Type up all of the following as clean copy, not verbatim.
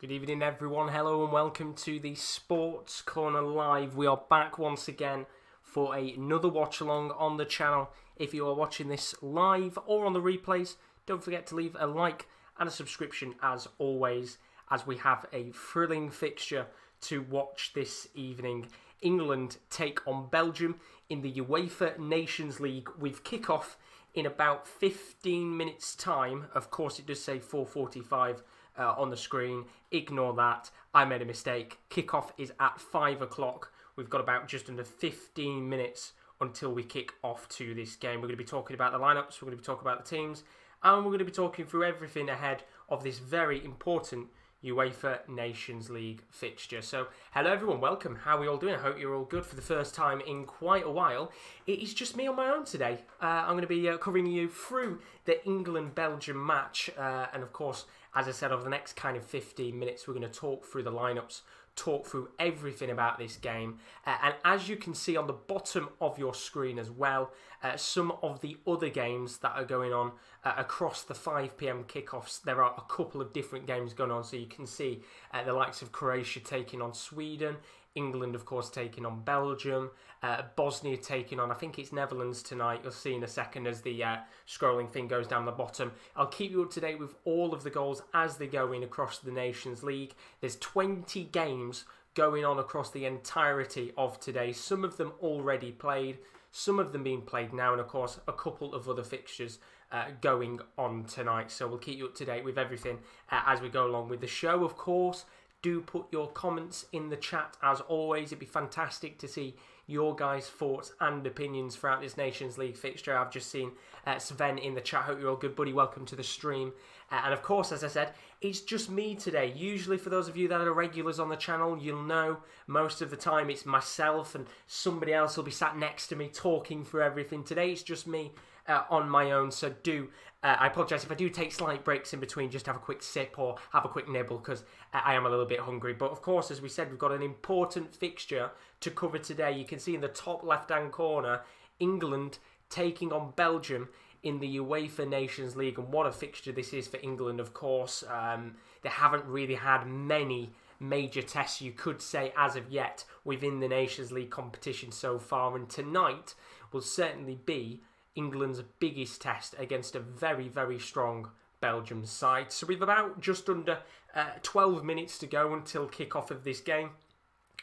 Good evening everyone, hello and welcome to the Sports Corner Live. We are back once again for another watch along on the channel. If you are watching this live or on the replays, don't forget to leave a like and a subscription as always, as we have a thrilling fixture to watch this evening. England take on Belgium in the UEFA Nations League with kick-off in about 15 minutes time. Of course it does say 4:45 on the screen. Ignore that, I made a mistake. Kickoff is at 5 o'clock. We've got about just under 15 minutes until we kick off to this game. We're going to be talking about the lineups, we're going to be talking about the teams, and we're going to be talking through everything ahead of this very important UEFA Nations League fixture. So, hello everyone, welcome. How are we all doing? I hope you're all good for the first time in quite a while. It is just me on my own today. I'm going to be covering you through the England-Belgium match, and of course, as I said, over the next kind of 15 minutes, we're going to talk through the lineups, talk through everything about this game. And as you can see on the bottom of your screen as well, some of the other games that are going on across the 5 PM kickoffs. There are a couple of different games going on, so you can see the likes of Croatia taking on Sweden, England, of course, taking on Belgium, Bosnia taking on, I think it's Netherlands tonight. You'll see in a second as the scrolling thing goes down the bottom. I'll keep you up to date with all of the goals as they go in across the Nations League. There's 20 games going on across the entirety of today. Some of them already played, some of them being played now, and of course a couple of other fixtures going on tonight. So we'll keep you up to date with everything as we go along with the show, of course. Do put your comments in the chat as always. It'd be fantastic to see your guys' thoughts and opinions throughout this Nations League fixture. I've just seen Sven in the chat. Hope you're all good, buddy. Welcome to the stream. And of course, as I said, it's just me today. Usually for those of you that are regulars on the channel, you'll know most of the time it's myself and somebody else will be sat next to me talking through everything. Today it's just me on my own, so I apologise if I do take slight breaks in between, just have a quick sip or have a quick nibble because I am a little bit hungry. But of course, as we said, we've got an important fixture to cover today. You can see in the top left-hand corner, England taking on Belgium in the UEFA Nations League, and what a fixture this is for England, of course. They haven't really had many major tests, you could say, as of yet within the Nations League competition so far, and tonight will certainly be England's biggest test against a very, very strong Belgium side. So we've about just under 12 minutes to go until kick-off of this game.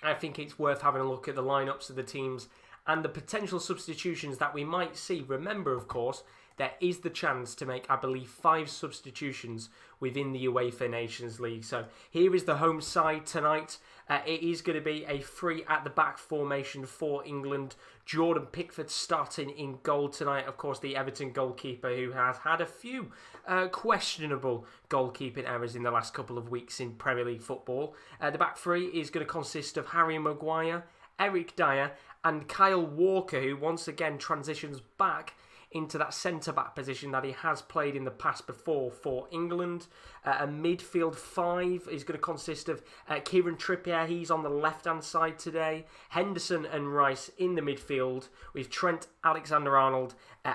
I think it's worth having a look at the lineups of the teams and the potential substitutions that we might see. Remember, of course, there is the chance to make, I believe, 5 substitutions within the UEFA Nations League. So here is the home side tonight. It is going to be a 3 at the back formation for England. Jordan Pickford starting in goal tonight. Of course, the Everton goalkeeper who has had a few questionable goalkeeping errors in the last couple of weeks in Premier League football. The back 3 is going to consist of Harry Maguire, Eric Dyer and Kyle Walker, who once again transitions back into that centre-back position that he has played in the past before for England. A midfield 5 is going to consist of Kieran Trippier, he's on the left-hand side today. Henderson and Rice in the midfield, with Trent Alexander-Arnold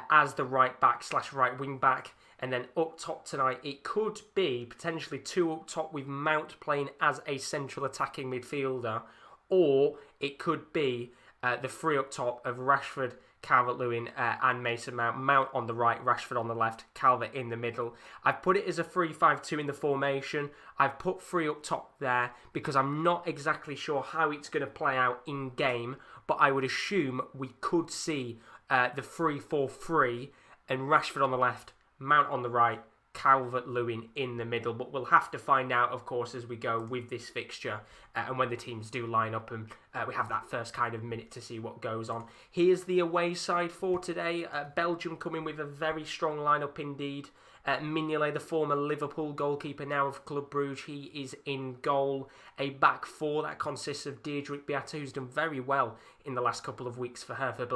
as the right-back / right-wing-back. And then up top tonight, it could be potentially 2 up top with Mount playing as a central attacking midfielder, or it could be the 3 up top of Rashford, Calvert-Lewin and Mason Mount. Mount on the right, Rashford on the left, Calvert in the middle. I've put it as a 3-5-2 in the formation. I've put 3 up top there because I'm not exactly sure how it's going to play out in game, but I would assume we could see the 3-4-3 and Rashford on the left, Mount on the right, Calvert-Lewin in the middle. But we'll have to find out, of course, as we go with this fixture and when the teams do line up and we have that first kind of minute to see what goes on. Here's the away side for today. Belgium coming with a very strong lineup indeed. Mignolet, the former Liverpool goalkeeper, now of Club Brugge, he is in goal. A back 4 that consists of Diedrich Beata, who's done very well in the last couple of weeks for Hertha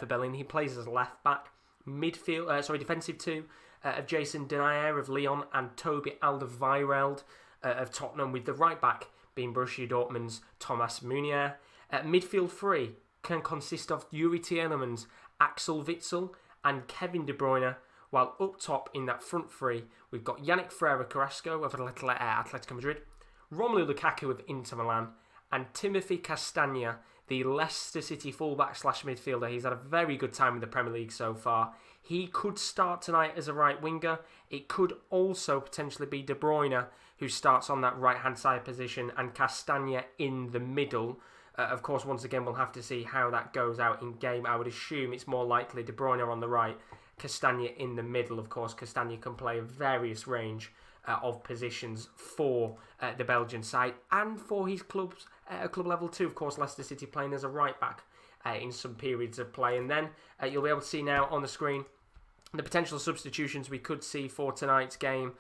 Berlin. He plays as left back. Defensive 2 of Jason Denayer of Lyon and Toby Alderweireld of Tottenham, with the right back being Borussia Dortmund's Thomas Meunier. Midfield 3 can consist of Yuri Tielemans, Axel Witsel and Kevin De Bruyne, while up top in that front 3 we've got Yannick Ferreira Carrasco of Atletico Madrid, Romelu Lukaku of Inter Milan, and Timothy Castagne, the Leicester City fullback / midfielder. He's had a very good time in the Premier League so far. He could start tonight as a right winger. It could also potentially be De Bruyne who starts on that right-hand side position and Castagne in the middle. Of course, once again, we'll have to see how that goes out in game. I would assume it's more likely De Bruyne on the right, Castagne in the middle. Of course, Castagne can play a various range of positions for the Belgian side and for his clubs at club level too. Of course, Leicester City playing as a right back in some periods of play. And then you'll be able to see now on the screen the potential substitutions we could see for tonight's game.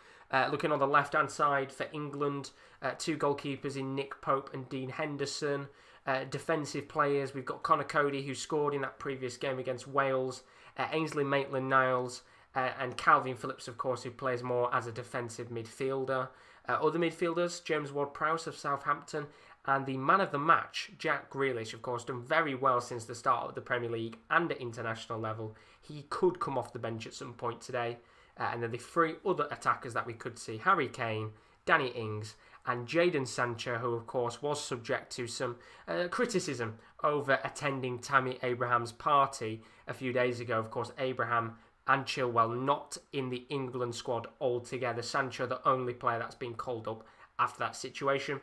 Looking on the left-hand side for England, 2 goalkeepers in Nick Pope and Dean Henderson. Defensive players, we've got Connor Cody, who scored in that previous game against Wales. Ainsley Maitland-Niles and Calvin Phillips, of course, who plays more as a defensive midfielder. Other midfielders, James Ward-Prowse of Southampton, and the man of the match, Jack Grealish, of course, done very well since the start of the Premier League and at international level. He could come off the bench at some point today. And then the 3 other attackers that we could see, Harry Kane, Danny Ings, and Jadon Sancho, who of course was subject to some criticism over attending Tammy Abraham's party a few days ago. Of course, Abraham and Chilwell not in the England squad altogether. Sancho, the only player that's been called up after that situation.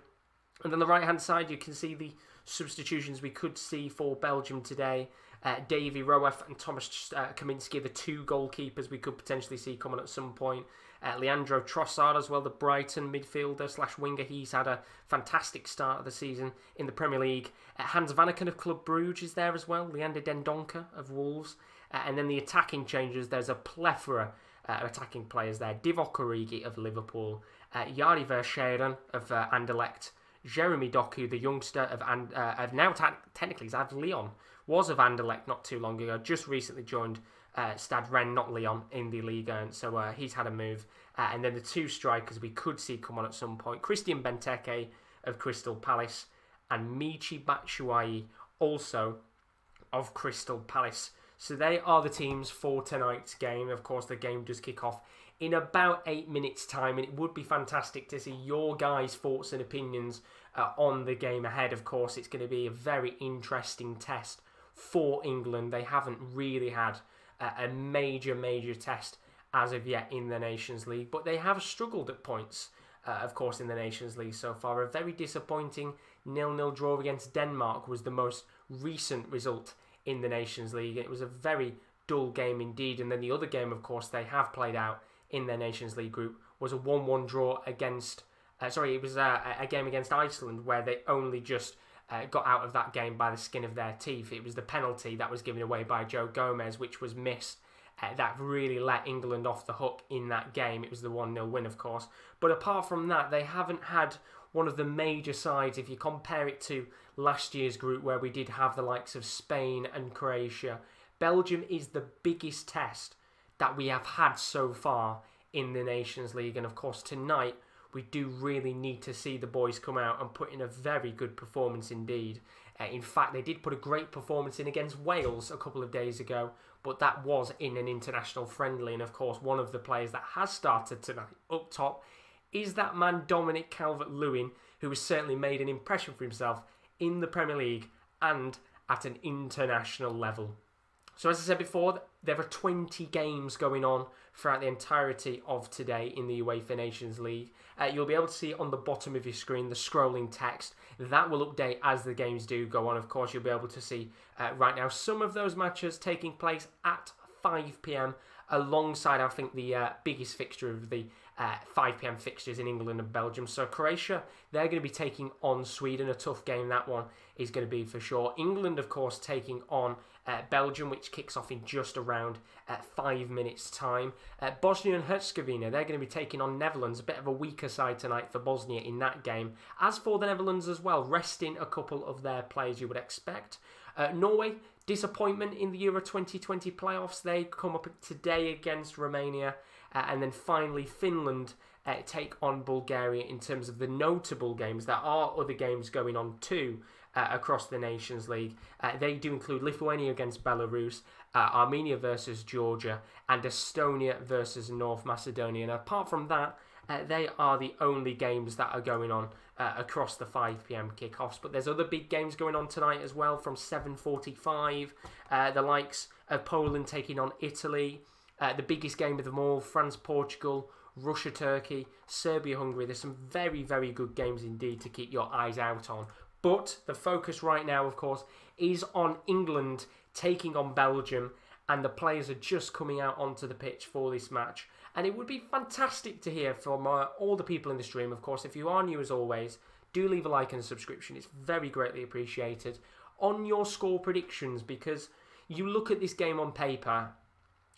And then the right-hand side, you can see the substitutions we could see for Belgium today. Davy Roeth and Thomas Kaminski, the 2 goalkeepers we could potentially see coming at some point. Leandro Trossard as well, the Brighton midfielder / winger. He's had a fantastic start of the season in the Premier League. Hans Vanaken of Club Brugge is there as well. Leander Dendoncker of Wolves. And then the attacking changes, there's a plethora of attacking players there. Divock Origi of Liverpool. Yari Verscheren of Anderlecht. Jeremy Doku, the youngster of now technically he's had Lyon, was of Anderlecht not too long ago, just recently joined Stade Rennes, not Lyon, in the Ligue 1, so he's had a move. And then the 2 strikers we could see come on at some point, Christian Benteke of Crystal Palace and Michi Batshuayi, also of Crystal Palace. So they are the teams for tonight's game. Of course, the game does kick off in about 8 minutes' time, and it would be fantastic to see your guys' thoughts and opinions on the game ahead. Of course, it's going to be a very interesting test for England. They haven't really had a major test as of yet in the Nations League, but they have struggled at points, of course, in the Nations League so far. A very disappointing 0-0 draw against Denmark was the most recent result in the Nations League. It was a very dull game indeed, and then the other game, of course, they have played out in their Nations League group was a 1-1 draw against... it was a game against Iceland where they only just got out of that game by the skin of their teeth. It was the penalty that was given away by Joe Gomez, which was missed, that really let England off the hook in that game. It was the 1-0 win, of course. But apart from that, they haven't had one of the major sides, if you compare it to last year's group where we did have the likes of Spain and Croatia. Belgium is the biggest test that we have had so far in the Nations League, and of course tonight we do really need to see the boys come out and put in a very good performance indeed. In fact, they did put a great performance in against Wales a couple of days ago, but that was in an international friendly, and of course one of the players that has started tonight up top is that man Dominic Calvert-Lewin, who has certainly made an impression for himself in the Premier League and at an international level. So as I said before, there are 20 games going on throughout the entirety of today in the UEFA Nations League. You'll be able to see on the bottom of your screen the scrolling text. That will update as the games do go on. Of course, you'll be able to see right now some of those matches taking place at 5 p.m. alongside, I think, the biggest fixture of the 5 p.m. fixtures in England and Belgium. So Croatia, they're going to be taking on Sweden. A tough game, that one is going to be for sure. England, of course, taking on Belgium, which kicks off in just around 5 minutes' time. Bosnia and Herzegovina, they're going to be taking on Netherlands. A bit of a weaker side tonight for Bosnia in that game. As for the Netherlands as well, resting a couple of their players you would expect. Norway, disappointment in the Euro 2020 playoffs. They come up today against Romania. And then finally, Finland take on Bulgaria in terms of the notable games. There are other games going on too across the Nations League. They do include Lithuania against Belarus, Armenia versus Georgia, and Estonia versus North Macedonia. And apart from that, They are the only games that are going on across the 5 p.m. kickoffs. But there's other big games going on tonight as well from 7:45. The likes of Poland taking on Italy. The biggest game of them all, France-Portugal, Russia-Turkey, Serbia-Hungary. There's some very, very good games indeed to keep your eyes out on. But the focus right now, of course, is on England taking on Belgium, and the players are just coming out onto the pitch for this match. And it would be fantastic to hear from all the people in the stream. Of course, if you are new as always, do leave a like and a subscription. It's very greatly appreciated. On your score predictions, because you look at this game on paper,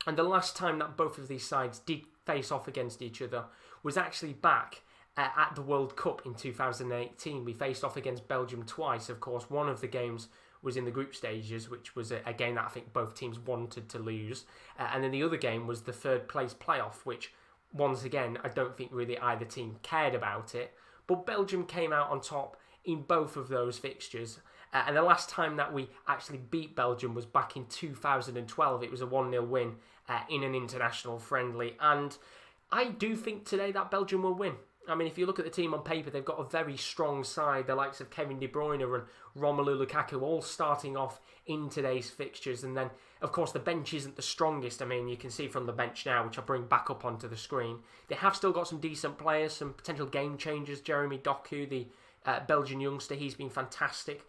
and the last time that both of these sides did face off against each other was actually back at the World Cup in 2018. We faced off against Belgium twice. Of course, one of the games was in the group stages, which was a game that I think both teams wanted to lose. And then the other game was the third place playoff, which once again, I don't think really either team cared about it. But Belgium came out on top in both of those fixtures. And the last time that we actually beat Belgium was back in 2012. It was a 1-0 win in an international friendly. And I do think today that Belgium will win. I mean, if you look at the team on paper, they've got a very strong side. The likes of Kevin De Bruyne and Romelu Lukaku all starting off in today's fixtures. And then, of course, the bench isn't the strongest. I mean, you can see from the bench now, which I'll bring back up onto the screen. They have still got some decent players, some potential game changers. Jeremy Doku, the Belgian youngster, he's been fantastic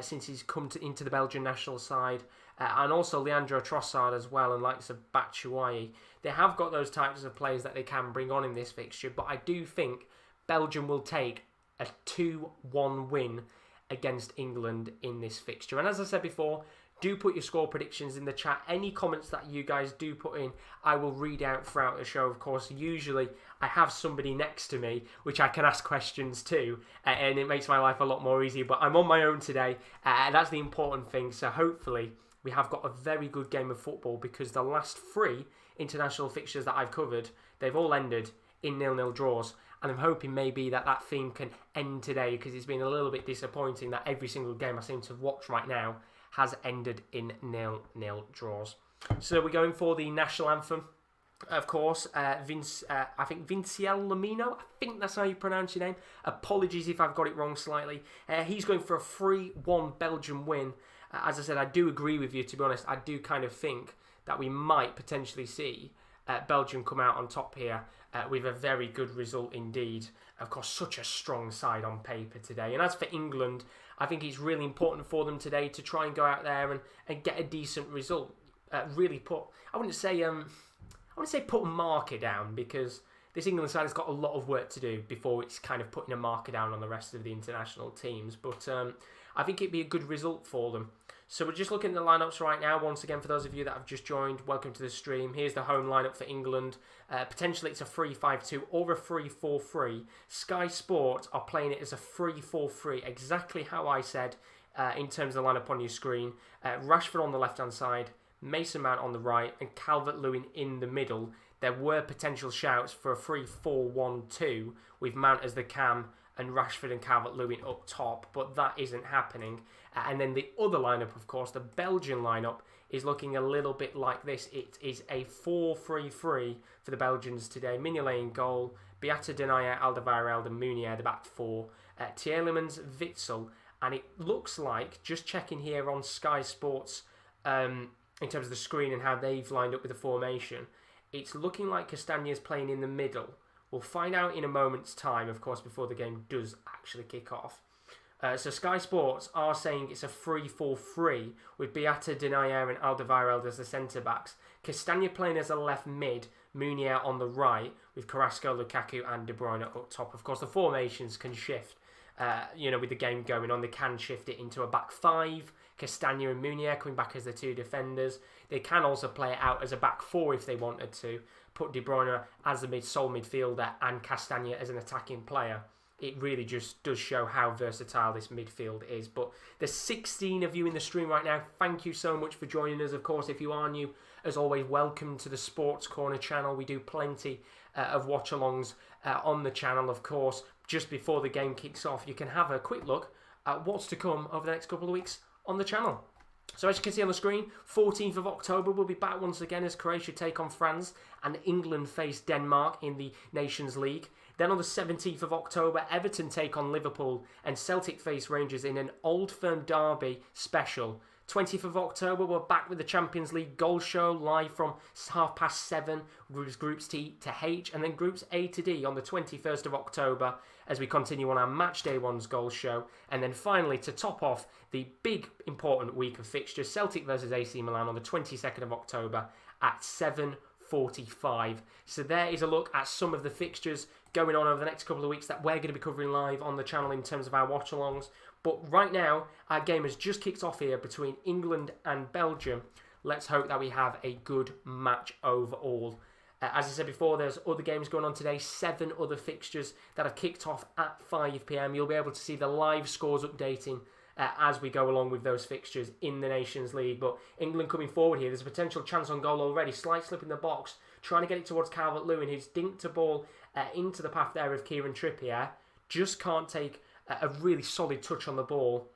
since he's come into the Belgian national side. And also Leandro Trossard as well, and likes of Batshuayi. They have got those types of players that they can bring on in this fixture, but I do think Belgium will take a 2-1 win against England in this fixture. And as I said before, do put your score predictions in the chat. Any comments that you guys do put in, I will read out throughout the show. Of course, usually I have somebody next to me, which I can ask questions to, and it makes my life a lot more easy. But I'm on my own today, and that's the important thing. So hopefully we have got a very good game of football, because the last 3 international fixtures that I've covered, they've all ended in 0-0 draws. And I'm hoping maybe that theme can end today, because it's been a little bit disappointing that every single game I seem to have watched right now has ended in 0-0 draws. So we're going for the national anthem. Of course, I think Vinciel Lamino, I think that's how you pronounce your name. Apologies if I've got it wrong slightly. He's going for a 3-1 Belgium win. As I said, I do agree with you, to be honest. I do kind of think that we might potentially see Belgium come out on top here with a very good result indeed. Of course, such a strong side on paper today. And as for England, I think it's really important for them today to try and go out there and get a decent result. Really put, I wouldn't say put a marker down, because this England side has got a lot of work to do before it's kind of putting a marker down on the rest of the international teams. But I think it'd be a good result for them. So we're just looking at the lineups right now. Once again, for those of you that have just joined, welcome to the stream. Here's the home lineup for England. Potentially it's a 3-5-2 or a 3-4-3. Sky Sport are playing it as a 3-4-3, exactly how I said in terms of the lineup on your screen. Rashford on the left-hand side, Mason Mount on the right, and Calvert-Lewin in the middle. There were potential shouts for a 3-4-1-2 with Mount as the cam and Rashford and Calvert-Lewin up top, but that isn't happening. And then the other lineup, of course, the Belgian lineup, is looking a little bit like this. It is a 4-3-3 for the Belgians today. Mignolet in goal, Beata Denayer, Alderweireld and Meunier, the back 4. Tielemans, Witsel, and it looks like, just checking here on Sky Sports, in terms of the screen and how they've lined up with the formation, it's looking like Castagne playing in the middle. We'll find out in a moment's time, of course, before the game does actually kick off. So Sky Sports are saying it's a 3-4-3 with Beata Denayer and Alderweireld as the centre-backs. Castagne playing as a left mid, Meunier on the right, with Carrasco, Lukaku and De Bruyne up top. Of course, the formations can shift. With the game going on, they can shift it into a back 5. Castagne and Meunier coming back as the 2 defenders. They can also play it out as a back 4 if they wanted to. Put De Bruyne as a sole midfielder and Castagne as an attacking player. It really just does show how versatile this midfield is. But there's 16 of you in the stream right now. Thank you so much for joining us. Of course, if you are new, as always, welcome to the Sports Corner channel. We do plenty of watch-alongs on the channel, of course. Just before the game kicks off, you can have a quick look at what's to come over the next couple of weeks on the channel. So as you can see on the screen, 14th of October, we'll be back once again as Croatia take on France and England face Denmark in the Nations League. Then on the 17th of October, Everton take on Liverpool and Celtic face Rangers in an Old Firm derby special. 20th of October, we're back with the Champions League goal show live from 7:30, groups T to H, and then groups A to D on the 21st of October as we continue on our Match Day 1's goal show. And then finally, to top off the big important week of fixtures, Celtic versus AC Milan on the 22nd of October at 7:45. So there is a look at some of the fixtures going on over the next couple of weeks that we're going to be covering live on the channel in terms of our watch-alongs. But right now, our game has just kicked off here between England and Belgium. Let's hope that we have a good match overall. As I said before, there's other games going on today. 7 other fixtures that have kicked off at 5 p.m. You'll be able to see the live scores updating as we go along with those fixtures in the Nations League. But England coming forward here. There's a potential chance on goal already. Slight slip in the box. Trying to get it towards Calvert-Lewin, who's dinked a ball into the path there of Kieran Trippier. Just can't take a really solid touch on the ball.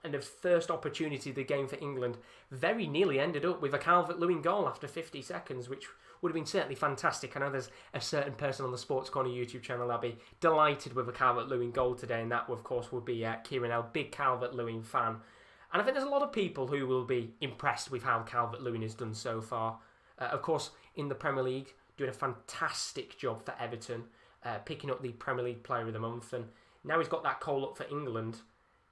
And the first opportunity of the game for England very nearly ended up with a Calvert-Lewin goal after 50 seconds, which would have been certainly fantastic. I know there's a certain person on the Sports Corner YouTube channel that'll be delighted with a Calvert-Lewin goal today, and that, of course, would be Kieran L, big Calvert-Lewin fan. And I think there's a lot of people who will be impressed with how Calvert-Lewin has done so far. Of course, in the Premier League, doing a fantastic job for Everton, picking up the Premier League Player of the Month, and now he's got that call up for England.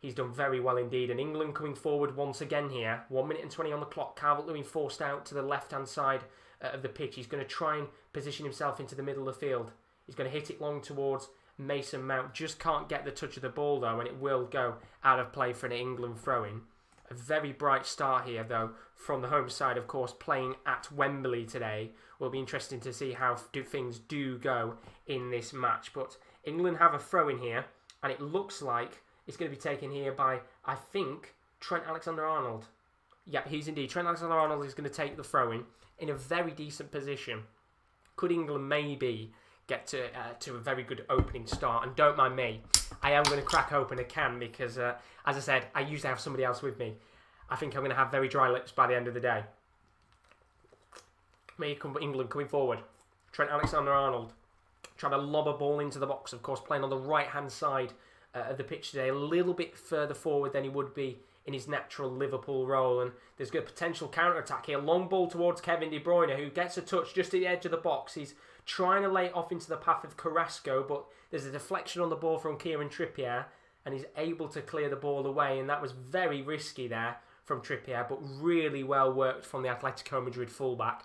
He's done very well indeed. And England coming forward once again here. 1 minute and 20 on the clock. Calvert-Lewin forced out to the left-hand side of the pitch. He's going to try and position himself into the middle of the field. He's going to hit it long towards Mason Mount. Just can't get the touch of the ball, though, and it will go out of play for an England throw-in. A very bright start here, though, from the home side, of course, playing at Wembley today. Will be interesting to see how things do go in this match. But England have a throw-in here, and it looks like it's going to be taken here by, I think, Trent Alexander-Arnold. Yep, he's indeed. Trent Alexander-Arnold is going to take the throw-in a very decent position. Could England maybe get to a very good opening start? And don't mind me, I am going to crack open a can because, as I said, I usually have somebody else with me. I think I'm going to have very dry lips by the end of the day. England coming forward. Trent Alexander-Arnold trying to lob a ball into the box, of course, playing on the right-hand side of the pitch today, a little bit further forward than he would be in his natural Liverpool role. And there's a potential counter-attack here. Long ball towards Kevin De Bruyne, who gets a touch just at the edge of the box. He's trying to lay it off into the path of Carrasco, but there's a deflection on the ball from Kieran Trippier, and he's able to clear the ball away. And that was very risky there from Trippier, but really well worked from the Atletico Madrid fullback,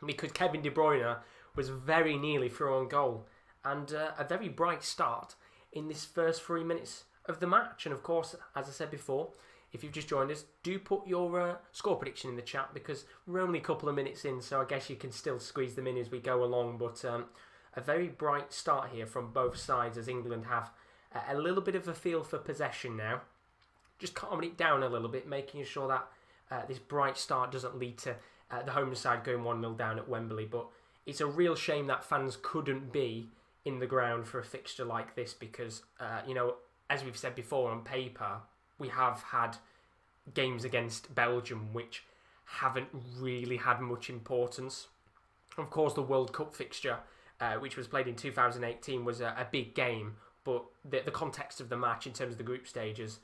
because Kevin De Bruyne was very nearly through on goal. And a very bright start in this first 3 minutes of the match. And of course, as I said before, if you've just joined us, do put your score prediction in the chat, because we're only a couple of minutes in, so I guess you can still squeeze them in as we go along. But a very bright start here from both sides, as England have a little bit of a feel for possession now. Just calming it down a little bit, making sure that this bright start doesn't lead to the home side going 1-0 down at Wembley. But it's a real shame that fans couldn't be in the ground for a fixture like this, because, as we've said before, on paper, we have had games against Belgium which haven't really had much importance. Of course, the World Cup fixture, which was played in 2018, was a big game, but the context of the match in terms of the group stages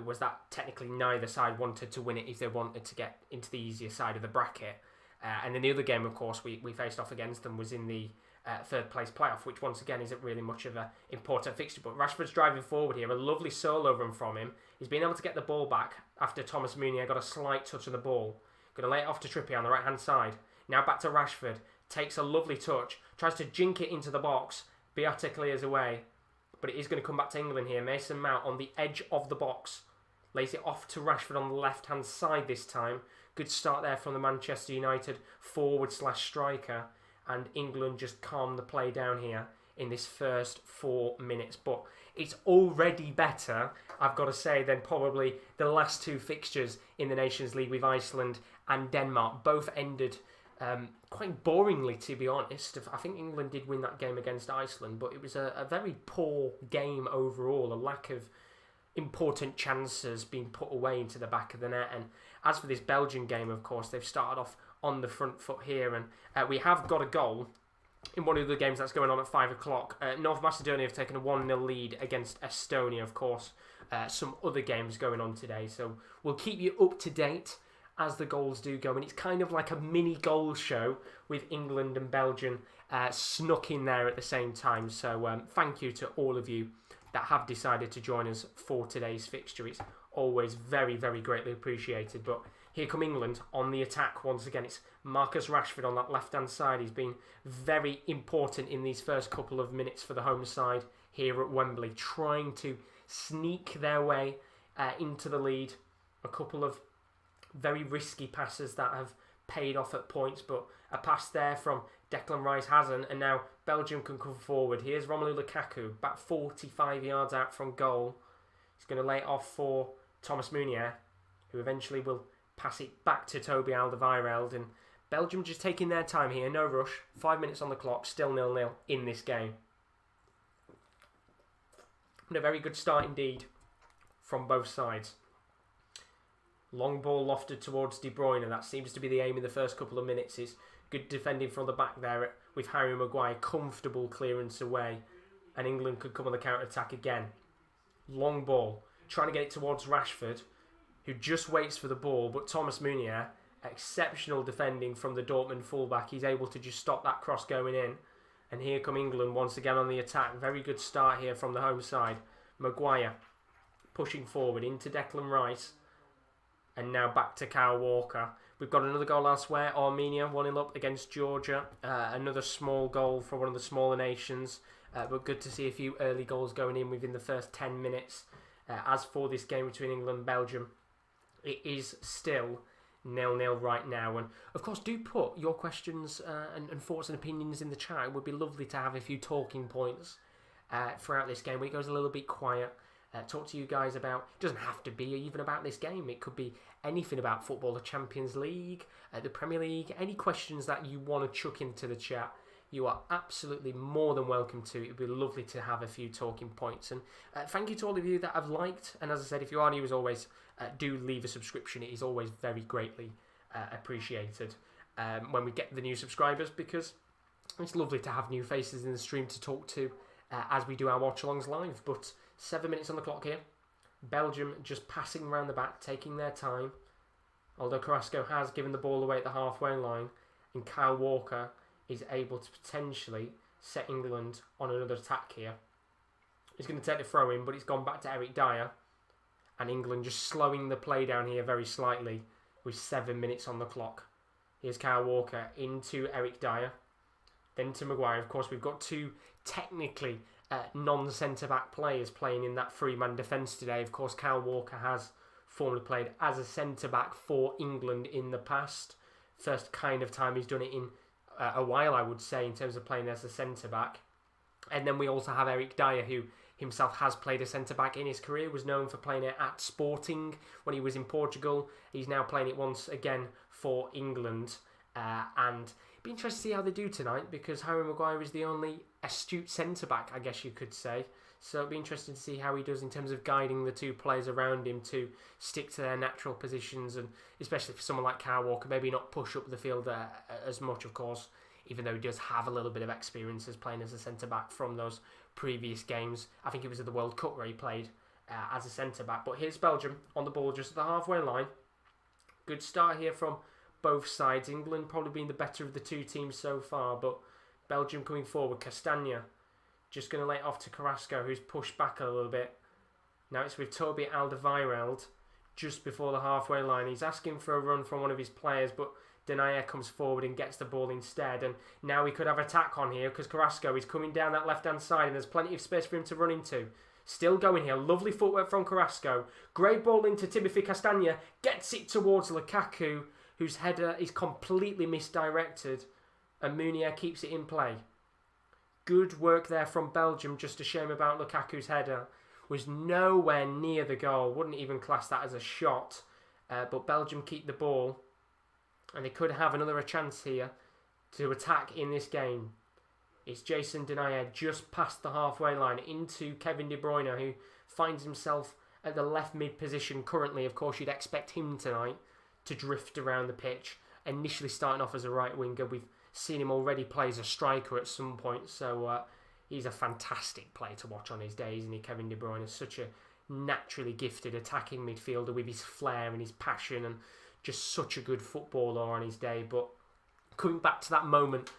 was that technically neither side wanted to win it if they wanted to get into the easier side of the bracket. And then the other game, of course, we faced off against them was in the third place playoff, which once again isn't really much of an important fixture. But Rashford's driving forward here, a lovely solo run from him. He's been able to get the ball back after Thomas Meunier got a slight touch of the ball. Going to lay it off to Trippier on the right hand side. Now back to Rashford, takes a lovely touch, tries to jink it into the box. Beata clears away, but it is going to come back to England here. Mason Mount on the edge of the box, lays it off to Rashford on the left hand side this time. Good start there from the Manchester United forward/striker. And England just calmed the play down here in this first 4 minutes. But it's already better, I've got to say, than probably the last two fixtures in the Nations League with Iceland and Denmark. Both ended quite boringly, to be honest. I think England did win that game against Iceland, but it was a very poor game overall. A lack of important chances being put away into the back of the net. And as for this Belgian game, of course, they've started off on the front foot here, and we have got a goal in one of the games that's going on at 5 o'clock. North Macedonia have taken a 1-0 lead against Estonia, of course. Some other games going on today, so we'll keep you up to date as the goals do go, and it's kind of like a mini goal show with England and Belgium snuck in there at the same time. So thank you to all of you that have decided to join us for today's fixture. It's always very, very greatly appreciated. But here come England on the attack once again. It's Marcus Rashford on that left-hand side. He's been very important in these first couple of minutes for the home side here at Wembley, trying to sneak their way into the lead. A couple of very risky passes that have paid off at points, but a pass there from Declan Rice hasn't, and now Belgium can come forward. Here's Romelu Lukaku, about 45 yards out from goal. He's going to lay it off for Thomas Meunier, who eventually will pass it back to Toby Alderweireld, and Belgium just taking their time here, no rush, 5 minutes on the clock, still 0-0 in this game. And a very good start indeed from both sides. Long ball lofted towards De Bruyne. That seems to be the aim in the first couple of minutes. Is good defending from the back there with Harry Maguire. Comfortable clearance away. And England could come on the counter-attack again. Long ball. Trying to get it towards Rashford, who just waits for the ball. But Thomas Meunier, exceptional defending from the Dortmund fullback. He's able to just stop that cross going in. And here come England once again on the attack. Very good start here from the home side. Maguire pushing forward into Declan Rice. And now back to Kyle Walker. We've got another goal elsewhere. Armenia 1-0 up against Georgia. Another small goal for one of the smaller nations. But good to see a few early goals going in within the first 10 minutes. As for this game between England and Belgium, it is still 0-0 right now. And of course, do put your questions and thoughts and opinions in the chat. It would be lovely to have a few talking points throughout this game when it goes a little bit quiet. Talk to you guys about, it doesn't have to be even about this game, it could be anything about football, the Champions League, the Premier League, any questions that you want to chuck into the chat, you are absolutely more than welcome to. It would be lovely to have a few talking points. And thank you to all of you that have liked, and as I said, if you are new as always, do leave a subscription. It is always very greatly appreciated when we get the new subscribers, because it's lovely to have new faces in the stream to talk to as we do our watch-alongs live. But 7 minutes on the clock here. Belgium just passing around the back, taking their time. Although Carrasco has given the ball away at the halfway line, and Kyle Walker is able to potentially set England on another attack here. He's going to take the throw in, but it's gone back to Eric Dyer. And England just slowing the play down here very slightly with 7 minutes on the clock. Here's Kyle Walker into Eric Dyer. Then to Maguire. Of course, we've got two technically non-centre-back players playing in that three-man defence today. Of course, Kyle Walker has formerly played as a centre-back for England in the past. First kind of time he's done it in a while, I would say, in terms of playing as a centre-back. And then we also have Eric Dyer, who himself has played a centre-back in his career, was known for playing it at Sporting when he was in Portugal. He's now playing it once again for England. And it'd be interesting to see how they do tonight, because Harry Maguire is the only astute centre-back, I guess you could say. So it'd be interesting to see how he does in terms of guiding the two players around him to stick to their natural positions, and especially for someone like Kyle Walker, maybe not push up the field as much, of course, even though he does have a little bit of experience as playing as a centre-back from those previous games. I think it was at the World Cup where he played as a centre-back. But here's Belgium on the ball just at the halfway line. Good start here from both sides. England probably being the better of the two teams so far, but Belgium coming forward. Castagna just going to lay it off to Carrasco, who's pushed back a little bit. Now it's with Toby Alderweireld just before the halfway line. He's asking for a run from one of his players, but Denayer comes forward and gets the ball instead. And now we could have attack on here, because Carrasco is coming down that left-hand side and there's plenty of space for him to run into. Still going here. Lovely footwork from Carrasco. Great ball into Timothy Castagna. Gets it towards Lukaku, whose header is completely misdirected. And Meunier keeps it in play. Good work there from Belgium. Just a shame about Lukaku's header. Was nowhere near the goal. Wouldn't even class that as a shot. But Belgium keep the ball. And they could have another chance here to attack in this game. It's Jason Denayer just past the halfway line into Kevin De Bruyne, who finds himself at the left mid position currently. Of course, you'd expect him tonight to drift around the pitch. Initially starting off as a right winger, we've seen him already play as a striker at some point, so he's a fantastic player to watch on his day, isn't he? Kevin De Bruyne is such a naturally gifted attacking midfielder with his flair and his passion, and just such a good footballer on his day. But coming back to that moment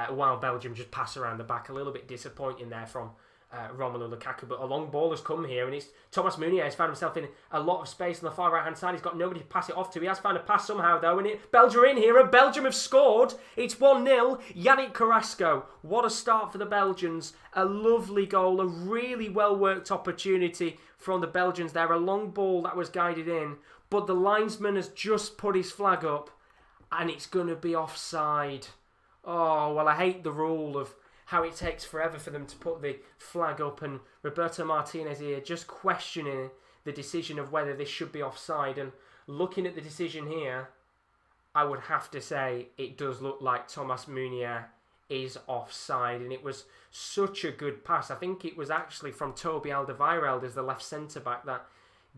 while Belgium just pass around the back, a little bit disappointing there from Romelu Lukaku, but a long ball has come here, and it's Thomas Meunier has found himself in a lot of space on the far right hand side. He's got nobody to pass it off to. He has found a pass somehow though, and Belgium are in here, and Belgium have scored. It's 1-0. Yannick Carrasco, what a start for the Belgians. A lovely goal, a really well worked opportunity from the Belgians there. A long ball that was guided in, but the linesman has just put his flag up, and it's going to be offside. Oh, well, I hate the rule of how it takes forever for them to put the flag up, and Roberto Martinez here just questioning the decision of whether this should be offside. And looking at the decision here, I would have to say it does look like Thomas Meunier is offside, and it was such a good pass. I think it was actually from Toby Alderweireld as the left centre-back that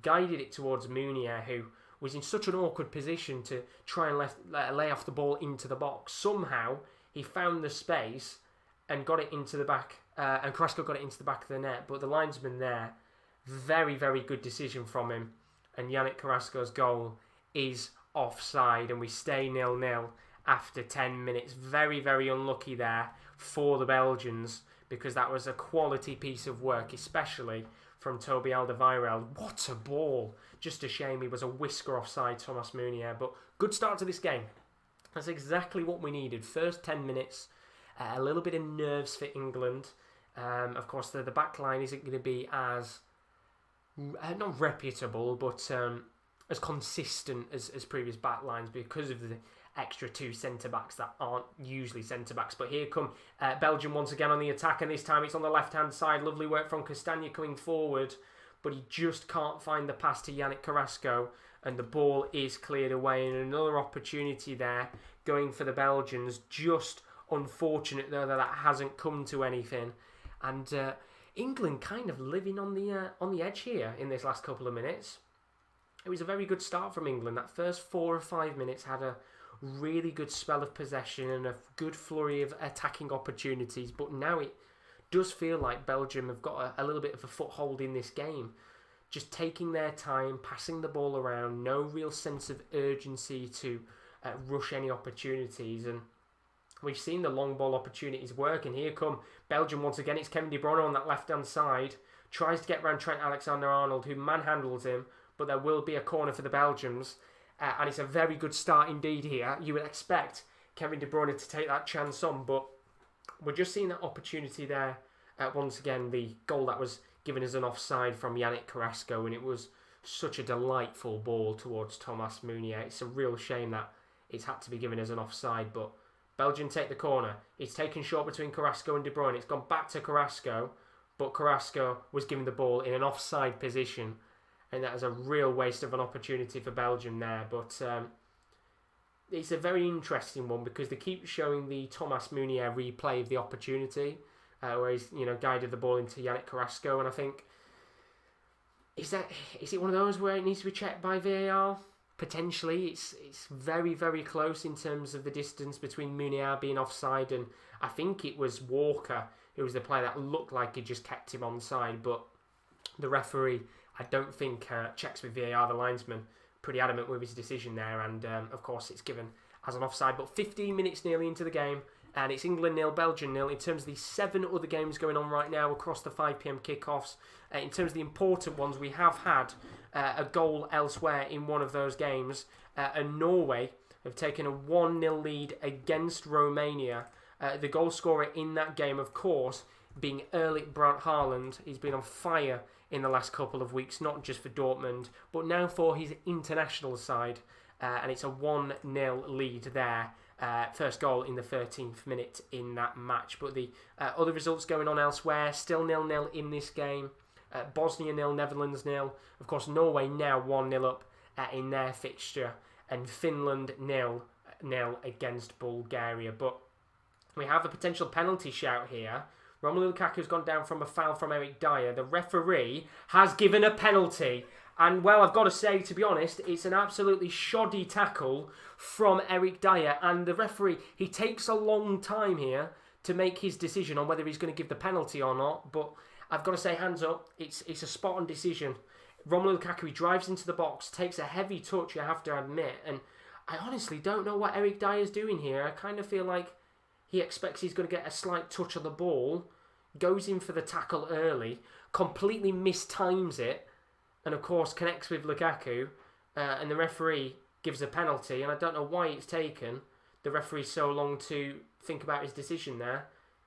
guided it towards Meunier, who was in such an awkward position to try and lay off the ball into the box. Somehow, he found the space and got it into the back, and Carrasco got it into the back of the net, but the linesman there, very, very good decision from him, and Yannick Carrasco's goal is offside, and we stay 0-0 after 10 minutes. Very, very unlucky there for the Belgians, because that was a quality piece of work, especially from Toby Alderweireld. What a ball! Just a shame he was a whisker offside, Thomas Meunier, but good start to this game. That's exactly what we needed. First 10 minutes, a little bit of nerves for England. Of course, the back line isn't going to be as, not reputable, but as consistent as previous back lines because of the extra two centre-backs that aren't usually centre-backs. But here come Belgium once again on the attack, and this time it's on the left-hand side. Lovely work from Castagna coming forward, but he just can't find the pass to Yannick Carrasco, and the ball is cleared away. And another opportunity there going for the Belgians. Just unfortunate though that hasn't come to anything, and England kind of living on the edge here in this last couple of minutes. It was a very good start from England. That first 4 or 5 minutes had a really good spell of possession and a good flurry of attacking opportunities, but now it does feel like Belgium have got a little bit of a foothold in this game, just taking their time, passing the ball around, no real sense of urgency to rush any opportunities. And we've seen the long ball opportunities work, and here come Belgium once again. It's Kevin De Bruyne on that left-hand side. Tries to get around Trent Alexander-Arnold, who manhandles him, but there will be a corner for the Belgians. And it's a very good start indeed here. You would expect Kevin De Bruyne to take that chance on, but we're just seeing that opportunity there. Once again, the goal that was given as an offside from Yannick Carrasco, and it was such a delightful ball towards Thomas Meunier. It's a real shame that it's had to be given as an offside, but Belgium take the corner. It's taken short between Carrasco and De Bruyne. It's gone back to Carrasco, but Carrasco was given the ball in an offside position, and that is a real waste of an opportunity for Belgium there. But it's a very interesting one because they keep showing the Thomas Meunier replay of the opportunity, where he's guided the ball into Yannick Carrasco, and I think is it one of those where it needs to be checked by VAR? Potentially. It's very, very close in terms of the distance between Meunier being offside, and I think it was Walker who was the player that looked like he just kept him onside, but the referee, I don't think, checks with VAR. The linesman pretty adamant with his decision there, and of course it's given as an offside. But 15 minutes nearly into the game, and it's England 0, Belgium 0. In terms of the 7 other games going on right now across the 5 p.m. kickoffs, in terms of the important ones, we have had a goal elsewhere in one of those games, and Norway have taken a 1-0 lead against Romania. The goal scorer in that game, of course, being Erling Braut Haaland. He's been on fire in the last couple of weeks, not just for Dortmund, but now for his international side, and it's a 1-0 lead there. First goal in the 13th minute in that match. But the other results going on elsewhere, still 0-0 in this game. Bosnia 0, Netherlands 0. Of course, Norway now 1-0 up in their fixture, and Finland 0-0 against Bulgaria. But we have a potential penalty shout here. Romelu Lukaku's gone down from a foul from Eric Dyer. The referee has given a penalty, And, well, I've got to say, to be honest, it's an absolutely shoddy tackle from Eric Dyer. And the referee, he takes a long time here to make his decision on whether he's going to give the penalty or not. But I've got to say, hands up, it's a spot-on decision. Romelu Lukaku, he drives into the box, takes a heavy touch, you have to admit. And I honestly don't know what Eric Dyer's doing here. I kind of feel like he expects he's going to get a slight touch on the ball, goes in for the tackle early, completely mistimes it, and of course connects with Lukaku, and the referee gives a penalty, and I don't know why it's taken the referee so long to think about his decision there.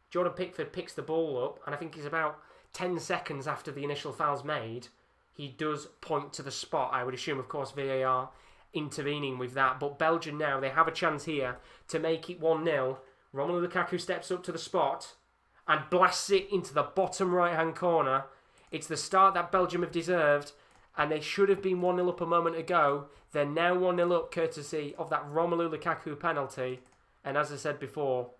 Jordan Pickford picks the ball up, and I think it's about 10 seconds after the initial foul's made, he does point to the spot. I would assume, of course, VAR intervening with that, but Belgium now, they have a chance here to make it 1-0. Romelu Lukaku steps up to the spot and blasts it into the bottom right-hand corner. It's the start that Belgium have deserved, and they should have been 1-0 up a moment ago. They're now 1-0 up courtesy of that Romelu Lukaku penalty. And as I said before,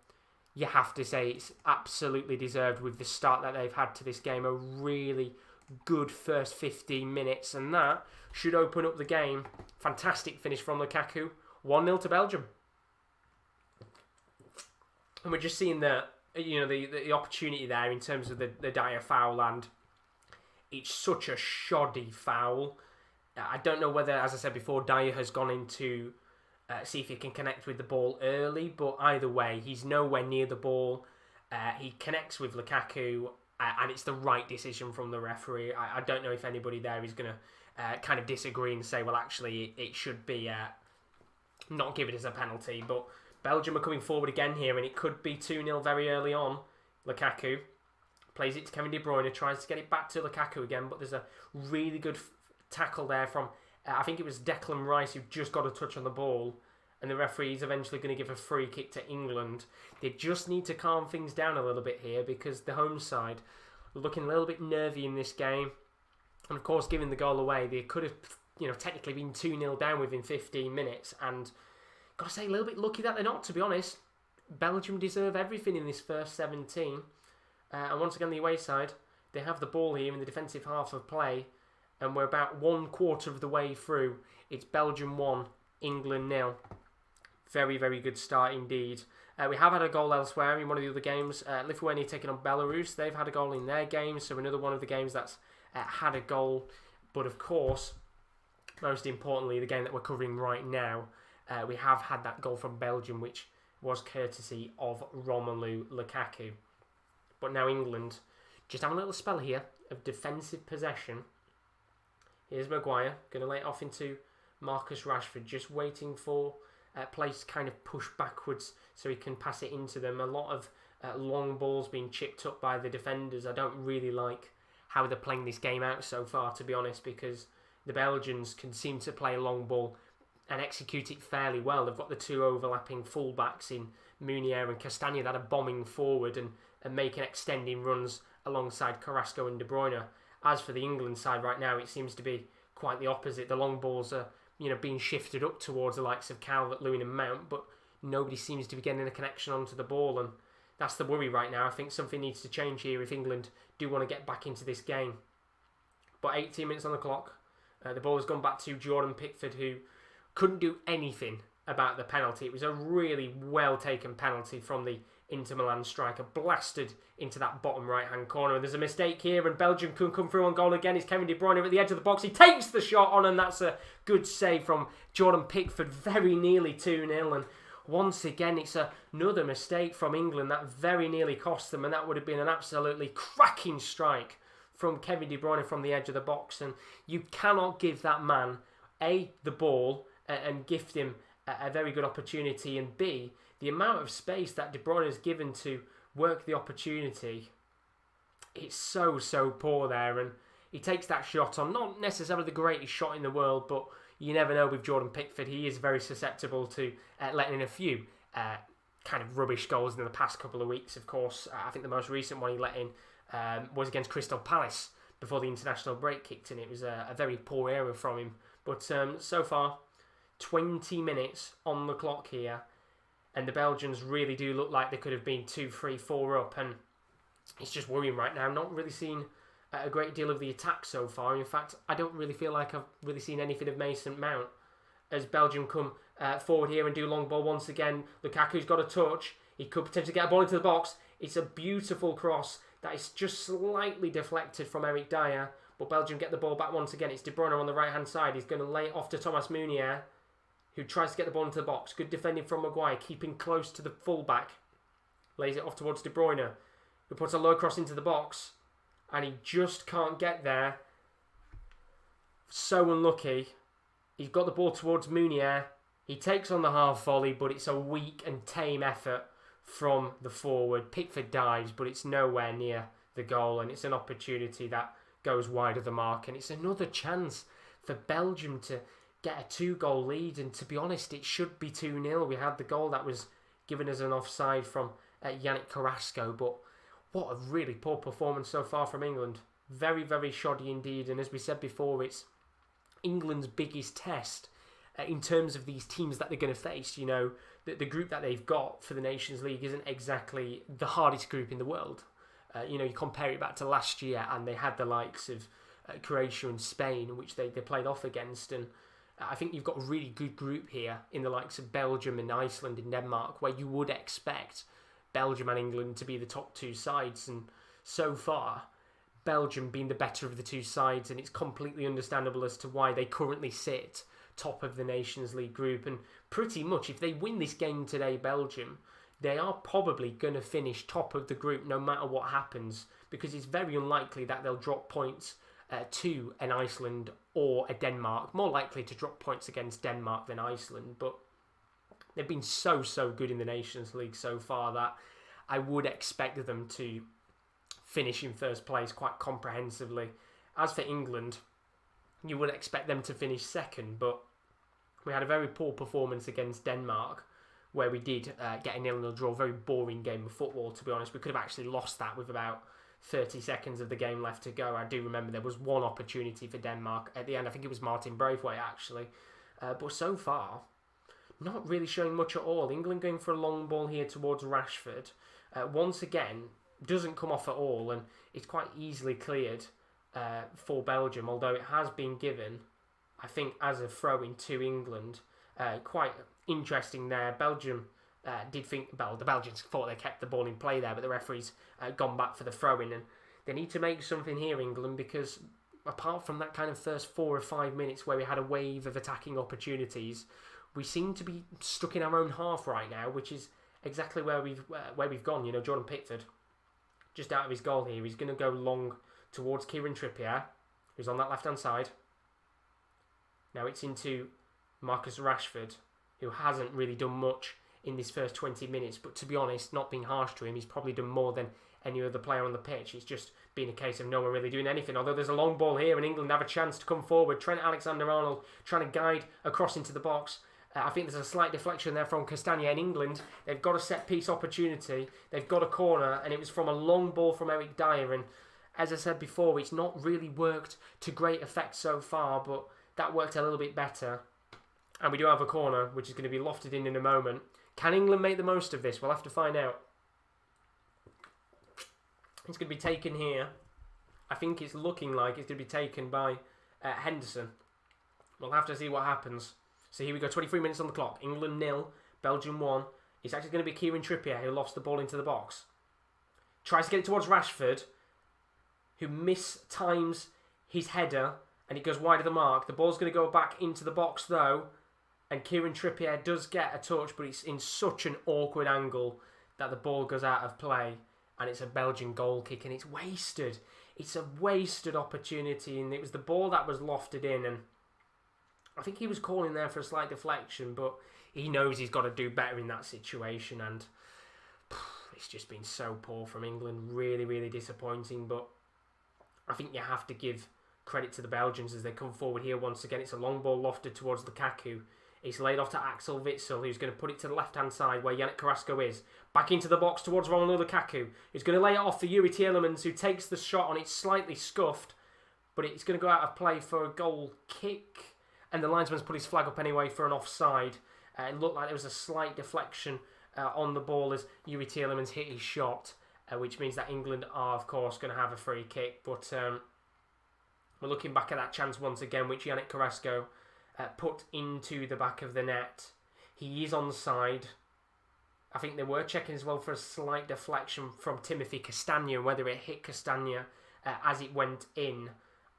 you have to say it's absolutely deserved with the start that they've had to this game. A really good first 15 minutes, and that should open up the game. Fantastic finish from Lukaku. 1-0 to Belgium. And we're just seeing the opportunity there in terms of the Dyer foul, and it's such a shoddy foul. I don't know whether, as I said before, Dyer has gone in to see if he can connect with the ball early, but either way, he's nowhere near the ball. He connects with Lukaku, and it's the right decision from the referee. I don't know if anybody there is going to kind of disagree and say, well, actually, it should be not given as a penalty, but Belgium are coming forward again here, and it could be 2-0 very early on. Lukaku plays it to Kevin De Bruyne, tries to get it back to Lukaku again, but there's a really good tackle there from, I think it was Declan Rice, who just got a touch on the ball, and the referee is eventually going to give a free kick to England. They just need to calm things down a little bit here, because the home side are looking a little bit nervy in this game. And of course, giving the goal away, they could have technically been 2-0 down within 15 minutes, and got to say, a little bit lucky that they're not, to be honest. Belgium deserve everything in this first 17. And once again, the away side, they have the ball here in the defensive half of play, and we're about 1/4 of the way through. It's Belgium 1, England 0. Very, very good start indeed. We have had a goal elsewhere in one of the other games. Lithuania taking on Belarus. They've had a goal in their game, so another one of the games that's had a goal. But of course, most importantly, the game that we're covering right now, we have had that goal from Belgium, which was courtesy of Romelu Lukaku. But now England just have a little spell here of defensive possession. Here's Maguire, going to lay it off into Marcus Rashford, just waiting for play to kind of push backwards so he can pass it into them. A lot of long balls being chipped up by the defenders. I don't really like how they're playing this game out so far, to be honest, because the Belgians can seem to play a long ball and execute it fairly well. They've got the two overlapping fullbacks in Munier and Castagna that are bombing forward and making extending runs alongside Carrasco and De Bruyne. As for the England side right now, it seems to be quite the opposite. The long balls are being shifted up towards the likes of Calvert-Lewin and Mount, but nobody seems to be getting a connection onto the ball, and that's the worry right now. I think something needs to change here if England do want to get back into this game. But 18 minutes on the clock. The ball has gone back to Jordan Pickford, who couldn't do anything about the penalty. It was a really well-taken penalty from the Inter Milan striker, blasted into that bottom right-hand corner. And there's a mistake here, and Belgium can come through on goal again. It's Kevin De Bruyne at the edge of the box. He takes the shot on, and that's a good save from Jordan Pickford. Very nearly 2-0, and once again, it's another mistake from England that very nearly cost them, and that would have been an absolutely cracking strike from Kevin De Bruyne from the edge of the box. And you cannot give that man, A, the ball, and gift him a very good opportunity, and B, the amount of space that De Bruyne has given to work the opportunity, it's so poor there. And he takes that shot on, not necessarily the greatest shot in the world, but you never know with Jordan Pickford. He is very susceptible to letting in a few kind of rubbish goals in the past couple of weeks, of course. I think the most recent one he let in was against Crystal Palace before the international break kicked in. It was a very poor error from him. But so far, 20 minutes on the clock here, and the Belgians really do look like they could have been 2, 3, 4 up, and it's just worrying right now. Not really seeing a great deal of the attack so far. In fact, I don't really feel like I've really seen anything of Mason Mount. As Belgium come forward here and do long ball once again, Lukaku's got a touch. He could potentially get a ball into the box. It's a beautiful cross that is just slightly deflected from Eric Dyer. But Belgium get the ball back once again. It's De Bruyne on the right-hand side. He's going to lay it off to Thomas Meunier, who tries to get the ball into the box. Good defending from Maguire, keeping close to the fullback. Lays it off towards De Bruyne, who puts a low cross into the box. And he just can't get there. So unlucky. He's got the ball towards Meunier. He takes on the half volley, but it's a weak and tame effort from the forward. Pickford dives, but it's nowhere near the goal. And it's an opportunity that goes wide of the mark. And it's another chance for Belgium to get a 2-goal lead. And to be honest, it should be 2-0. We had the goal that was given as an offside from Yannick Carrasco, but what a really poor performance so far from England. Very, very shoddy indeed. And as we said before, it's England's biggest test in terms of these teams that they're going to face. You know, the group that they've got for the Nations League isn't exactly the hardest group in the world. You know, you compare it back to last year and they had the likes of Croatia and Spain, which they played off against. And I think you've got a really good group here in the likes of Belgium and Iceland and Denmark, where you would expect Belgium and England to be the top two sides, and so far Belgium being the better of the two sides, and it's completely understandable as to why they currently sit top of the Nations League group. And pretty much if they win this game today, Belgium, they are probably going to finish top of the group no matter what happens, because it's very unlikely that they'll drop points to an Iceland or a Denmark. More likely to drop points against Denmark than Iceland, but they've been so good in the Nations League so far that I would expect them to finish in first place quite comprehensively. As for England, you would expect them to finish second, but we had a very poor performance against Denmark, where we did get a 0-0 draw. Very boring game of football, to be honest. We could have actually lost that with about 30 seconds of the game left to go. I do remember there was one opportunity for Denmark at the end. I think it was Martin Braithwaite, actually. But so far, not really showing much at all. England going for a long ball here towards Rashford. Once again, doesn't come off at all, and it's quite easily cleared for Belgium, although it has been given, I think, as a throw-in to England. Quite interesting there. Belgium did think, well, the Belgians thought they kept the ball in play there, but the referee's gone back for the throw-in, and they need to make something here, England, because apart from that kind of first 4 or 5 minutes where we had a wave of attacking opportunities, we seem to be stuck in our own half right now, which is exactly where we've gone. You know, Jordan Pickford, just out of his goal here, he's going to go long towards Kieran Trippier, who's on that left-hand side. Now it's into Marcus Rashford, who hasn't really done much in this first 20 minutes, but to be honest, not being harsh to him, he's probably done more than any other player on the pitch. It's just been a case of no one really doing anything, although there's a long ball here and England have a chance to come forward. Trent Alexander-Arnold trying to guide across into the box. I think there's a slight deflection there from Castagna in England. They've got a set-piece opportunity. They've got a corner, and it was from a long ball from Eric Dyer. And as I said before, it's not really worked to great effect so far, but that worked a little bit better. And we do have a corner, which is going to be lofted in a moment. Can England make the most of this? We'll have to find out. It's going to be taken here. I think it's looking like it's going to be taken by Henderson. We'll have to see what happens. So here we go, 23 minutes on the clock. England 0, Belgium 1. It's actually going to be Kieran Trippier who lost the ball into the box. Tries to get it towards Rashford, who mistimes his header, and it goes wide of the mark. The ball's going to go back into the box though, and Kieran Trippier does get a touch, but it's in such an awkward angle that the ball goes out of play, and it's a Belgian goal kick, and it's wasted. It's a wasted opportunity, and it was the ball that was lofted in, and I think he was calling there for a slight deflection, but he knows he's got to do better in that situation, and it's just been so poor from England. Really, really disappointing, but I think you have to give credit to the Belgians as they come forward here once again. It's a long ball lofted towards Lukaku. It's laid off to Axel Witsel, who's going to put it to the left-hand side where Yannick Carrasco is. Back into the box towards Romelu Lukaku, who's going to lay it off for Yuri Tielemans, who takes the shot on it slightly scuffed, but it's going to go out of play for a goal kick. And the linesman's put his flag up anyway for an offside. It looked like there was a slight deflection on the ball as Yuri Tielemans hit his shot. which means that England are, of course, going to have a free kick. But we're looking back at that chance once again, which Yannick Carrasco put into the back of the net. He is onside. I think they were checking as well for a slight deflection from Timothy Castagna, whether it hit Castagna as it went in.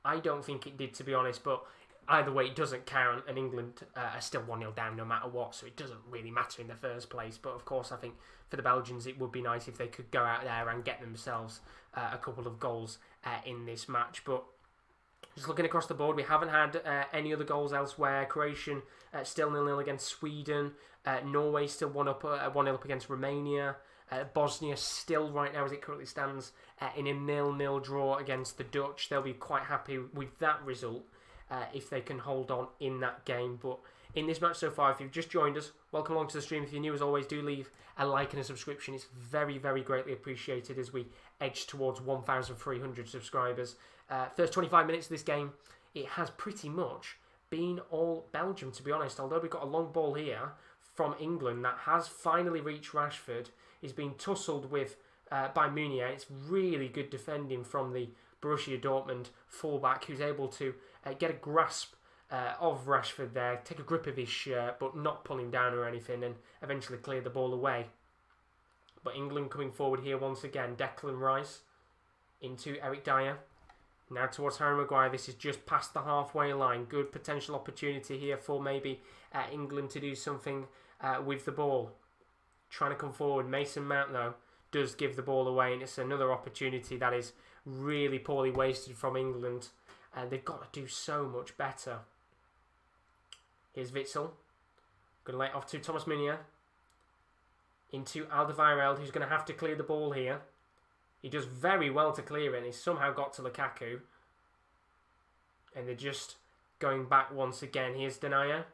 I don't think it did, to be honest, but either way, it doesn't count, and England are still 1-0 down no matter what, so it doesn't really matter in the first place. But of course, I think for the Belgians, it would be nice if they could go out there and get themselves a couple of goals in this match. But just looking across the board, we haven't had any other goals elsewhere. Croatian still 0-0 against Sweden. Norway still 1-0 up against Romania. Bosnia still, right now as it currently stands, in a 0-0 draw against the Dutch. They'll be quite happy with that result if they can hold on in that game. But in this match so far, if you've just joined us, welcome along to the stream. If you're new, as always, do leave a like and a subscription. It's very, very greatly appreciated as we edge towards 1,300 subscribers. First 25 minutes of this game, it has pretty much been all Belgium, to be honest. Although we've got a long ball here from England that has finally reached Rashford. He's been tussled with by Meunier. It's really good defending from the Borussia Dortmund fullback, who's able to get a grasp of Rashford there, take a grip of his shirt, but not pull him down or anything, and eventually clear the ball away. But England coming forward here once again. Declan Rice into Eric Dyer. Now towards Harry Maguire. This is just past the halfway line. Good potential opportunity here for maybe England to do something with the ball. Trying to come forward. Mason Mount, though, does give the ball away, and it's another opportunity that is really poorly wasted from England. And they've got to do so much better. Here's Witsel. Going to lay it off to Thomas Meunier. Into Alderweireld, who's going to have to clear the ball here. He does very well to clear it, and he's somehow got to Lukaku. And they're just going back once again. Here's Denayer.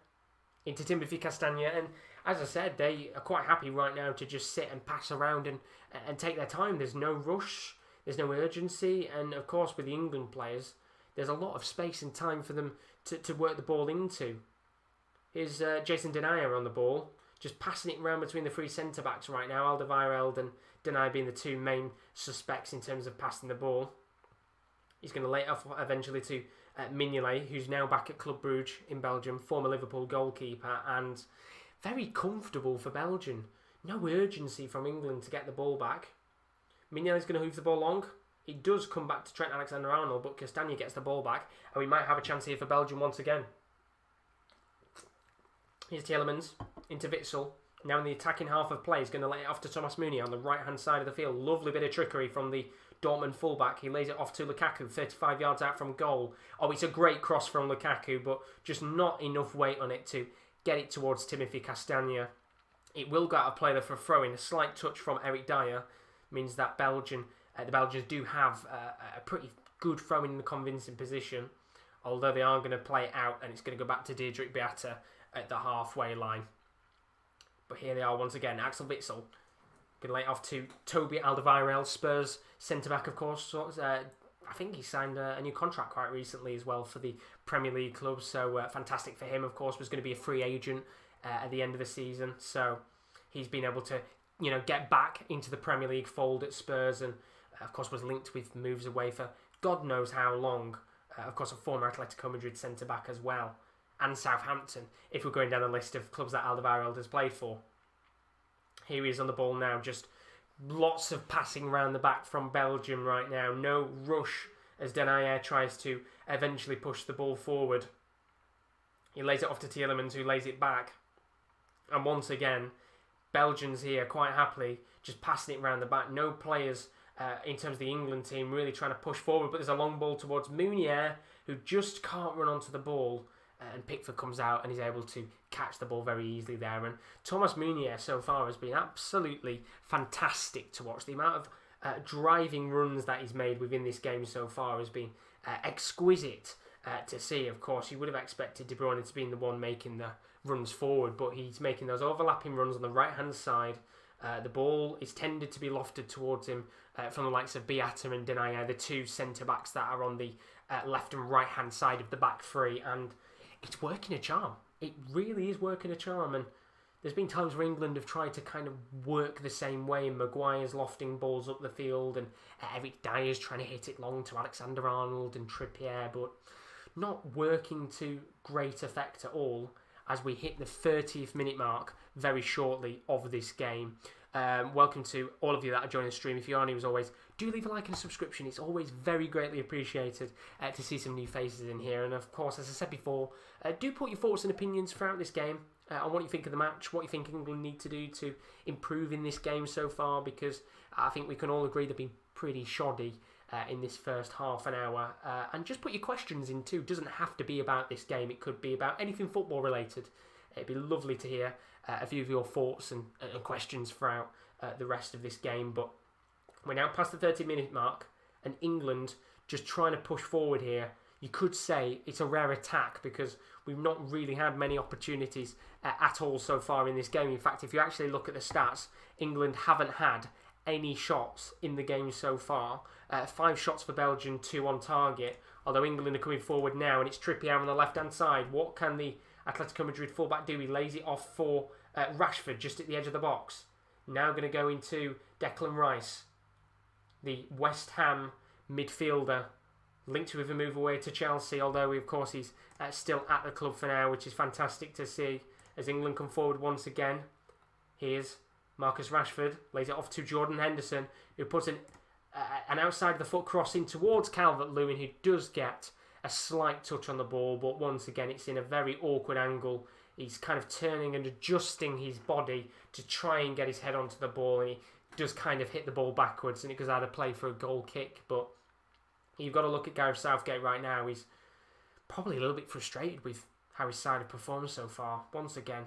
Into Timothy Castagna. And as I said, they are quite happy right now to just sit and pass around and take their time. There's no rush. There's no urgency. And of course, with the England players, there's a lot of space and time for them to work the ball into. Here's Jason Denayer on the ball. Just passing it around between the three centre-backs right now. Alderweireld and Denayer being the two main suspects in terms of passing the ball. He's going to lay it off eventually to Mignolet, who's now back at Club Brugge in Belgium, former Liverpool goalkeeper, and very comfortable for Belgium. No urgency from England to get the ball back. Mignolet's going to hoof the ball long. It does come back to Trent Alexander-Arnold, but Castagna gets the ball back, and we might have a chance here for Belgium once again. Here's Tielemans into Witsel. Now in the attacking half of play, he's going to lay it off to Thomas Meunier on the right-hand side of the field. Lovely bit of trickery from the Dortmund fullback. He lays it off to Lukaku, 35 yards out from goal. Oh, it's a great cross from Lukaku, but just not enough weight on it to get it towards Timothy Castagna. It will go out of play there for a throw-in. A slight touch from Eric Dyer means that the Belgians do have a pretty good throw-in in the convincing position, although they are going to play it out, and it's going to go back to Diedrich Beata at the halfway line. But here they are once again. Axel Witsel going to lay it off to Toby Alderweireld, Spurs centre-back, of course. I think he signed a new contract quite recently as well for the Premier League club. So fantastic for him, of course. Was going to be a free agent at the end of the season. So he's been able to, get back into the Premier League fold at Spurs, and of course was linked with moves away for God knows how long. Of course, a former Atletico Madrid centre-back as well. And Southampton, if we're going down the list of clubs that Alderweireld has played for. Here he is on the ball now, just lots of passing around the back from Belgium right now. No rush as Denayer tries to eventually push the ball forward. He lays it off to Tielemans, who lays it back. And once again, Belgians here quite happily just passing it around the back. No players in terms of the England team really trying to push forward, but there's a long ball towards Meunier, who just can't run onto the ball. And Pickford comes out and is able to catch the ball very easily there. And Thomas Meunier so far has been absolutely fantastic to watch. The amount of driving runs that he's made within this game so far has been exquisite to see. Of course, you would have expected De Bruyne to be the one making the runs forward, but he's making those overlapping runs on the right-hand side. The ball is tended to be lofted towards him from the likes of Beata and Denayer, the two centre-backs that are on the left and right-hand side of the back three, and it's working a charm. It really is working a charm, and there's been times where England have tried to kind of work the same way, and Maguire's lofting balls up the field, and Eric Dyer's trying to hit it long to Alexander-Arnold and Trippier, but not working to great effect at all as we hit the 30th minute mark very shortly of this game. Welcome to all of you that are joining the stream. If you are new, as always, do leave a like and a subscription. It's always very greatly appreciated to see some new faces in here. And of course, as I said before, do put your thoughts and opinions throughout this game on what you think of the match, what you think England need to do to improve in this game so far, because I think we can all agree they've been pretty shoddy in this first half an hour. And just put your questions in too. It doesn't have to be about this game. It could be about anything football related. It'd be lovely to hear a few of your thoughts and questions throughout the rest of this game. But we're now past the 30-minute mark, and England just trying to push forward here. You could say it's a rare attack because we've not really had many opportunities at all so far in this game. In fact, if you actually look at the stats, England haven't had any shots in the game so far. 5 shots for Belgium, 2 on target. Although England are coming forward now, and it's Trippier on the left-hand side. What can the Atletico Madrid fullback do? He lays it off for Rashford just at the edge of the box. Now going to go into Declan Rice, the West Ham midfielder, linked with a move away to Chelsea, although of course he's still at the club for now, which is fantastic to see as England come forward once again. Here's Marcus Rashford, lays it off to Jordan Henderson, who puts an outside the foot cross in towards Calvert-Lewin, who does get a slight touch on the ball, but once again it's in a very awkward angle. He's kind of turning and adjusting his body to try and get his head onto the ball, and he does kind of hit the ball backwards, and it goes out of play for a goal kick. But you've got to look at Gareth Southgate right now. He's probably a little bit frustrated with how his side have performed so far. Once again,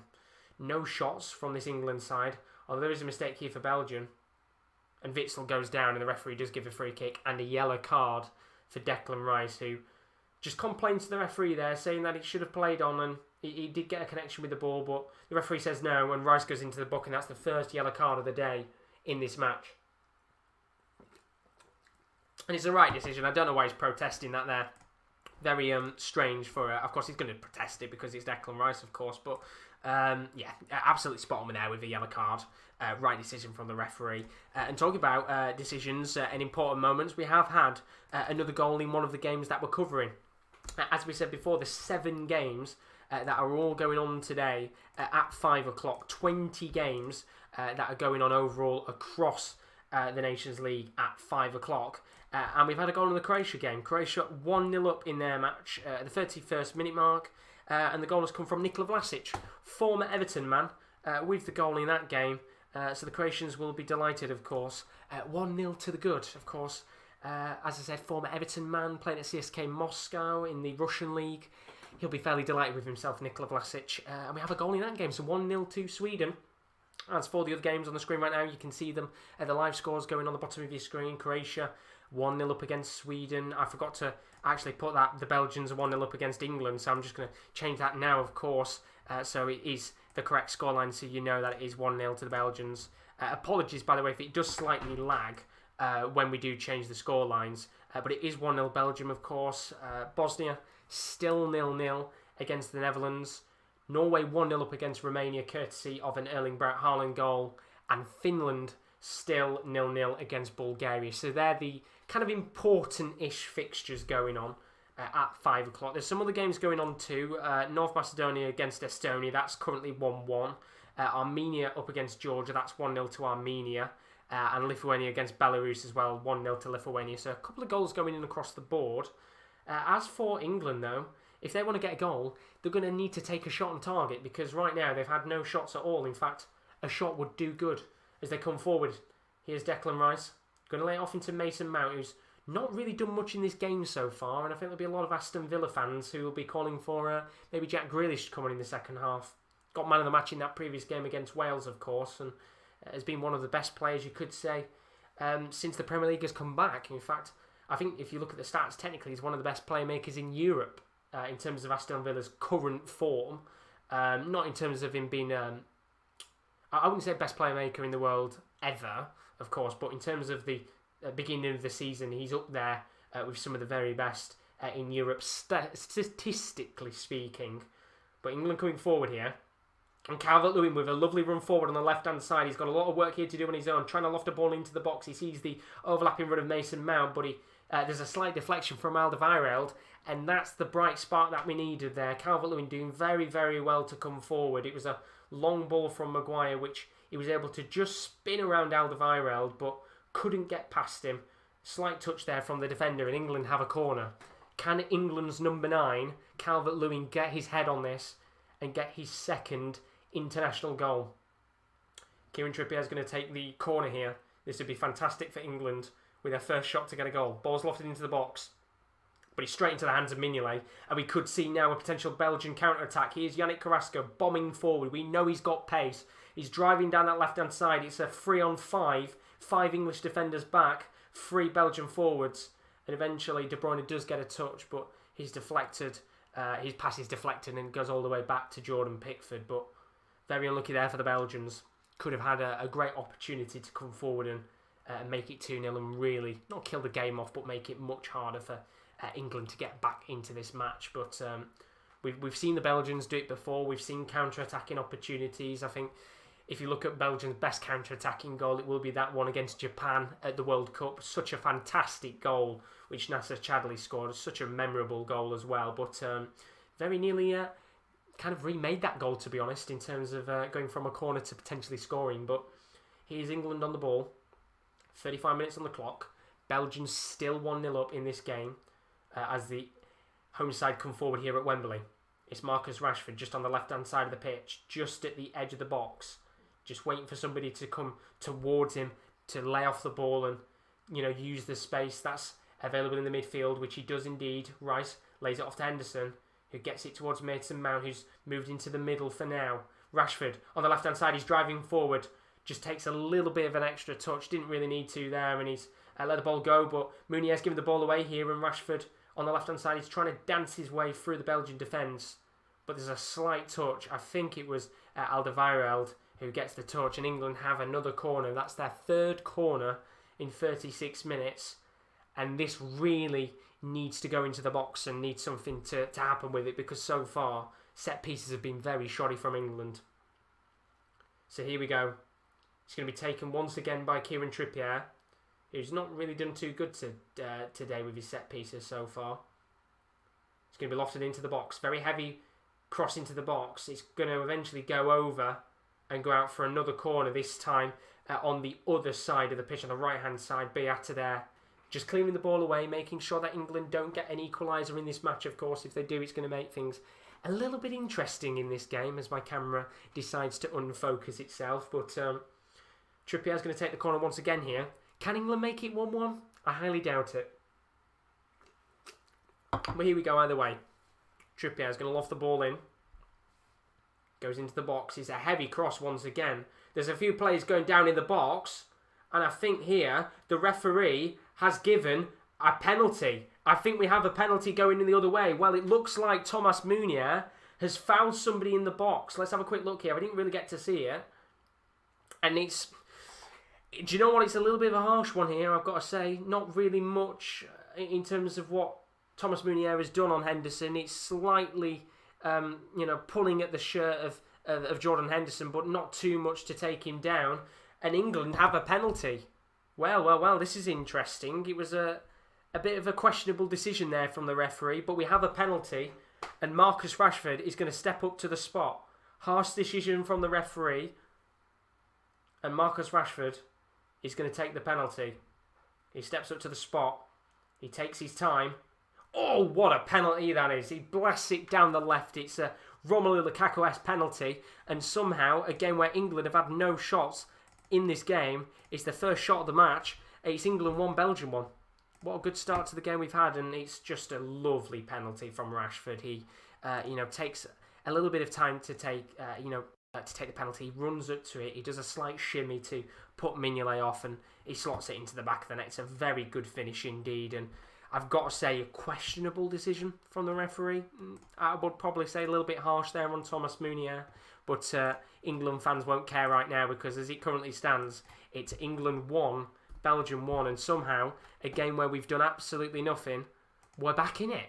no shots from this England side, although there is a mistake here for Belgium. And Witsel goes down, and the referee does give a free kick and a yellow card for Declan Rice, who just complains to the referee there, saying that he should have played on, and he did get a connection with the ball, but the referee says no, and Rice goes into the book, and that's the first yellow card of the day in this match. And it's the right decision. I don't know why he's protesting that there. Very strange for... of course, he's going to protest it because it's Declan Rice, of course, but yeah, absolutely spot on there with the yellow card. Right decision from the referee. And talking about decisions and important moments, we have had another goal in one of the games that we're covering. As we said before, the 7 games that are all going on today at 5 o'clock. 20 games that are going on overall across the Nations League at 5 o'clock. And we've had a goal in the Croatia game. Croatia 1-0 up in their match at the 31st minute mark. And the goal has come from Nikola Vlasic, former Everton man, with the goal in that game. So the Croatians will be delighted, of course. 1-0 to the good, of course. As I said, former Everton man, playing at CSK Moscow in the Russian league. He'll be fairly delighted with himself, Nikola Vlasic. And we have a goal in that game, so 1-0 to Sweden. As for the other games on the screen right now, you can see them. The live scores going on the bottom of your screen. Croatia 1-0 up against Sweden. I forgot to actually put that the Belgians are 1-0 up against England, so I'm just going to change that now, of course. So it is the correct scoreline, so you know that it is 1-0 to the Belgians. Apologies, by the way, if it does slightly lag when we do change the scorelines. But it is 1-0 Belgium, of course. Bosnia still 0-0 against the Netherlands. Norway 1-0 up against Romania, courtesy of an Erling Braut Haaland goal. And Finland still 0-0 against Bulgaria. So they're the kind of important-ish fixtures going on at 5 o'clock. There's some other games going on too. North Macedonia against Estonia, that's currently 1-1. Armenia up against Georgia, that's 1-0 to Armenia. And Lithuania against Belarus as well, 1-0 to Lithuania. So a couple of goals going in across the board. As for England, though, if they want to get a goal, they're going to need to take a shot on target, because right now they've had no shots at all. In fact, a shot would do good as they come forward. Here's Declan Rice, going to lay it off into Mason Mount, who's not really done much in this game so far, and I think there'll be a lot of Aston Villa fans who will be calling for maybe Jack Grealish to come on in the second half. Got man of the match in that previous game against Wales, of course, and has been one of the best players, you could say, since the Premier League has come back. In fact, I think if you look at the stats, technically he's one of the best playmakers in Europe in terms of Aston Villa's current form. Not in terms of him being, I wouldn't say best playmaker in the world ever, of course, but in terms of the beginning of the season, he's up there with some of the very best in Europe, statistically speaking. But England coming forward here, And Calvert-Lewin with a lovely run forward on the left-hand side. He's got a lot of work here to do on his own, trying to loft a ball into the box. He sees the overlapping run of Mason Mount, but there's a slight deflection from Alderweireld, and that's the bright spark that we needed there. Calvert-Lewin doing very, very well to come forward. It was a long ball from Maguire, which he was able to just spin around Alderweireld, but couldn't get past him. Slight touch there from the defender, and England have a corner. Can England's number 9, Calvert-Lewin, get his head on this and get his second international goal? Kieran Trippier is going to take the corner here. This would be fantastic for England with their first shot to get a goal. Ball's lofted into the box, but he's straight into the hands of Mignolet, and we could see now a potential Belgian counter-attack. Here's Yannick Carrasco bombing forward. We know he's got pace. He's driving down that left-hand side. It's a 3-on-5, 5 English defenders back, 3 Belgian forwards, and eventually De Bruyne does get a touch, but he's deflected. His pass is deflected and goes all the way back to Jordan Pickford, but very unlucky there for the Belgians. Could have had a great opportunity to come forward and make it 2-0 and really not kill the game off, but make it much harder for England to get back into this match. But we've seen the Belgians do it before. We've seen counter-attacking opportunities. I think if you look at Belgium's best counter-attacking goal, it will be that one against Japan at the World Cup. Such a fantastic goal, which Nasser Chadli scored. Such a memorable goal as well. But very nearly kind of remade that goal, to be honest, in terms of going from a corner to potentially scoring. But here's England on the ball. 35 minutes on the clock. Belgium still 1-0 up in this game as the home side come forward here at Wembley. It's Marcus Rashford just on the left-hand side of the pitch, just at the edge of the box, just waiting for somebody to come towards him to lay off the ball and, you know, use the space that's available in the midfield, which he does indeed. Rice lays it off to Henderson, who gets it towards Mason Mount, who's moved into the middle for now. Rashford on the left-hand side, he's driving forward, just takes a little bit of an extra touch, didn't really need to there, and he's let the ball go, but Muniz giving the ball away here, and Rashford on the left-hand side, he's trying to dance his way through the Belgian defence, but there's a slight touch. I think it was Alderweireld who gets the touch, and England have another corner. That's their 3rd corner in 36 minutes, and this really needs to go into the box and needs something to happen with it, because so far set pieces have been very shoddy from England. So here we go. It's going to be taken once again by Kieran Trippier, who's not really done too good today with his set pieces so far. It's going to be lofted into the box. Very heavy cross into the box. It's going to eventually go over and go out for another corner, this time on the other side of the pitch, on the right-hand side. Beata there, just clearing the ball away, making sure that England don't get an equaliser in this match, of course. If they do, it's going to make things a little bit interesting in this game as my camera decides to unfocus itself. But Trippier's going to take the corner once again here. Can England make it 1-1? I highly doubt it. But here we go either way. Trippier's going to loft the ball in. Goes into the box. It's a heavy cross once again. There's a few players going down in the box. And I think here the referee has given a penalty. I think we have a penalty going in the other way. Well, it looks like Thomas Meunier has found somebody in the box. Let's have a quick look here. I didn't really get to see it. And it's... Do you know what? It's a little bit of a harsh one here, I've got to say. Not really much in terms of what Thomas Meunier has done on Henderson. It's slightly, pulling at the shirt of Jordan Henderson, but not too much to take him down. And England have a penalty. Well, this is interesting. It was a bit of a questionable decision there from the referee, but we have a penalty, and Marcus Rashford is going to step up to the spot. Harsh decision from the referee, and Marcus Rashford is going to take the penalty. He steps up to the spot. He takes his time. Oh, what a penalty that is. He blasts it down the left. It's a Romelu Lukaku-esque penalty. And somehow, again, where England have had no shots in this game, it's the first shot of the match. It's England 1, Belgium 1. What a good start to the game we've had. And it's just a lovely penalty from Rashford. He, takes a little bit of time to take, to take the penalty. He runs up to it. He does a slight shimmy to put Mignolet off, and he slots it into the back of the net. It's a very good finish indeed, and I've got to say a questionable decision from the referee. I would probably say a little bit harsh there on Thomas Meunier, but England fans won't care right now, because as it currently stands, it's England 1, Belgium 1, and somehow a game where we've done absolutely nothing, we're back in it.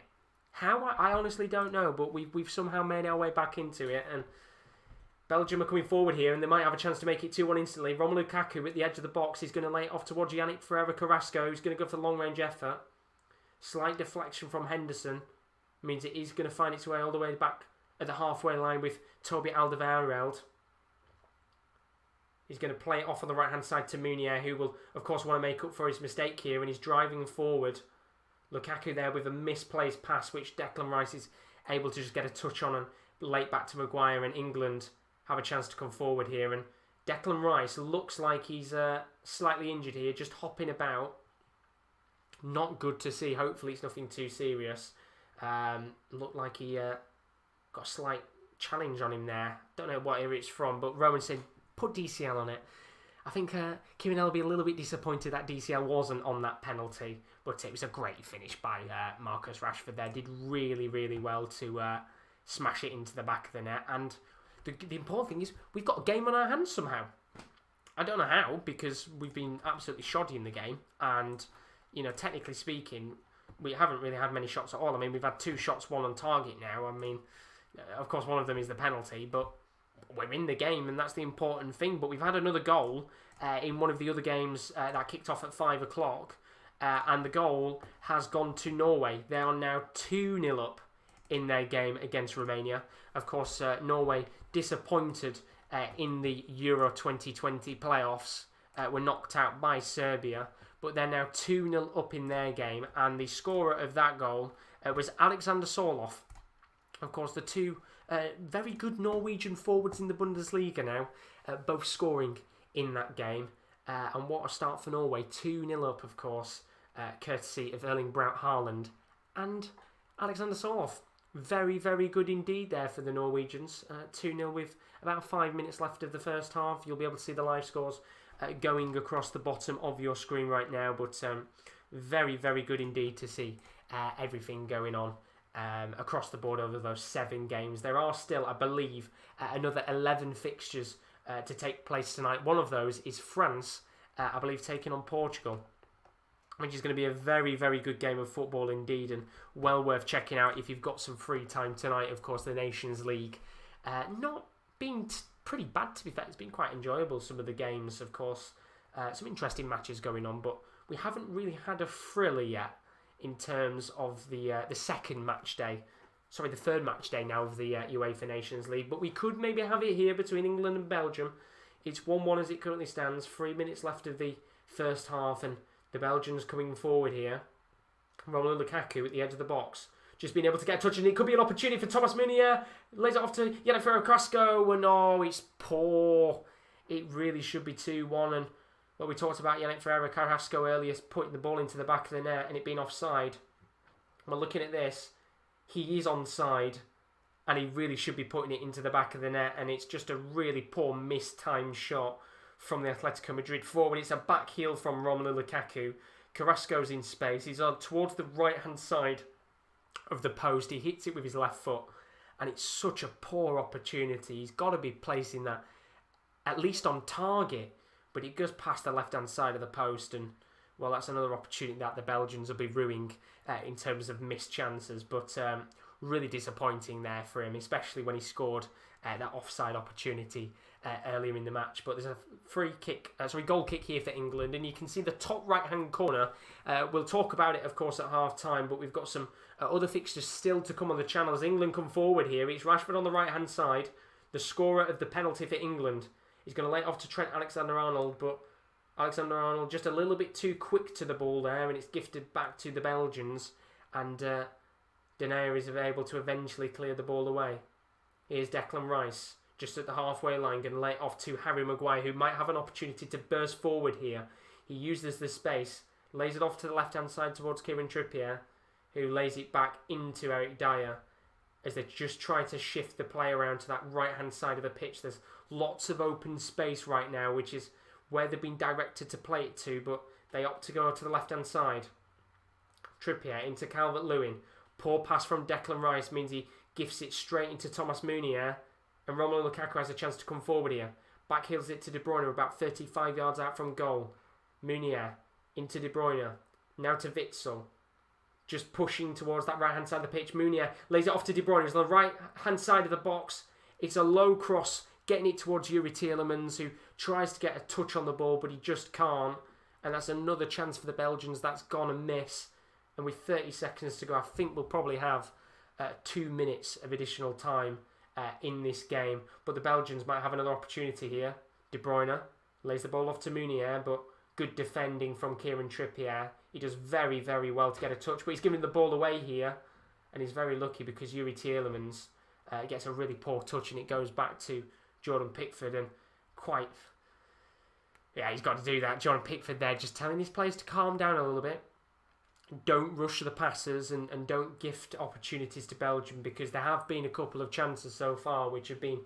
How? I honestly don't know, but we've somehow made our way back into it, and Belgium are coming forward here, and they might have a chance to make it 2-1 instantly. Romelu Lukaku at the edge of the box. He's going to lay it off towards Yannick Ferreira Carrasco, who's going to go for the long-range effort. Slight deflection from Henderson means it is going to find its way all the way back at the halfway line with Toby Alderweireld. He's going to play it off on the right-hand side to Meunier, who will, of course, want to make up for his mistake here, and he's driving forward. Lukaku there with a misplaced pass, which Declan Rice is able to just get a touch on, and late back to Maguire, and England have a chance to come forward here. And Declan Rice looks like he's slightly injured here, just hopping about. Not good to see. Hopefully it's nothing too serious. Looked like he got a slight challenge on him there. Don't know what area it's from, but Rowan said put DCL on it. I think Kieran will be a little bit disappointed that DCL wasn't on that penalty, but it was a great finish by Marcus Rashford there. Did really, really well to smash it into the back of the net. And the important thing is we've got a game on our hands somehow. I don't know how, because we've been absolutely shoddy in the game, and you know, technically speaking, we haven't really had many shots at all. I mean, we've had 2 shots, 1 on target now. I mean, of course, one of them is the penalty, but we're in the game, and that's the important thing. But we've had another goal in one of the other games that kicked off at 5 o'clock, and the goal has gone to Norway. They are now 2-0 up in their game against Romania. Of course, Norway disappointed in the Euro 2020 playoffs. Were knocked out by Serbia, but they're now 2-0 up in their game, and the scorer of that goal was Alexander Sorloth. Of course, the 2 very good Norwegian forwards in the Bundesliga now, both scoring in that game. And what a start for Norway. 2-0 up, of course, courtesy of Erling Braut Haaland and Alexander Sorloth. Very, very good indeed there for the Norwegians. 2-0 with about 5 minutes left of the first half. You'll be able to see the live scores going across the bottom of your screen right now. But very, very good indeed to see everything going on across the board over those 7 games. There are still, I believe, another 11 fixtures to take place tonight. One of those is France, I believe, taking on Portugal, which is going to be a very, very good game of football indeed, and well worth checking out if you've got some free time tonight. Of course, the Nations League not being pretty bad, to be fair. It's been quite enjoyable, some of the games, of course. Some interesting matches going on, but we haven't really had a thriller yet in terms of the second match day. Sorry, the third match day now of the UEFA Nations League. But we could maybe have it here between England and Belgium. It's 1-1 as it currently stands. 3 minutes left of the first half, and the Belgians coming forward here. Romelu Lukaku at the edge of the box. Just being able to get a touch, and it could be an opportunity for Thomas Meunier. Lays it off to Yannick Ferreira Carrasco, and oh, it's poor. It really should be 2-1, and well, we talked about Yannick Ferreira Carrasco earlier, putting the ball into the back of the net and it being offside. Well, looking at this, he is onside, and he really should be putting it into the back of the net, and it's just a really poor mistimed shot from the Atletico Madrid forward. It's a back heel from Romelu Lukaku. Carrasco's in space. He's on towards the right-hand side of the post. He hits it with his left foot, and it's such a poor opportunity. He's got to be placing that at least on target, but it goes past the left-hand side of the post, and well, that's another opportunity that the Belgians will be ruining in terms of missed chances. But really disappointing there for him, especially when he scored that offside opportunity earlier in the match. But there's a goal kick here for England, and you can see the top right-hand corner. We'll talk about it, of course, at half-time, but we've got some other fixtures still to come on the channel as England come forward here. It's Rashford on the right-hand side, the scorer of the penalty for England. He's going to lay it off to Trent Alexander-Arnold, but Alexander-Arnold just a little bit too quick to the ball there, and it's gifted back to the Belgians, and Denayer is able to eventually clear the ball away. Here's Declan Rice, just at the halfway line, going to lay it off to Harry Maguire, who might have an opportunity to burst forward here. He uses the space, lays it off to the left-hand side towards Kieran Trippier, who lays it back into Eric Dyer, as they just try to shift the play around to that right-hand side of the pitch. There's lots of open space right now, which is where they've been directed to play it to, but they opt to go to the left-hand side. Trippier into Calvert-Lewin. Poor pass from Declan Rice means he gifts it straight into Thomas Meunier, and Romelu Lukaku has a chance to come forward here. Backheels it to De Bruyne, about 35 yards out from goal. Meunier into De Bruyne. Now to Witsel. Just pushing towards that right-hand side of the pitch. Meunier lays it off to De Bruyne. He's on the right-hand side of the box. It's a low cross getting it towards Yuri Tielemans, who tries to get a touch on the ball, but he just can't. And that's another chance for the Belgians that's gone amiss. And with 30 seconds to go, I think we'll probably have 2 minutes of additional time in this game. But the Belgians might have another opportunity here. De Bruyne lays the ball off to Meunier, but good defending from Kieran Trippier. He does very, very well to get a touch, but he's giving the ball away here. And he's very lucky because Yuri Tielemans gets a really poor touch and it goes back to Jordan Pickford. And he's got to do that. Jordan Pickford there just telling his players to calm down a little bit. Don't rush the passes and don't gift opportunities to Belgium, because there have been a couple of chances so far which have been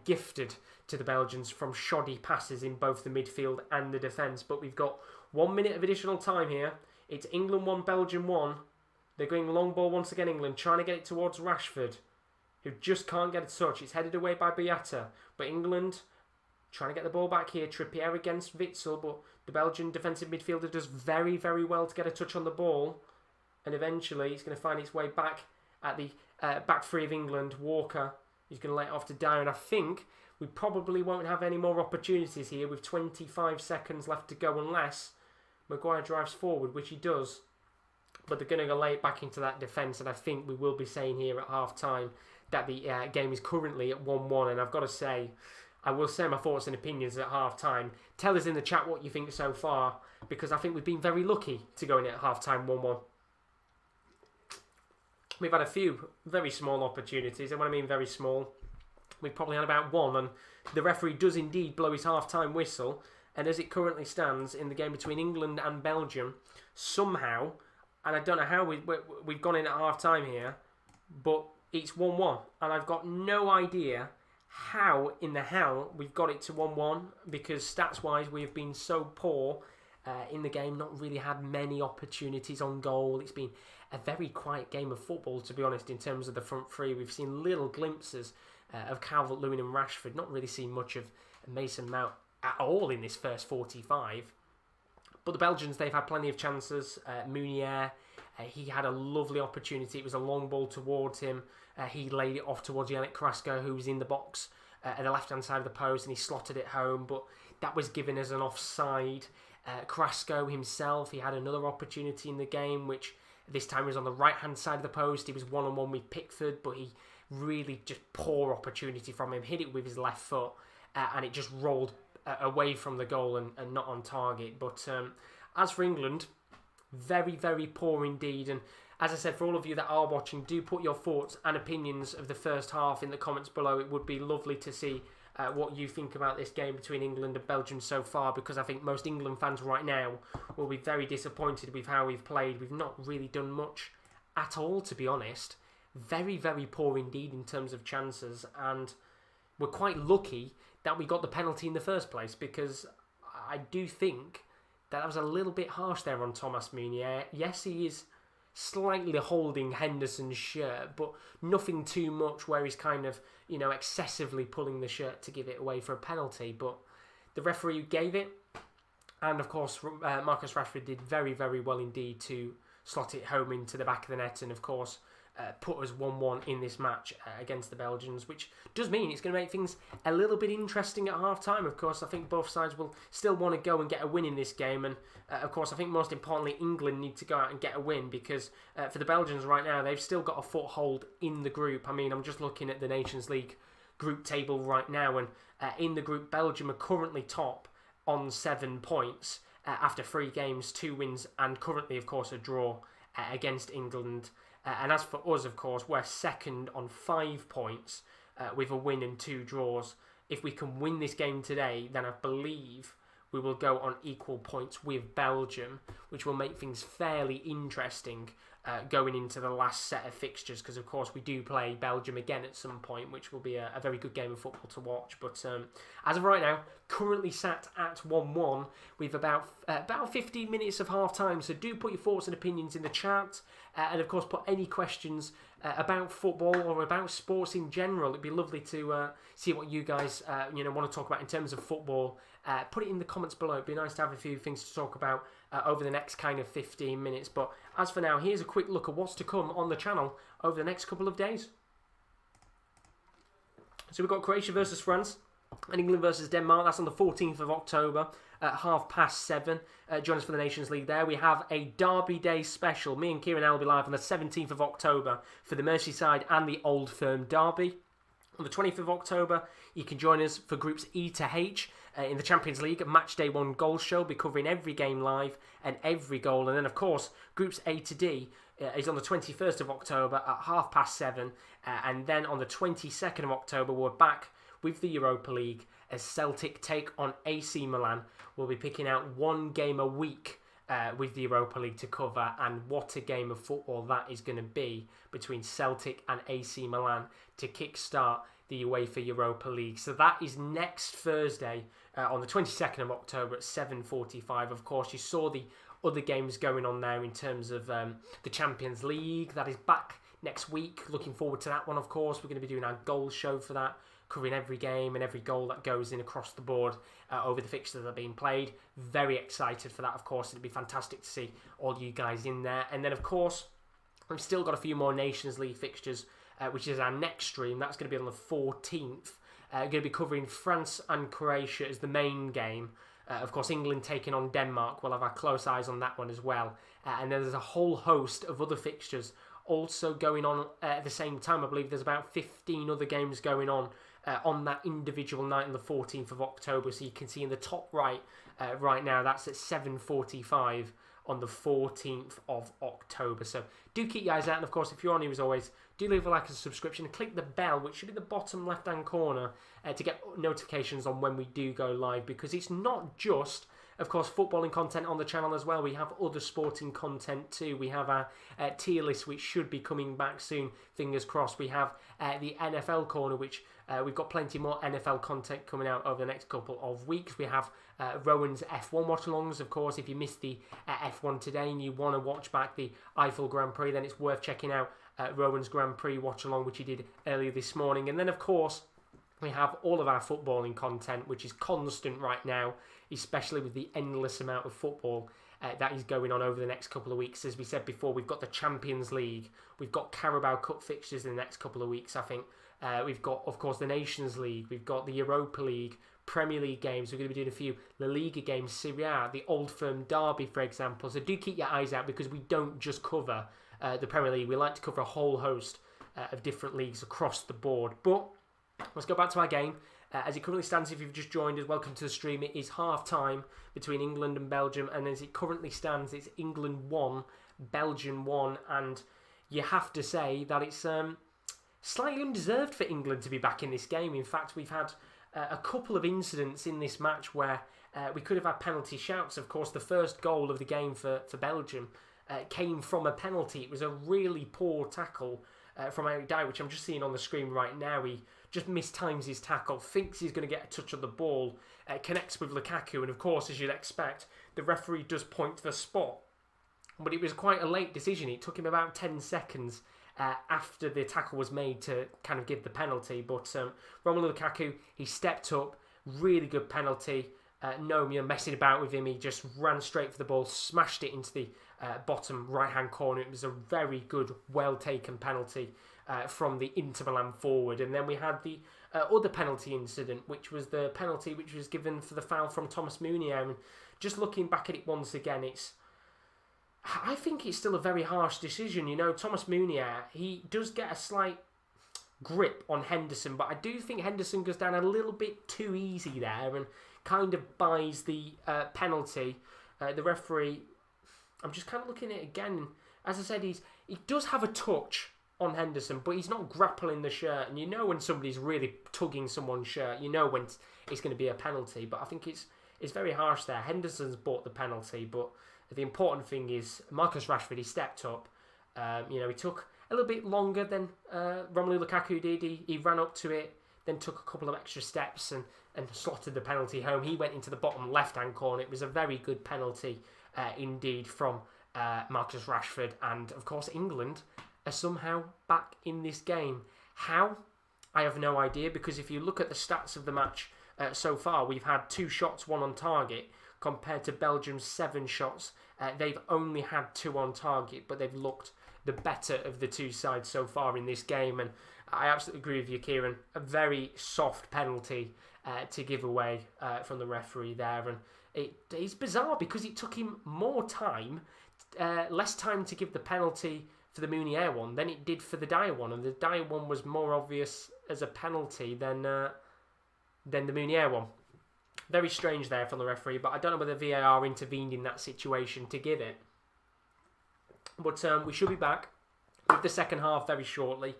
gifted to the Belgians from shoddy passes in both the midfield and the defence. But we've got 1 minute of additional time here. It's England 1, Belgium 1. They're going long ball once again, England, trying to get it towards Rashford, who just can't get a touch. It's headed away by Boyata, but England trying to get the ball back here. Trippier against Witsel, but the Belgian defensive midfielder does very, very well to get a touch on the ball. And eventually it's going to find its way back at the back three of England. Walker, he's going to lay it off to Dyer. And I think we probably won't have any more opportunities here with 25 seconds left to go unless Maguire drives forward, which he does. But they're going to lay it back into that defence. And I think we will be saying here at half-time that the game is currently at 1-1. And I've got to say, I will say my thoughts and opinions at half-time. Tell us in the chat what you think so far, because I think we've been very lucky to go in at half-time 1-1. We've had a few very small opportunities, and when I mean very small, we've probably had about one, and the referee does indeed blow his half-time whistle, and as it currently stands in the game between England and Belgium, somehow, and I don't know how we've gone in at half-time here, but it's 1-1, and I've got no idea how in the hell we've got it to 1-1, because stats-wise we have been so poor in the game, not really had many opportunities on goal. It's been a very quiet game of football, to be honest, in terms of the front three. We've seen little glimpses of Calvert-Lewin and Rashford, not really seen much of Mason Mount at all in this first 45. But the Belgians, they've had plenty of chances. Meunier, he had a lovely opportunity. It was a long ball towards him. He laid it off towards Yannick Carrasco, who was in the box at the left-hand side of the post, and he slotted it home, but that was given as an offside. Carrasco himself, he had another opportunity in the game, which this time was on the right-hand side of the post. He was one-on-one with Pickford, but he really just poor opportunity from him. Hit it with his left foot, and it just rolled away from the goal and not on target. But as for England, very, very poor indeed. And as I said, for all of you that are watching, do put your thoughts and opinions of the first half in the comments below. It would be lovely to see what you think about this game between England and Belgium so far, because I think most England fans right now will be very disappointed with how we've played. We've not really done much at all, to be honest. Very, very poor indeed in terms of chances, and we're quite lucky that we got the penalty in the first place, because I do think that was a little bit harsh there on Thomas Meunier. Yes, he is slightly holding Henderson's shirt, but nothing too much where he's kind of, excessively pulling the shirt to give it away for a penalty. But the referee gave it, and of course Marcus Rashford did very, very well indeed to slot it home into the back of the net, and of course put us 1-1 in this match against the Belgians, which does mean it's going to make things a little bit interesting at half-time. Of course, I think both sides will still want to go and get a win in this game, and of course, I think most importantly, England need to go out and get a win, because for the Belgians right now, they've still got a foothold in the group. I mean, I'm just looking at the Nations League group table right now, and in the group, Belgium are currently top on 7 points after 3 games, 2 wins, and currently, of course, a draw against England. And as for us, of course, we're second on 5 points with a win and 2 draws. If we can win this game today, then I believe we will go on equal points with Belgium, which will make things fairly interesting going into the last set of fixtures, because, of course, we do play Belgium again at some point, which will be a very good game of football to watch. But as of right now, currently sat at 1-1 with about 15 minutes of half-time. So do put your thoughts and opinions in the chat. And, of course, put any questions about football or about sports in general. It'd be lovely to see what you guys want to talk about in terms of football. Put it in the comments below. It'd be nice to have a few things to talk about over the next kind of 15 minutes. But as for now, here's a quick look at what's to come on the channel over the next couple of days. So we've got Croatia versus France. And England versus Denmark, that's on the 14th of October at 7:30. Join us for the Nations League there. We have a Derby Day special. Me and Kieran will be live on the 17th of October for the Merseyside and the Old Firm Derby. On the 20th of October, you can join us for Groups E to H in the Champions League Match Day 1 Goal Show. Be covering every game live and every goal. And then, of course, Groups A to D is on the 21st of October at 7:30. And then on the 22nd of October, we're back with the Europa League as Celtic take on AC Milan. We'll be picking out one game a week with the Europa League to cover, and what a game of football that is going to be between Celtic and AC Milan to kickstart the UEFA Europa League. So that is next Thursday on the 22nd of October at 7:45. Of course, you saw the other games going on there in terms of the Champions League. That is back next week. Looking forward to that one, of course. We're going to be doing our goal show for that, covering every game and every goal that goes in across the board over the fixtures that are being played. Very excited for that, of course. It'd be fantastic to see all you guys in there. And then, of course, we've still got a few more Nations League fixtures, which is our next stream. That's going to be on the 14th. Going to be covering France and Croatia as the main game. Of course, England taking on Denmark. We'll have our close eyes on that one as well. And then there's a whole host of other fixtures also going on at the same time. I believe there's about 15 other games going on that individual night on the 14th of October. So you can see in the top right right now, that's at 7:45 on the 14th of October. So do keep your eyes out. And of course, if you're on here as always, do leave a like and subscription and click the bell, which should be the bottom left-hand corner, to get notifications on when we do go live, because it's not just, of course, footballing content on the channel as well. We have other sporting content too. We have our tier list, which should be coming back soon, fingers crossed. We have the NFL corner, which we've got plenty more NFL content coming out over the next couple of weeks. We have Rowan's F1 watch-alongs, of course. If you missed the F1 today and you want to watch back the Eiffel Grand Prix, then it's worth checking out Rowan's Grand Prix watch-along, which he did earlier this morning. And then, of course, we have all of our footballing content, which is constant right now, especially with the endless amount of football that is going on over the next couple of weeks. As we said before, we've got the Champions League. We've got Carabao Cup fixtures in the next couple of weeks, I think. We've got, of course, the Nations League. We've got the Europa League, Premier League games. We're going to be doing a few La Liga games, Serie A, the Old Firm Derby, for example. So do keep your eyes out, because we don't just cover the Premier League. We like to cover a whole host of different leagues across the board. But let's go back to our game. As it currently stands, if you've just joined us, welcome to the stream. It is half-time between England and Belgium, and as it currently stands, it's England 1, Belgium 1, and you have to say that it's slightly undeserved for England to be back in this game. In fact, we've had a couple of incidents in this match where we could have had penalty shouts. Of course, the first goal of the game for Belgium came from a penalty. It was a really poor tackle from Eric Dyer, which I'm just seeing on the screen right now. He just mistimes his tackle, thinks he's going to get a touch of the ball, connects with Lukaku, and of course, as you'd expect, the referee does point to the spot. But it was quite a late decision. It took him about 10 seconds after the tackle was made to kind of give the penalty. But Romelu Lukaku, he stepped up, really good penalty. No messing about with him. He just ran straight for the ball, smashed it into the bottom right-hand corner. It was a very good, well-taken penalty from the Inter Milan forward. And then we had the other penalty incident, which was the penalty which was given for the foul from Thomas Meunier. And just looking back at it once again, I think it's still a very harsh decision. You know, Thomas Meunier, he does get a slight grip on Henderson, but I do think Henderson goes down a little bit too easy there and kind of buys the penalty. The referee, I'm just kind of looking at it again. As I said, he does have a touch on Henderson, but he's not grappling the shirt. And you know when somebody's really tugging someone's shirt, you know when it's going to be a penalty. But I think it's very harsh there. Henderson's bought the penalty, but the important thing is Marcus Rashford, he stepped up. He took a little bit longer than Romelu Lukaku did. He ran up to it, then took a couple of extra steps and slotted the penalty home. He went into the bottom left-hand corner. It was a very good penalty indeed from Marcus Rashford. And, of course, England are somehow back in this game. How? I have no idea, because if you look at the stats of the match so far, we've had 2 shots, 1 on target, compared to Belgium's 7 shots. They've only had 2 on target, but they've looked the better of the 2 sides so far in this game. And I absolutely agree with you, Kieran. A very soft penalty to give away from the referee there. And it's bizarre because it took him more time, less time to give the penalty for the Mounier one than it did for the Dyer one. And the Dyer one was more obvious as a penalty than the Mounier one. Very strange there from the referee, but I don't know whether VAR intervened in that situation to give it. But we should be back with the second half very shortly.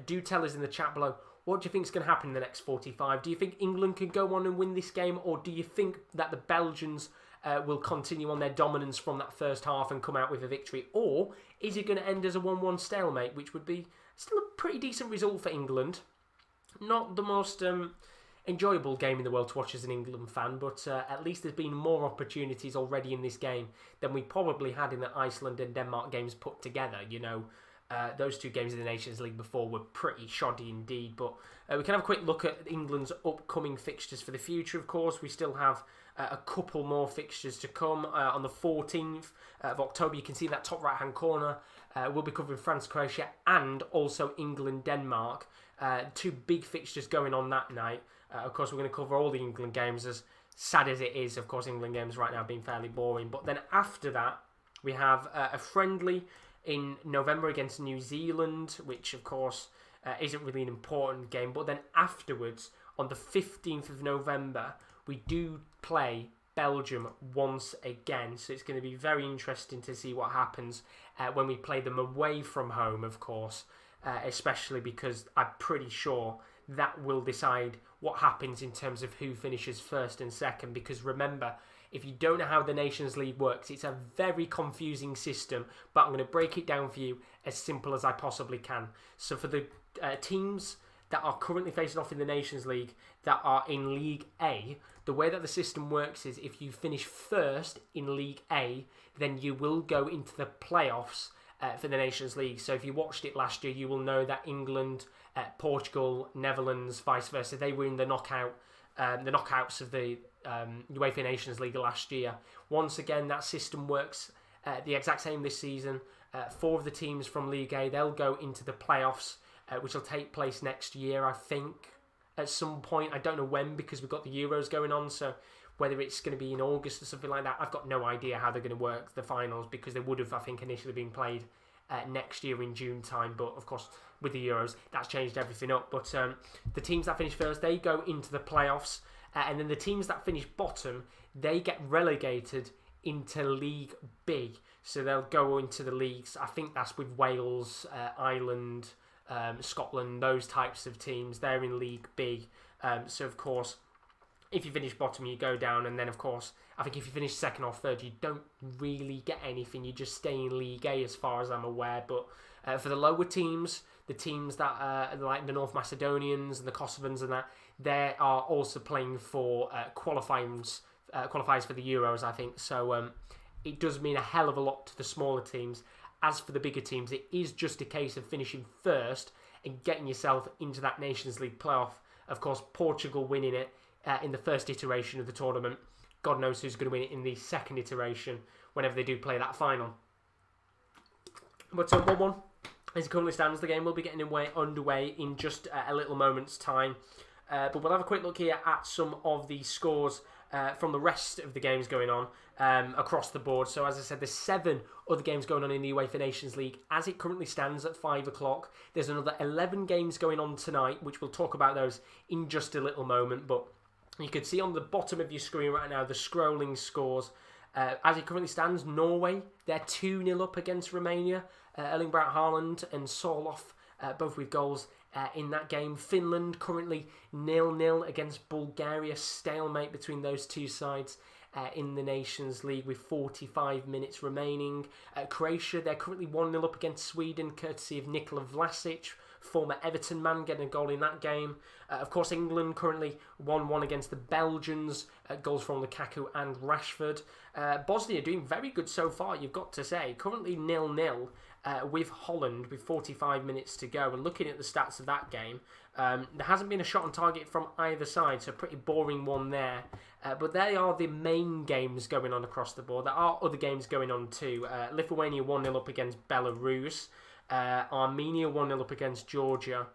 Do tell us in the chat below, what do you think is going to happen in the next 45? Do you think England can go on and win this game, or do you think that the Belgians will continue on their dominance from that first half and come out with a victory? Or is it going to end as a 1-1 stalemate, which would be still a pretty decent result for England? Not the most enjoyable game in the world to watch as an England fan, but at least there's been more opportunities already in this game than we probably had in the Iceland and Denmark games put together. You know, those two games in the Nations League before were pretty shoddy indeed. But we can have a quick look at England's upcoming fixtures for the future. Of course, we still have a couple more fixtures to come. On the 14th of October, you can see in that top right-hand corner, we'll be covering France, Croatia, and also England, Denmark. Two big fixtures going on that night. Of course, we're going to cover all the England games, as sad as it is. Of course, England games right now being fairly boring. But then after that, we have a friendly in November against New Zealand, which, of course, isn't really an important game. But then afterwards, on the 15th of November, we do play Belgium once again. So it's going to be very interesting to see what happens when we play them away from home, of course, especially because I'm pretty sure that will decide what happens in terms of who finishes first and second. Because remember, if you don't know how the Nations League works, it's a very confusing system, but I'm going to break it down for you as simple as I possibly can. So for the teams that are currently facing off in the Nations League that are in League A, the way that the system works is if you finish first in League A, then you will go into the playoffs for the Nations League. So if you watched it last year, you will know that England, Portugal, Netherlands, vice versa, they were in the knockouts of the UEFA Nations League last year. Once again, that system works the exact same this season. 4 of the teams from League A, they'll go into the playoffs, which will take place next year, I think, at some point. I don't know when, because we've got the Euros going on, so whether it's going to be in August or something like that, I've got no idea how they're going to work the finals, because they would have, I think, initially been played next year in June time. But of course, with the Euros, that's changed everything up. But the teams that finish first, they go into the playoffs, and then the teams that finish bottom, they get relegated into League B. So they'll go into the leagues. I think that's with Wales, Ireland, Scotland, those types of teams. They're in League B. So of course, if you finish bottom, you go down, and then of course, I think if you finish second or third, you don't really get anything. You just stay in League A, as far as I'm aware. But for the lower teams, the teams that are like the North Macedonians and the Kosovans and that, they are also playing for qualifiers for the Euros, I think. So it does mean a hell of a lot to the smaller teams. As for the bigger teams, it is just a case of finishing first and getting yourself into that Nations League playoff. Of course, Portugal winning it in the first iteration of the tournament. God knows who's going to win it in the second iteration whenever they do play that final. But 1-1, as it currently stands, the game will be getting underway in just a little moment's time. But we'll have a quick look here at some of the scores from the rest of the games going on across the board. So as I said, there's 7 other games going on in the UEFA Nations League as it currently stands at 5 o'clock. There's another 11 games going on tonight, which we'll talk about those in just a little moment. But you can see on the bottom of your screen right now the scrolling scores. As it currently stands, Norway, they're 2-0 up against Romania. Erling Braut Haaland and Sorloth, both with goals in that game. Finland currently 0-0 against Bulgaria. Stalemate between those two sides in the Nations League with 45 minutes remaining. Croatia, they're currently 1-0 up against Sweden, courtesy of Nikola Vlasic, former Everton man, getting a goal in that game. Of course, England currently 1-1 against the Belgians, goals from Lukaku and Rashford. Bosnia doing very good so far, you've got to say. Currently 0-0 with Holland with 45 minutes to go. And looking at the stats of that game, there hasn't been a shot on target from either side, so a pretty boring one there. But they are the main games going on across the board. There are other games going on too. Lithuania 1-0 up against Belarus. Armenia 1-0 up against Georgia.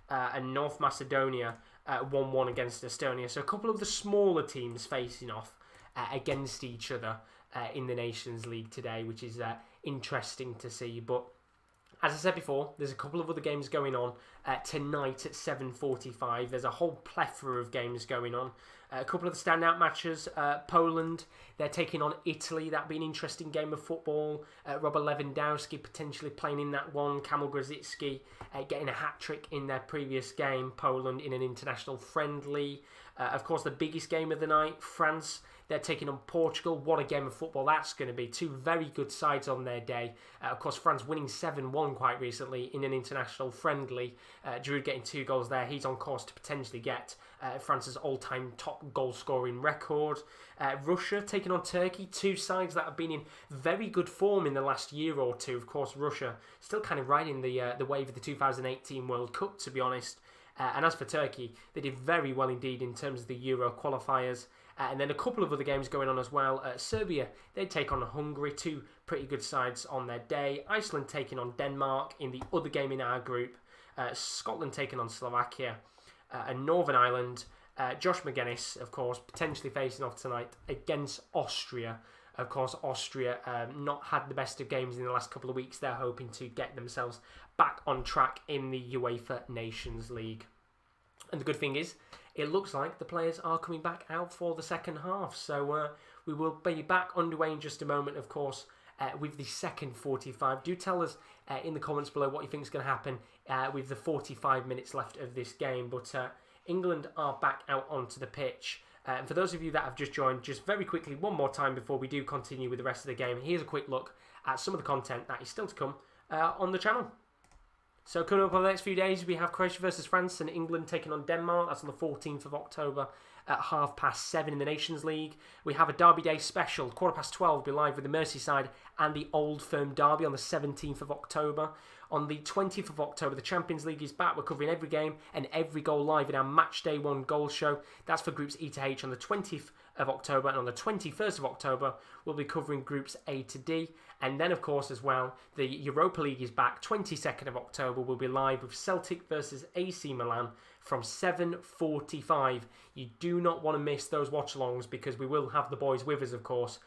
And North Macedonia 1-1 against Estonia. So a couple of the smaller teams facing off against each other in the Nations League today, which is interesting to see. But as I said before, there's a couple of other games going on tonight at 7:45. There's a whole plethora of games going on. A couple of the standout matches. Poland, they're taking on Italy. That'd be an interesting game of football. Robert Lewandowski potentially playing in that one. Kamil Grosicki getting a hat-trick in their previous game. Poland in an international friendly. Of course, the biggest game of the night, France. They're taking on Portugal. What a game of football that's going to be. Two very good sides on their day. Of course, France winning 7-1 quite recently in an international friendly. Giroud getting 2 goals there. He's on course to potentially get France's all-time top goal-scoring record. Russia taking on Turkey. Two sides that have been in very good form in the last year or two. Of course, Russia still kind of riding the wave of the 2018 World Cup, to be honest. And as for Turkey, they did very well indeed in terms of the Euro qualifiers. And then a couple of other games going on as well. Serbia, they take on Hungary, two pretty good sides on their day. Iceland taking on Denmark in the other game in our group. Scotland taking on Slovakia. And Northern Ireland, Josh McGuinness, of course, potentially facing off tonight against Austria. Of course, Austria not had the best of games in the last couple of weeks. They're hoping to get themselves back on track in the UEFA Nations League. And the good thing is, it looks like the players are coming back out for the second half. So we will be back underway in just a moment, of course, with the second 45. Do tell us in the comments below what you think is going to happen with the 45 minutes left of this game. But England are back out onto the pitch. And for those of you that have just joined, just very quickly, one more time before we do continue with the rest of the game, here's a quick look at some of the content that is still to come on the channel. So coming up over the next few days, we have Croatia versus France and England taking on Denmark. That's on the 14th of October at 7:30 in the Nations League. We have a Derby Day special, 12:15, we'll be live with the Merseyside and the Old Firm Derby on the 17th of October. On the 20th of October, the Champions League is back. We're covering every game and every goal live in our Match Day 1 goal show. That's for Groups E to H on the 20th of October. And on the 21st of October, we'll be covering Groups A to D. And then, of course, as well, the Europa League is back. 22nd of October, we'll be live with Celtic versus AC Milan from 7:45. You do not want to miss those watch-alongs because we will have the boys with us, of course,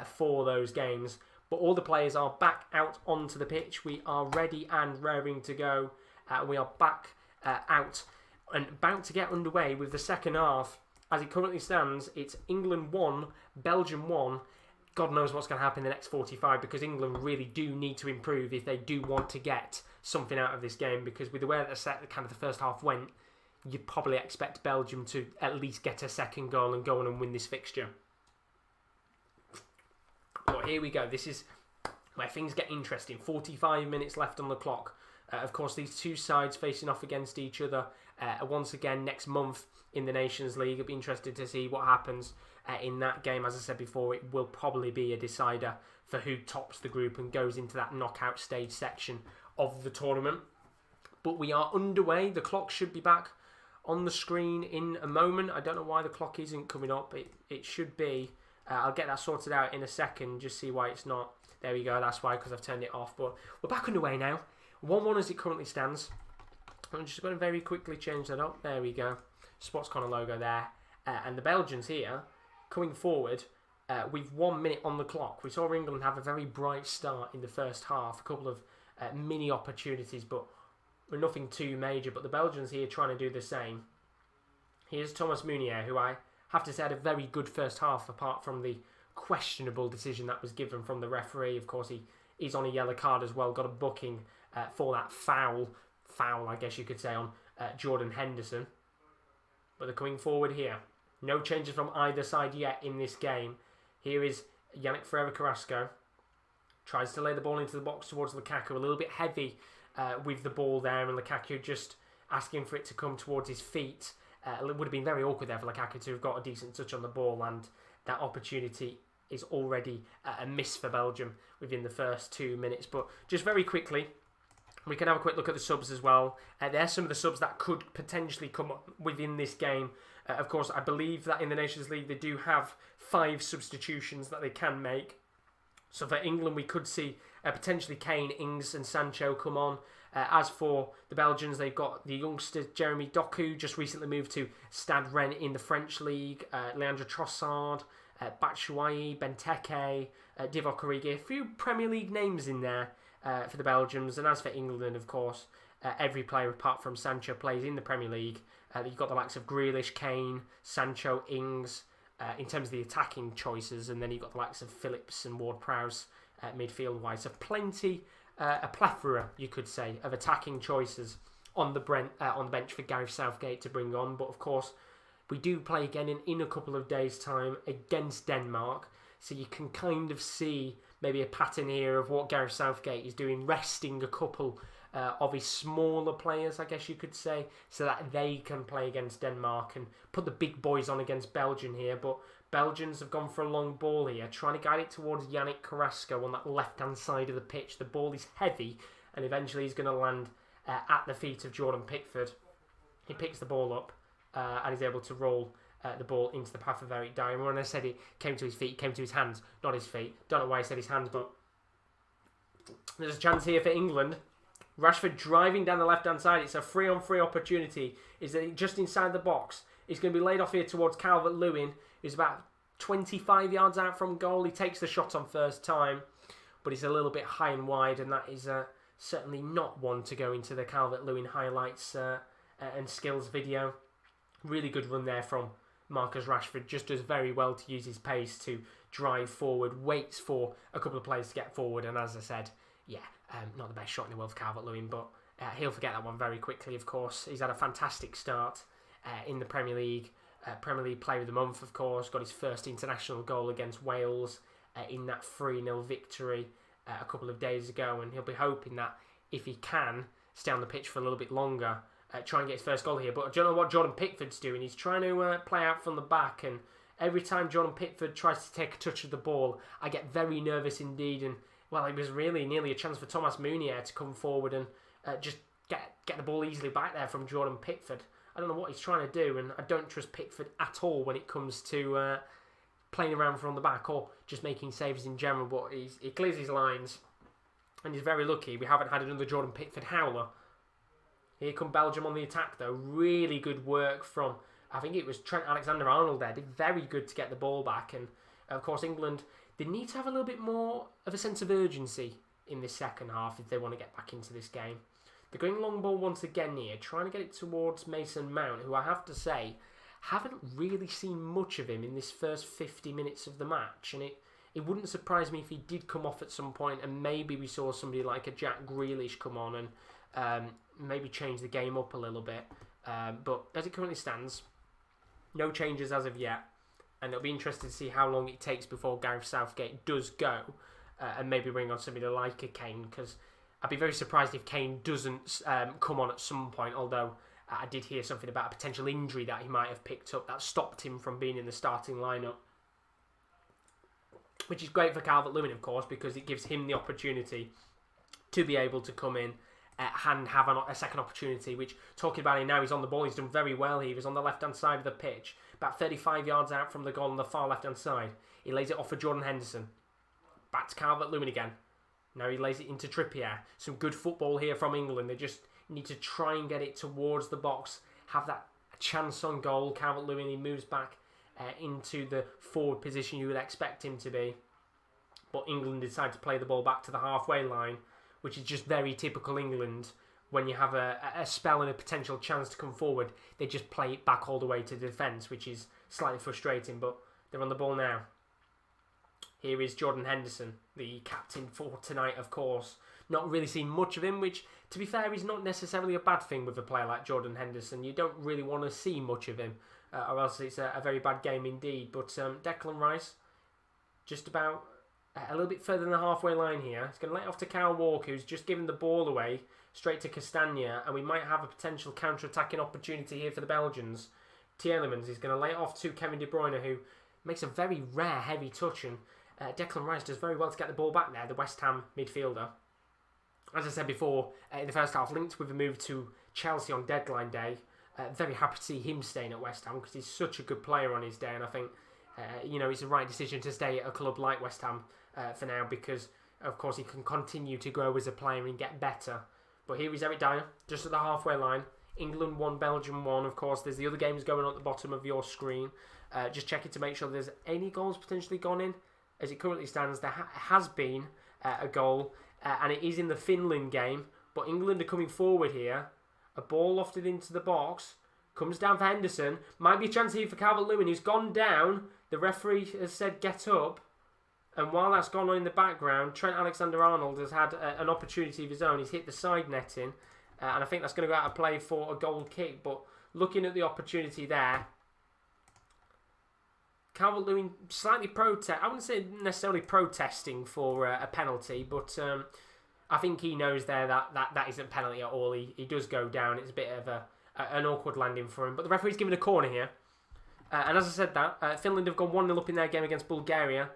for those games. But all the players are back out onto the pitch. We are ready and raring to go. We are back out and about to get underway with the second half. As it currently stands, it's England 1, Belgium 1. God knows what's going to happen in the next 45 because England really do need to improve if they do want to get something out of this game. Because with the way that the first half went, you'd probably expect Belgium to at least get a second goal and go on and win this fixture. But here we go. This is where things get interesting. 45 minutes left on the clock. Of course, these two sides facing off against each other once again next month in the Nations League. It'll be interesting to see what happens in that game. As I said before, it will probably be a decider for who tops the group and goes into that knockout stage section of the tournament. But we are underway. The clock should be back on the screen in a moment. I don't know why the clock isn't coming up. It should be. I'll get that sorted out in a second, just see why it's not. There we go, that's why, because I've turned it off. But we're back underway now. 1-1 as it currently stands. I'm just going to very quickly change that up. There we go. Sportscorner logo there. And the Belgians here, coming forward with 1 minute on the clock. We saw England have a very bright start in the first half. A couple of mini opportunities, but nothing too major. But the Belgians here trying to do the same. Here's Thomas Meunier, who I have to say had a very good first half, apart from the questionable decision that was given from the referee. Of course, he's on a yellow card as well, got a booking for that foul, I guess you could say, on Jordan Henderson. But they're coming forward here. No changes from either side yet in this game. Here is Yannick Ferreira Carrasco. Tries to lay the ball into the box towards Lukaku, a little bit heavy with the ball there, and Lukaku just asking for it to come towards his feet. It would have been very awkward there for Lukaku to have got a decent touch on the ball, and that opportunity is already a miss for Belgium within the first 2 minutes. But just very quickly, we can have a quick look at the subs as well. There's some of the subs that could potentially come up within this game. Of course, I believe that in the Nations League they do have 5 substitutions that they can make. So for England, we could see potentially Kane, Ings and Sancho come on. As for the Belgians, they've got the youngster Jeremy Doku, just recently moved to Stade Rennes in the French league. Leandro Trossard, Batshuayi, Benteke, Divock Origi. A few Premier League names in there for the Belgians. And as for England, of course, every player apart from Sancho plays in the Premier League. You've got the likes of Grealish, Kane, Sancho, Ings, in terms of the attacking choices. And then you've got the likes of Phillips and Ward-Prowse midfield-wise. So plenty... a plethora, you could say, of attacking choices on the bench for Gareth Southgate to bring on. But of course, we do play again in a couple of days' time against Denmark. So you can kind of see maybe a pattern here of what Gareth Southgate is doing, resting a couple of his smaller players, I guess you could say, so that they can play against Denmark and put the big boys on against Belgium here. But Belgians have gone for a long ball here, trying to guide it towards Yannick Carrasco on that left-hand side of the pitch. The ball is heavy, and eventually he's going to land at the feet of Jordan Pickford. He picks the ball up and is able to roll the ball into the path of Eric Dyer. And when I said it came to his feet, it came to his hands, not his feet. Don't know why I said his hands, but there's a chance here for England. Rashford driving down the left-hand side. It's a free-on-free opportunity. Is that just inside the box? He's going to be laid off here towards Calvert-Lewin, who's about 25 yards out from goal. He takes the shot on first time, but he's a little bit high and wide, and that is certainly not one to go into the Calvert-Lewin highlights and skills video. Really good run there from Marcus Rashford. Just does very well to use his pace to drive forward, waits for a couple of players to get forward, and as I said, not the best shot in the world for Calvert-Lewin, but he'll forget that one very quickly, of course. He's had a fantastic start in the Premier League. Premier League Player of the Month, of course. Got his first international goal against Wales in that 3-0 victory a couple of days ago, and he'll be hoping that if he can stay on the pitch for a little bit longer, try and get his first goal here. But I don't know what Jordan Pickford's doing. He's trying to play out from the back, and every time Jordan Pickford tries to take a touch of the ball, I get very nervous indeed. And well, it was really nearly a chance for Thomas Meunier to come forward and just get the ball easily back there from Jordan Pickford. I don't know what he's trying to do, and I don't trust Pickford at all when it comes to playing around from the back or just making saves in general. But he clears his lines, and he's very lucky we haven't had another Jordan Pickford howler. Here come Belgium on the attack, though. Really good work from, I think it was Trent Alexander-Arnold there. Did very good to get the ball back, and of course England, they need to have a little bit more of a sense of urgency in this second half if they want to get back into this game. They're going long ball once again here, trying to get it towards Mason Mount, who I have to say, haven't really seen much of him in this first 50 minutes of the match. And it wouldn't surprise me if he did come off at some point, and maybe we saw somebody like a Jack Grealish come on and maybe change the game up a little bit. But as it currently stands, no changes as of yet. And it'll be interesting to see how long it takes before Gareth Southgate does go and maybe bring on somebody like a Kane, because I'd be very surprised if Kane doesn't come on at some point, although I did hear something about a potential injury that he might have picked up that stopped him from being in the starting lineup. Which is great for Calvert-Lewin, of course, because it gives him the opportunity to be able to come in and have a second opportunity, which, talking about him now, he's on the ball, he's done very well. He was on the left-hand side of the pitch, about 35 yards out from the goal on the far left-hand side. He lays it off for Jordan Henderson. Back to Calvert-Lewin again. Now he lays it into Trippier. Some good football here from England. They just need to try and get it towards the box, have that chance on goal. Calvert-Lewin, he moves back into the forward position you would expect him to be. But England decide to play the ball back to the halfway line, which is just very typical England. When you have a spell and a potential chance to come forward, they just play it back all the way to the defence, which is slightly frustrating, but they're on the ball now. Here is Jordan Henderson, the captain for tonight, of course. Not really seen much of him, which, to be fair, is not necessarily a bad thing with a player like Jordan Henderson. You don't really want to see much of him, or else it's a very bad game indeed. But Declan Rice, just about a little bit further than the halfway line here. He's going to lay it off to Kyle Walker, who's just given the ball away straight to Castagna, and we might have a potential counter-attacking opportunity here for the Belgians. Tielemans is going to lay it off to Kevin De Bruyne, who makes a very rare heavy touch, and Declan Rice does very well to get the ball back there, the West Ham midfielder. As I said before, in the first half, linked with a move to Chelsea on deadline day. Very happy to see him staying at West Ham, because he's such a good player on his day, and I think it's the right decision to stay at a club like West Ham for now, because of course he can continue to grow as a player and get better. But here is Eric Dyer, just at the halfway line. England 1, Belgium 1. Of course, there's the other games going on at the bottom of your screen. Just checking to make sure there's any goals potentially gone in. As it currently stands, there has been a goal, and it is in the Finland game. But England are coming forward here. A ball lofted into the box. Comes down for Henderson. Might be a chance here for Calvert-Lewin, who's gone down. The referee has said get up. And while that's gone on in the background, Trent Alexander-Arnold has had an opportunity of his own. He's hit the side netting. And I think that's going to go out of play for a goal kick. But looking at the opportunity there, Calvert-Lewin slightly I wouldn't say necessarily protesting for a penalty, but I think he knows there that isn't penalty at all. He does go down. It's a bit of an awkward landing for him. But the referee's given a corner here. And as I said that, Finland have gone 1-0 up in their game against Bulgaria.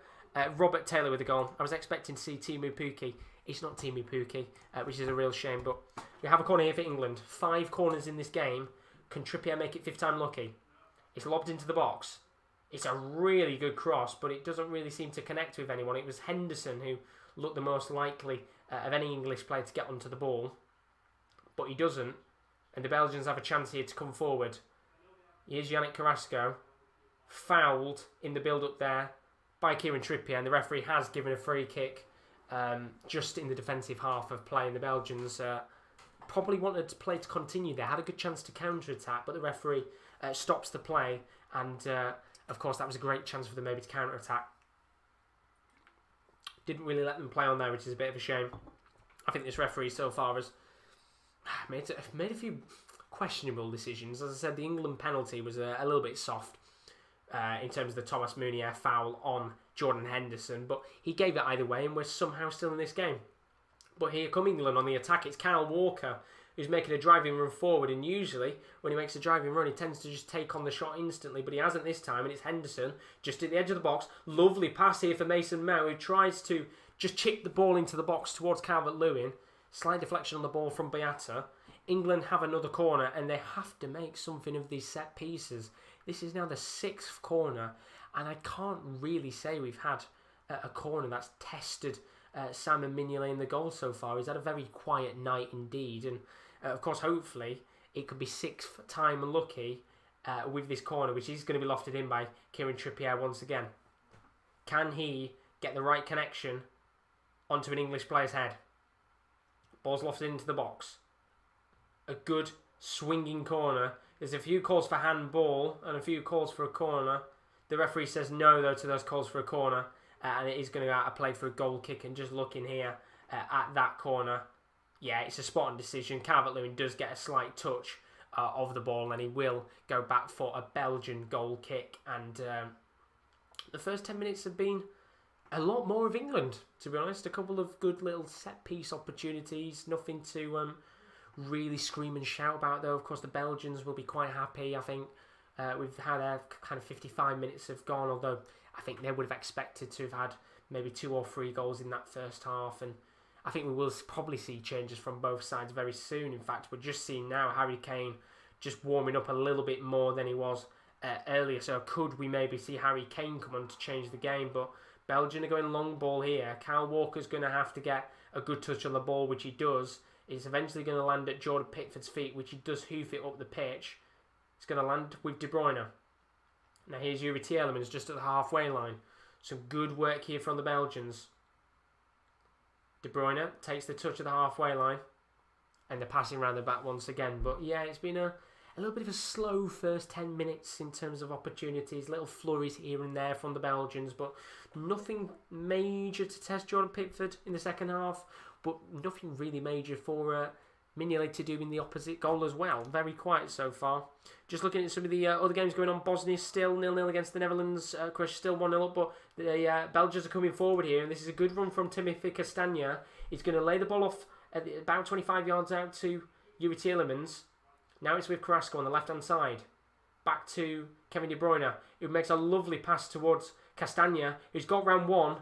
Robert Taylor with the goal. I was expecting to see Teemu Pukki. It's not Teemu Pukki, which is a real shame. But we have a corner here for England. 5 corners in this game. Can Trippier make it 5th time lucky? It's lobbed into the box. It's a really good cross, but it doesn't really seem to connect with anyone. It was Henderson who looked the most likely of any English player to get onto the ball. But he doesn't. And the Belgians have a chance here to come forward. Here's Yannick Carrasco. Fouled in the build-up there by Kieran Trippier. And the referee has given a free kick just in the defensive half of play. And the Belgians probably wanted to play to continue there. Had a good chance to counter-attack, but the referee stops the play. And of course, that was a great chance for them maybe to counter-attack. Didn't really let them play on there, which is a bit of a shame. I think this referee so far has made a few questionable decisions. As I said, the England penalty was a little bit soft in terms of the Thomas Meunier foul on Jordan Henderson, but he gave it either way, and we're somehow still in this game. But here come England on the attack. It's Kyle Walker who's making a driving run forward, and usually when he makes a driving run he tends to just take on the shot instantly, but he hasn't this time, and it's Henderson just at the edge of the box. Lovely pass here for Mason Mount, who tries to just chip the ball into the box towards Calvert-Lewin. Slight deflection on the ball from Beata. England have another corner, and they have to make something of these set pieces. This is now the 6th corner, and I can't really say we've had a corner that's tested Simon Mignolet in the goal so far. He's had a very quiet night indeed, and of course hopefully it could be 6th time lucky with this corner, which is going to be lofted in by Kieran Trippier once again. Can he get the right connection onto an English player's head? Ball's lofted into the box. A good swinging corner. There's a few calls for handball and a few calls for a corner. The referee says no though to those calls for a corner, and it is going to go out of play for a goal kick. And just looking here at that corner, yeah, it's a spot on decision. Calvert-Lewin does get a slight touch of the ball, and he will go back for a Belgian goal kick. And the first 10 minutes have been a lot more of England, to be honest. A couple of good little set-piece opportunities. Nothing to really scream and shout about, though. Of course, the Belgians will be quite happy. I think we've had kind of 55 minutes have gone, although I think they would have expected to have had maybe 2 or 3 goals in that first half. And I think we will probably see changes from both sides very soon. In fact, we're just seeing now Harry Kane just warming up a little bit more than he was earlier. So could we maybe see Harry Kane come on to change the game? But Belgium are going long ball here. Kyle Walker's going to have to get a good touch on the ball, which he does. It's eventually going to land at Jordan Pickford's feet, which he does hoof it up the pitch. It's going to land with De Bruyne. Now here's Yuri Tielemans just at the halfway line. Some good work here from the Belgians. De Bruyne takes the touch at the halfway line, and they're passing around the back once again. But yeah, it's been a little bit of a slow first 10 minutes in terms of opportunities. Little flurries here and there from the Belgians, but nothing major to test Jordan Pickford in the second half. But nothing really major for Mignolet to do in the opposite goal as well. Very quiet so far. Just looking at some of the other games going on. Bosnia still 0-0 against the Netherlands. Croatia still 1-0 up, but the Belgians are coming forward here. And this is a good run from Timothy Castagna. He's going to lay the ball off at about 25 yards out to Yuri Tielemans. Now it's with Carrasco on the left-hand side. Back to Kevin De Bruyne, who makes a lovely pass towards Castagna, who's got round one.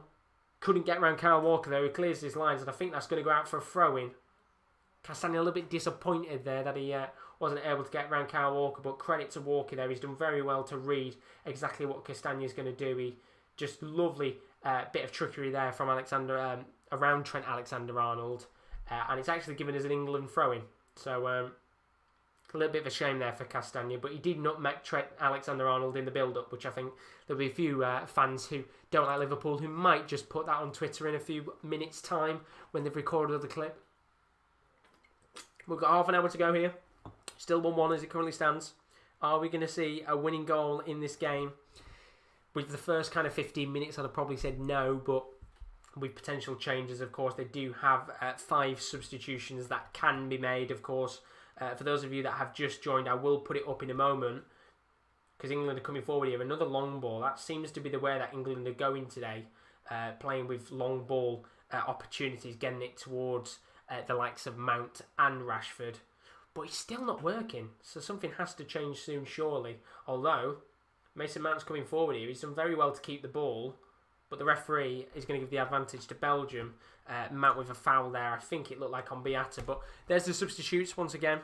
Couldn't get round Kyle Walker though. He clears his lines, and I think that's going to go out for a throw-in. Castagna a little bit disappointed there that he wasn't able to get around Kyle Walker, but credit to Walker there. He's done very well to read exactly what Castagna's going to do. He just lovely bit of trickery there from Alexander around Trent Alexander-Arnold, and it's actually given us an England throw-in. So a little bit of a shame there for Castagna, but he did nutmeg Trent Alexander-Arnold in the build-up, which I think there'll be a few fans who don't like Liverpool who might just put that on Twitter in a few minutes' time when they've recorded the clip. We've got half an hour to go here. Still 1-1 as it currently stands. Are we going to see a winning goal in this game? With the first kind of 15 minutes, I'd have probably said no, but with potential changes, of course, they do have 5 substitutions that can be made, of course. For those of you that have just joined, I will put it up in a moment, because England are coming forward here. Another long ball. That seems to be the way that England are going today, playing with long ball opportunities, getting it towards the likes of Mount and Rashford. But it's still not working, so something has to change soon, surely. Although, Mason Mount's coming forward here. He's done very well to keep the ball, but the referee is going to give the advantage to Belgium. Mount with a foul there. I think it looked like on Beata, but there's the substitutes once again.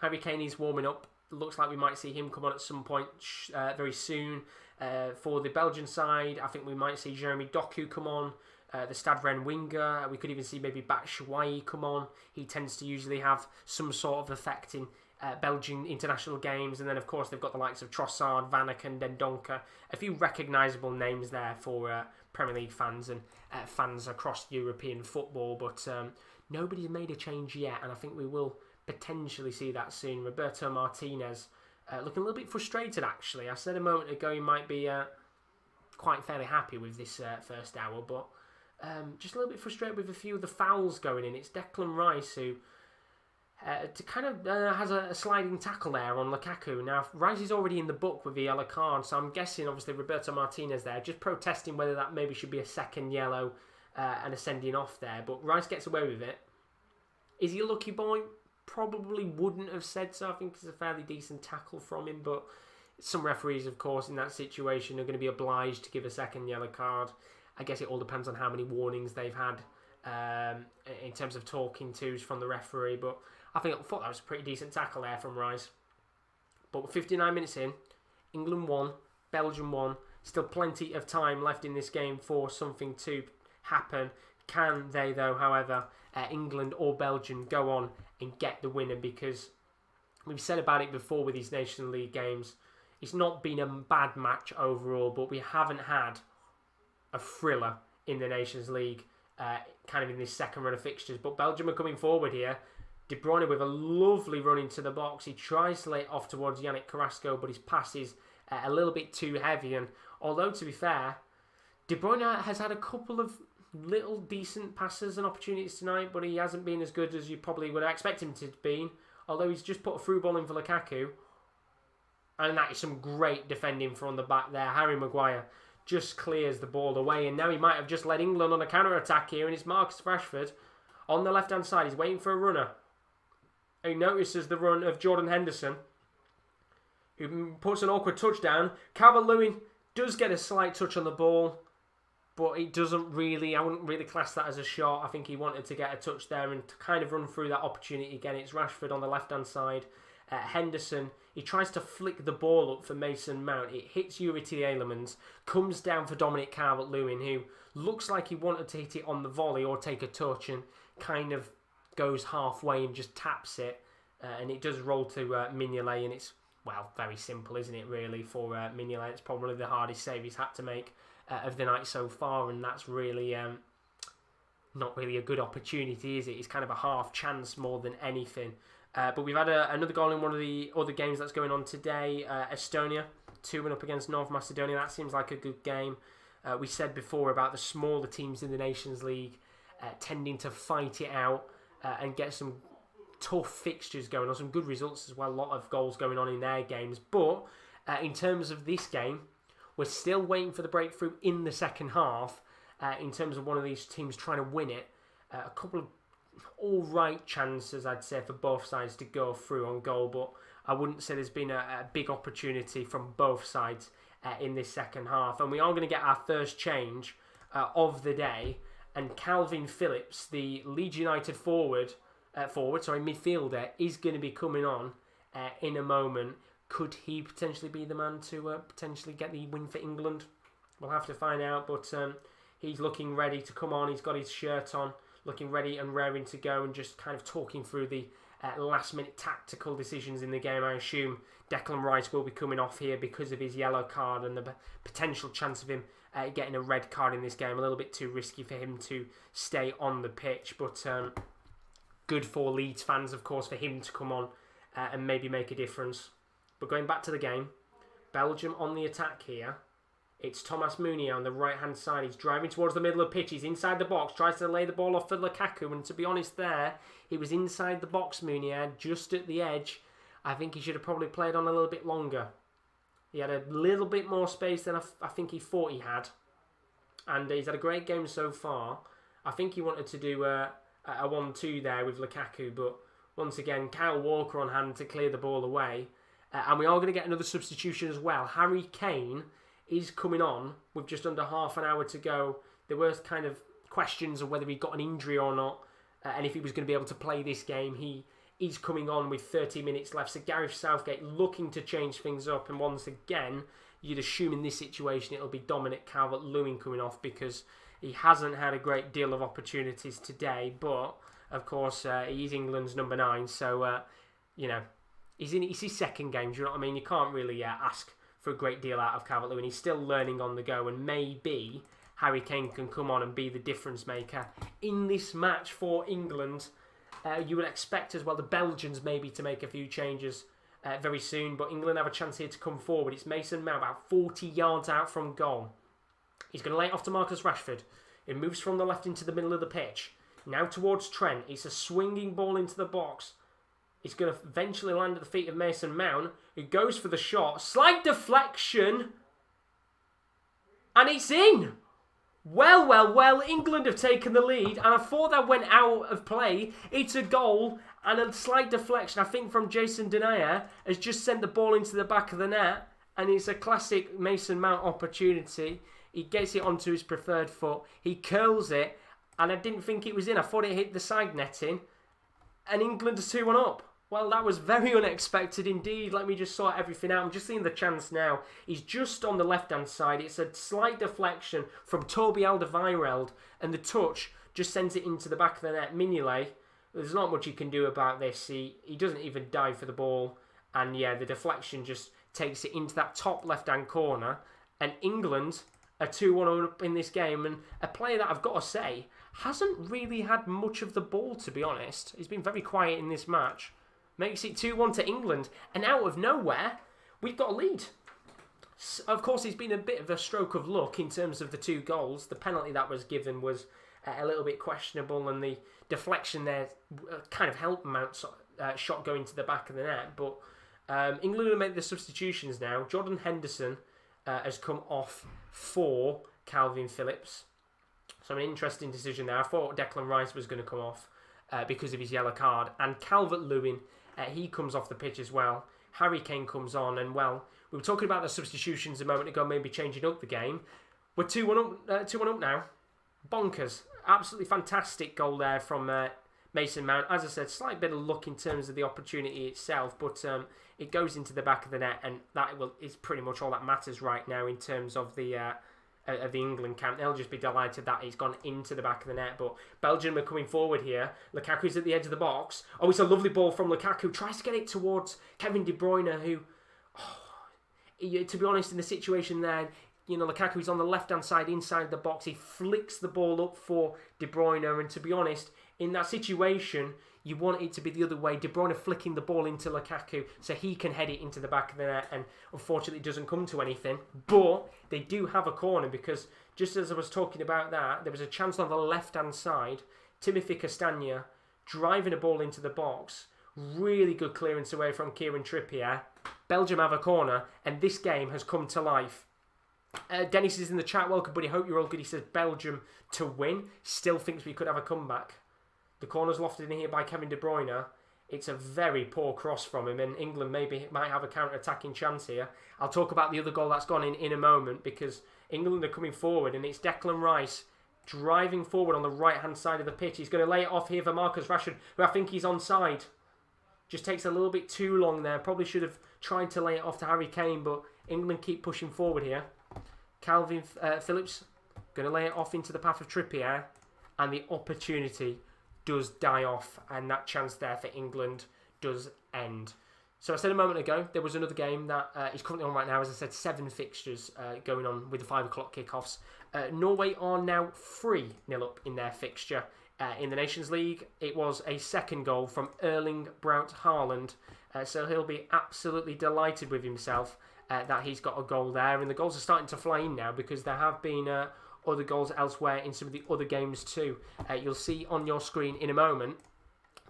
Harry Kane is warming up. Looks like we might see him come on at some point very soon. For the Belgian side, I think we might see Jeremy Doku come on. The Stade Rennes winger. We could even see maybe Batshuayi come on. He tends to usually have some sort of effect in Belgian international games. And then, of course, they've got the likes of Trossard, Van Aken, Dendoncker. A few recognisable names there for Premier League fans and fans across European football. But nobody's made a change yet, and I think we will potentially see that soon. Roberto Martinez looking a little bit frustrated, actually. I said a moment ago he might be quite fairly happy with this first hour, but just a little bit frustrated with a few of the fouls going in. It's Declan Rice who has a sliding tackle there on Lukaku. Now, Rice is already in the book with the yellow card, so I'm guessing, obviously, Roberto Martinez there, just protesting whether that maybe should be a second yellow and a sending off there. But Rice gets away with it. Is he a lucky boy? Probably wouldn't have said so. I think it's a fairly decent tackle from him, but some referees, of course, in that situation are going to be obliged to give a second yellow card. I guess it all depends on how many warnings they've had in terms of talking tos from the referee, but I thought that was a pretty decent tackle there from Rice. But with 59 minutes in, England won, Belgium won. Still plenty of time left in this game for something to happen. Can they, though, however, England or Belgium go on and get the winner? Because we've said about it before with these Nations League games. It's not been a bad match overall, but we haven't had a thriller in the Nations League kind of in this second run of fixtures. But Belgium are coming forward here. De Bruyne with a lovely run into the box. He tries to lay it off towards Yannick Carrasco, but his pass is a little bit too heavy. And although, to be fair, De Bruyne has had a couple of little decent passes and opportunities tonight, but he hasn't been as good as you probably would expect him to be. Although he's just put a through ball in for Lukaku. And that is some great defending from the back there. Harry Maguire just clears the ball away, and now he might have just led England on a counter-attack here, and it's Marcus Rashford on the left-hand side. He's waiting for a runner. He notices the run of Jordan Henderson, who puts an awkward touch down. Calvert-Lewin does get a slight touch on the ball, but it doesn't really, I wouldn't really class that as a shot. I think he wanted to get a touch there and to kind of run through that opportunity again. It's Rashford on the left-hand side. Henderson, he tries to flick the ball up for Mason Mount. It hits Yuri Tielemans, comes down for Dominic Calvert-Lewin, who looks like he wanted to hit it on the volley or take a touch and kind of goes halfway and just taps it. And it does roll to Mignolet, and it's, well, very simple, isn't it, really, for Mignolet. It's probably the hardest save he's had to make of the night so far, and that's really not really a good opportunity, is it? It's kind of a half chance more than anything. But we've had another goal in one of the other games that's going on today. Estonia 2-1 up against North Macedonia. That seems like a good game. We said before about the smaller teams in the Nations League tending to fight it out and get some tough fixtures going on, some good results as well. A lot of goals going on in their games. But in terms of this game, we're still waiting for the breakthrough in the second half in terms of one of these teams trying to win it. A couple of all-right chances, I'd say, for both sides to go through on goal, but I wouldn't say there's been a big opportunity from both sides in this second half. And we are going to get our first change of the day, and Calvin Phillips, the Leeds United forward, midfielder, is going to be coming on in a moment. Could he potentially be the man to potentially get the win for England? We'll have to find out, but he's looking ready to come on. He's got his shirt on, looking ready and raring to go, and just kind of talking through the last-minute tactical decisions in the game. I assume Declan Rice will be coming off here because of his yellow card and the potential chance of him getting a red card in this game. A little bit too risky for him to stay on the pitch, but good for Leeds fans, of course, for him to come on and maybe make a difference. But going back to the game, Belgium on the attack here. It's Thomas Meunier on the right-hand side. He's driving towards the middle of the pitch. He's inside the box, tries to lay the ball off for Lukaku. And to be honest there, he was inside the box, Meunier, just at the edge. I think he should have probably played on a little bit longer. He had a little bit more space than I think he thought he had. And he's had a great game so far. I think he wanted to do a 1-2 there with Lukaku. But once again, Kyle Walker on hand to clear the ball away. And we are going to get another substitution as well. Harry Kane is coming on with just under half an hour to go. There were kind of questions of whether he got an injury or not, and if he was going to be able to play this game. He's coming on with 30 minutes left. So Gareth Southgate looking to change things up, and once again, you'd assume in this situation it'll be Dominic Calvert-Lewin coming off because he hasn't had a great deal of opportunities today. But of course, he's England's number 9, so it's his second game. Do you know what I mean? You can't really ask for a great deal out of Calvert-Lewin. He's still learning on the go, and maybe Harry Kane can come on and be the difference maker in this match for England. You would expect as well the Belgians maybe to make a few changes very soon, but England have a chance here to come forward. It's Mason Mount about 40 yards out from goal. He's going to lay it off to Marcus Rashford. It moves from the left into the middle of the pitch. Now towards Trent. It's a swinging ball into the box. It's going to eventually land at the feet of Mason Mount, who goes for the shot. Slight deflection. And it's in. Well, England have taken the lead, and I thought that went out of play. It's a goal, and a slight deflection, I think, from Jason Denayer has just sent the ball into the back of the net, and it's a classic Mason Mount opportunity. He gets it onto his preferred foot. He curls it, and I didn't think it was in. I thought it hit the side netting, and England is 2-1 up. Well, that was very unexpected indeed. Let me just sort everything out. I'm just seeing the chance now. He's just on the left-hand side. It's a slight deflection from Toby Alderweireld, and the touch just sends it into the back of the net. Mignolet, there's not much you can do about this. He doesn't even dive for the ball, and yeah, the deflection just takes it into that top left-hand corner, and England are 2-1 up in this game, and a player that I've got to say hasn't really had much of the ball, to be honest. He's been very quiet in this match. Makes it 2-1 to England. And out of nowhere, we've got a lead. Of course, it's been a bit of a stroke of luck in terms of the 2 goals. The penalty that was given was a little bit questionable, and the deflection there kind of helped Mount's shot going to the back of the net. But England will make the substitutions now. Jordan Henderson has come off for Calvin Phillips. So an interesting decision there. I thought Declan Rice was going to come off because of his yellow card. And Calvert-Lewin, he comes off the pitch as well. Harry Kane comes on, and well, we were talking about the substitutions a moment ago, maybe changing up the game. We're 2-1 up now. Bonkers. Absolutely fantastic goal there from Mason Mount. As I said, slight bit of luck in terms of the opportunity itself, but it goes into the back of the net, and that is pretty much all that matters right now in terms of the England camp. They'll just be delighted that he's gone into the back of the net. But Belgium are coming forward here. Lukaku's at the edge of the box. Oh, it's a lovely ball from Lukaku. Tries to get it towards Kevin De Bruyne, who, to be honest, in the situation there, Lukaku's on the left-hand side inside the box. He flicks the ball up for De Bruyne, and to be honest, in that situation, you want it to be the other way. De Bruyne flicking the ball into Lukaku so he can head it into the back of the net, and unfortunately it doesn't come to anything. But they do have a corner, because just as I was talking about that, there was a chance on the left-hand side. Timothy Castagne driving a ball into the box. Really good clearance away from Kieran Trippier. Belgium have a corner, and this game has come to life. Dennis is in the chat. Welcome, buddy. Hope you're all good. He says Belgium to win. Still thinks we could have a comeback. The corner's lofted in here by Kevin De Bruyne. It's a very poor cross from him, and England might have a counter-attacking chance here. I'll talk about the other goal that's gone in a moment, because England are coming forward, and it's Declan Rice driving forward on the right-hand side of the pitch. He's going to lay it off here for Marcus Rashford, who I think he's onside. Just takes a little bit too long there. Probably should have tried to lay it off to Harry Kane, but England keep pushing forward here. Calvin Phillips going to lay it off into the path of Trippier, and the opportunity does die off, and that chance there for England does end. So I said a moment ago, there was another game that is currently on right now. As I said, 7 fixtures going on with the 5 o'clock kickoffs. Norway are now 3-0 up in their fixture. In the Nations League, it was a second goal from Erling Braut Haaland. So he'll be absolutely delighted with himself that he's got a goal there. And the goals are starting to fly in now because there have been other goals elsewhere in some of the other games too. You'll see on your screen in a moment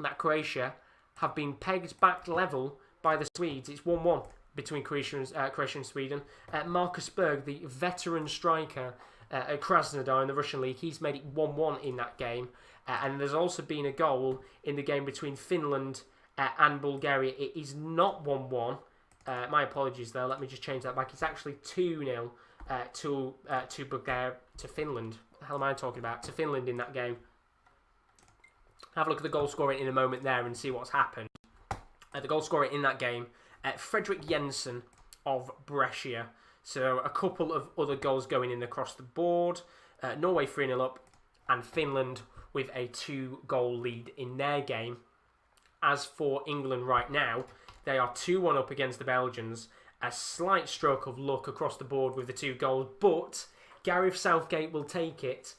that Croatia have been pegged back level by the Swedes. It's 1-1 between Croatia and Sweden. Marcus Berg, the veteran striker at Krasnodar in the Russian league, he's made it 1-1 in that game. And there's also been a goal in the game between Finland and Bulgaria. It is not 1-1. My apologies there. Let me just change that back. It's actually 2-0 to Bulgaria, to Finland. What the hell am I talking about? To Finland in that game. Have a look at the goal scoring in a moment there and see what's happened. The goal scorer in that game, Fredrik Jensen of Brescia. So a couple of other goals going in across the board. Norway 3-0 up, and Finland with a 2-goal lead in their game. As for England right now, they are 2-1 up against the Belgians. A slight stroke of luck across the board with the 2 goals, but Gareth Southgate will take it.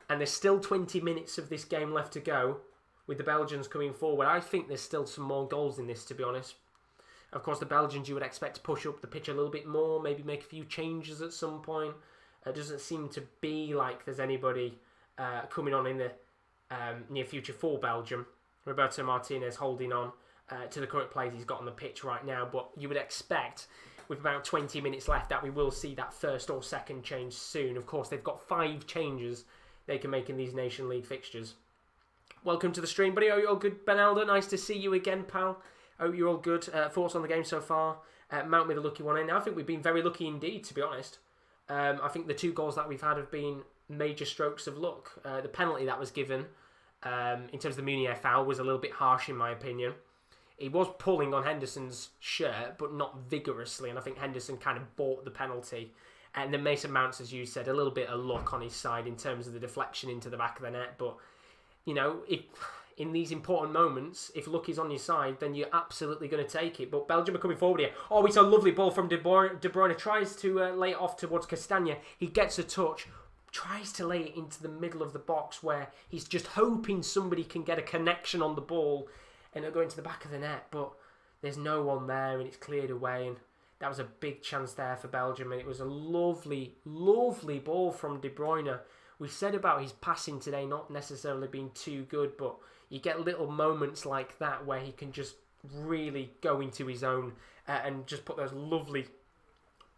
And there's still 20 minutes of this game left to go, with the Belgians coming forward. I think there's still some more goals in this, to be honest. Of course, the Belgians you would expect to push up the pitch a little bit more, maybe make a few changes at some point. It doesn't seem to be like there's anybody coming on in the near future for Belgium. Roberto Martinez holding on to the current players he's got on the pitch right now, but you would expect with about 20 minutes left that we will see that first or second change soon. Of course, they've got 5 changes they can make in these Nation League fixtures. Welcome to the stream, buddy. Hope you're all good. Ben Elder, nice to see you again, pal. Hope you're all good. Thoughts on the game so far? Mount with a lucky one in. I think we've been very lucky indeed, to be honest. I think the 2 goals that we've had have been major strokes of luck. The penalty that was given, in terms of the Meunier foul, was a little bit harsh in my opinion. He was pulling on Henderson's shirt, but not vigorously, and I think Henderson kind of bought the penalty. And then Mason Mounts, as you said, a little bit of luck on his side in terms of the deflection into the back of the net, but you know, in these important moments, if luck is on your side, then you're absolutely going to take it. But Belgium are coming forward here. Oh, it's a lovely ball from De Bruyne. Tries to lay it off towards Castagna. He gets a touch. Tries to lay it into the middle of the box where he's just hoping somebody can get a connection on the ball and it'll go into the back of the net. But there's no one there and it's cleared away. And that was a big chance there for Belgium. And it was a lovely, lovely ball from De Bruyne. We said about his passing today not necessarily being too good, but you get little moments like that where he can just really go into his own and just put those lovely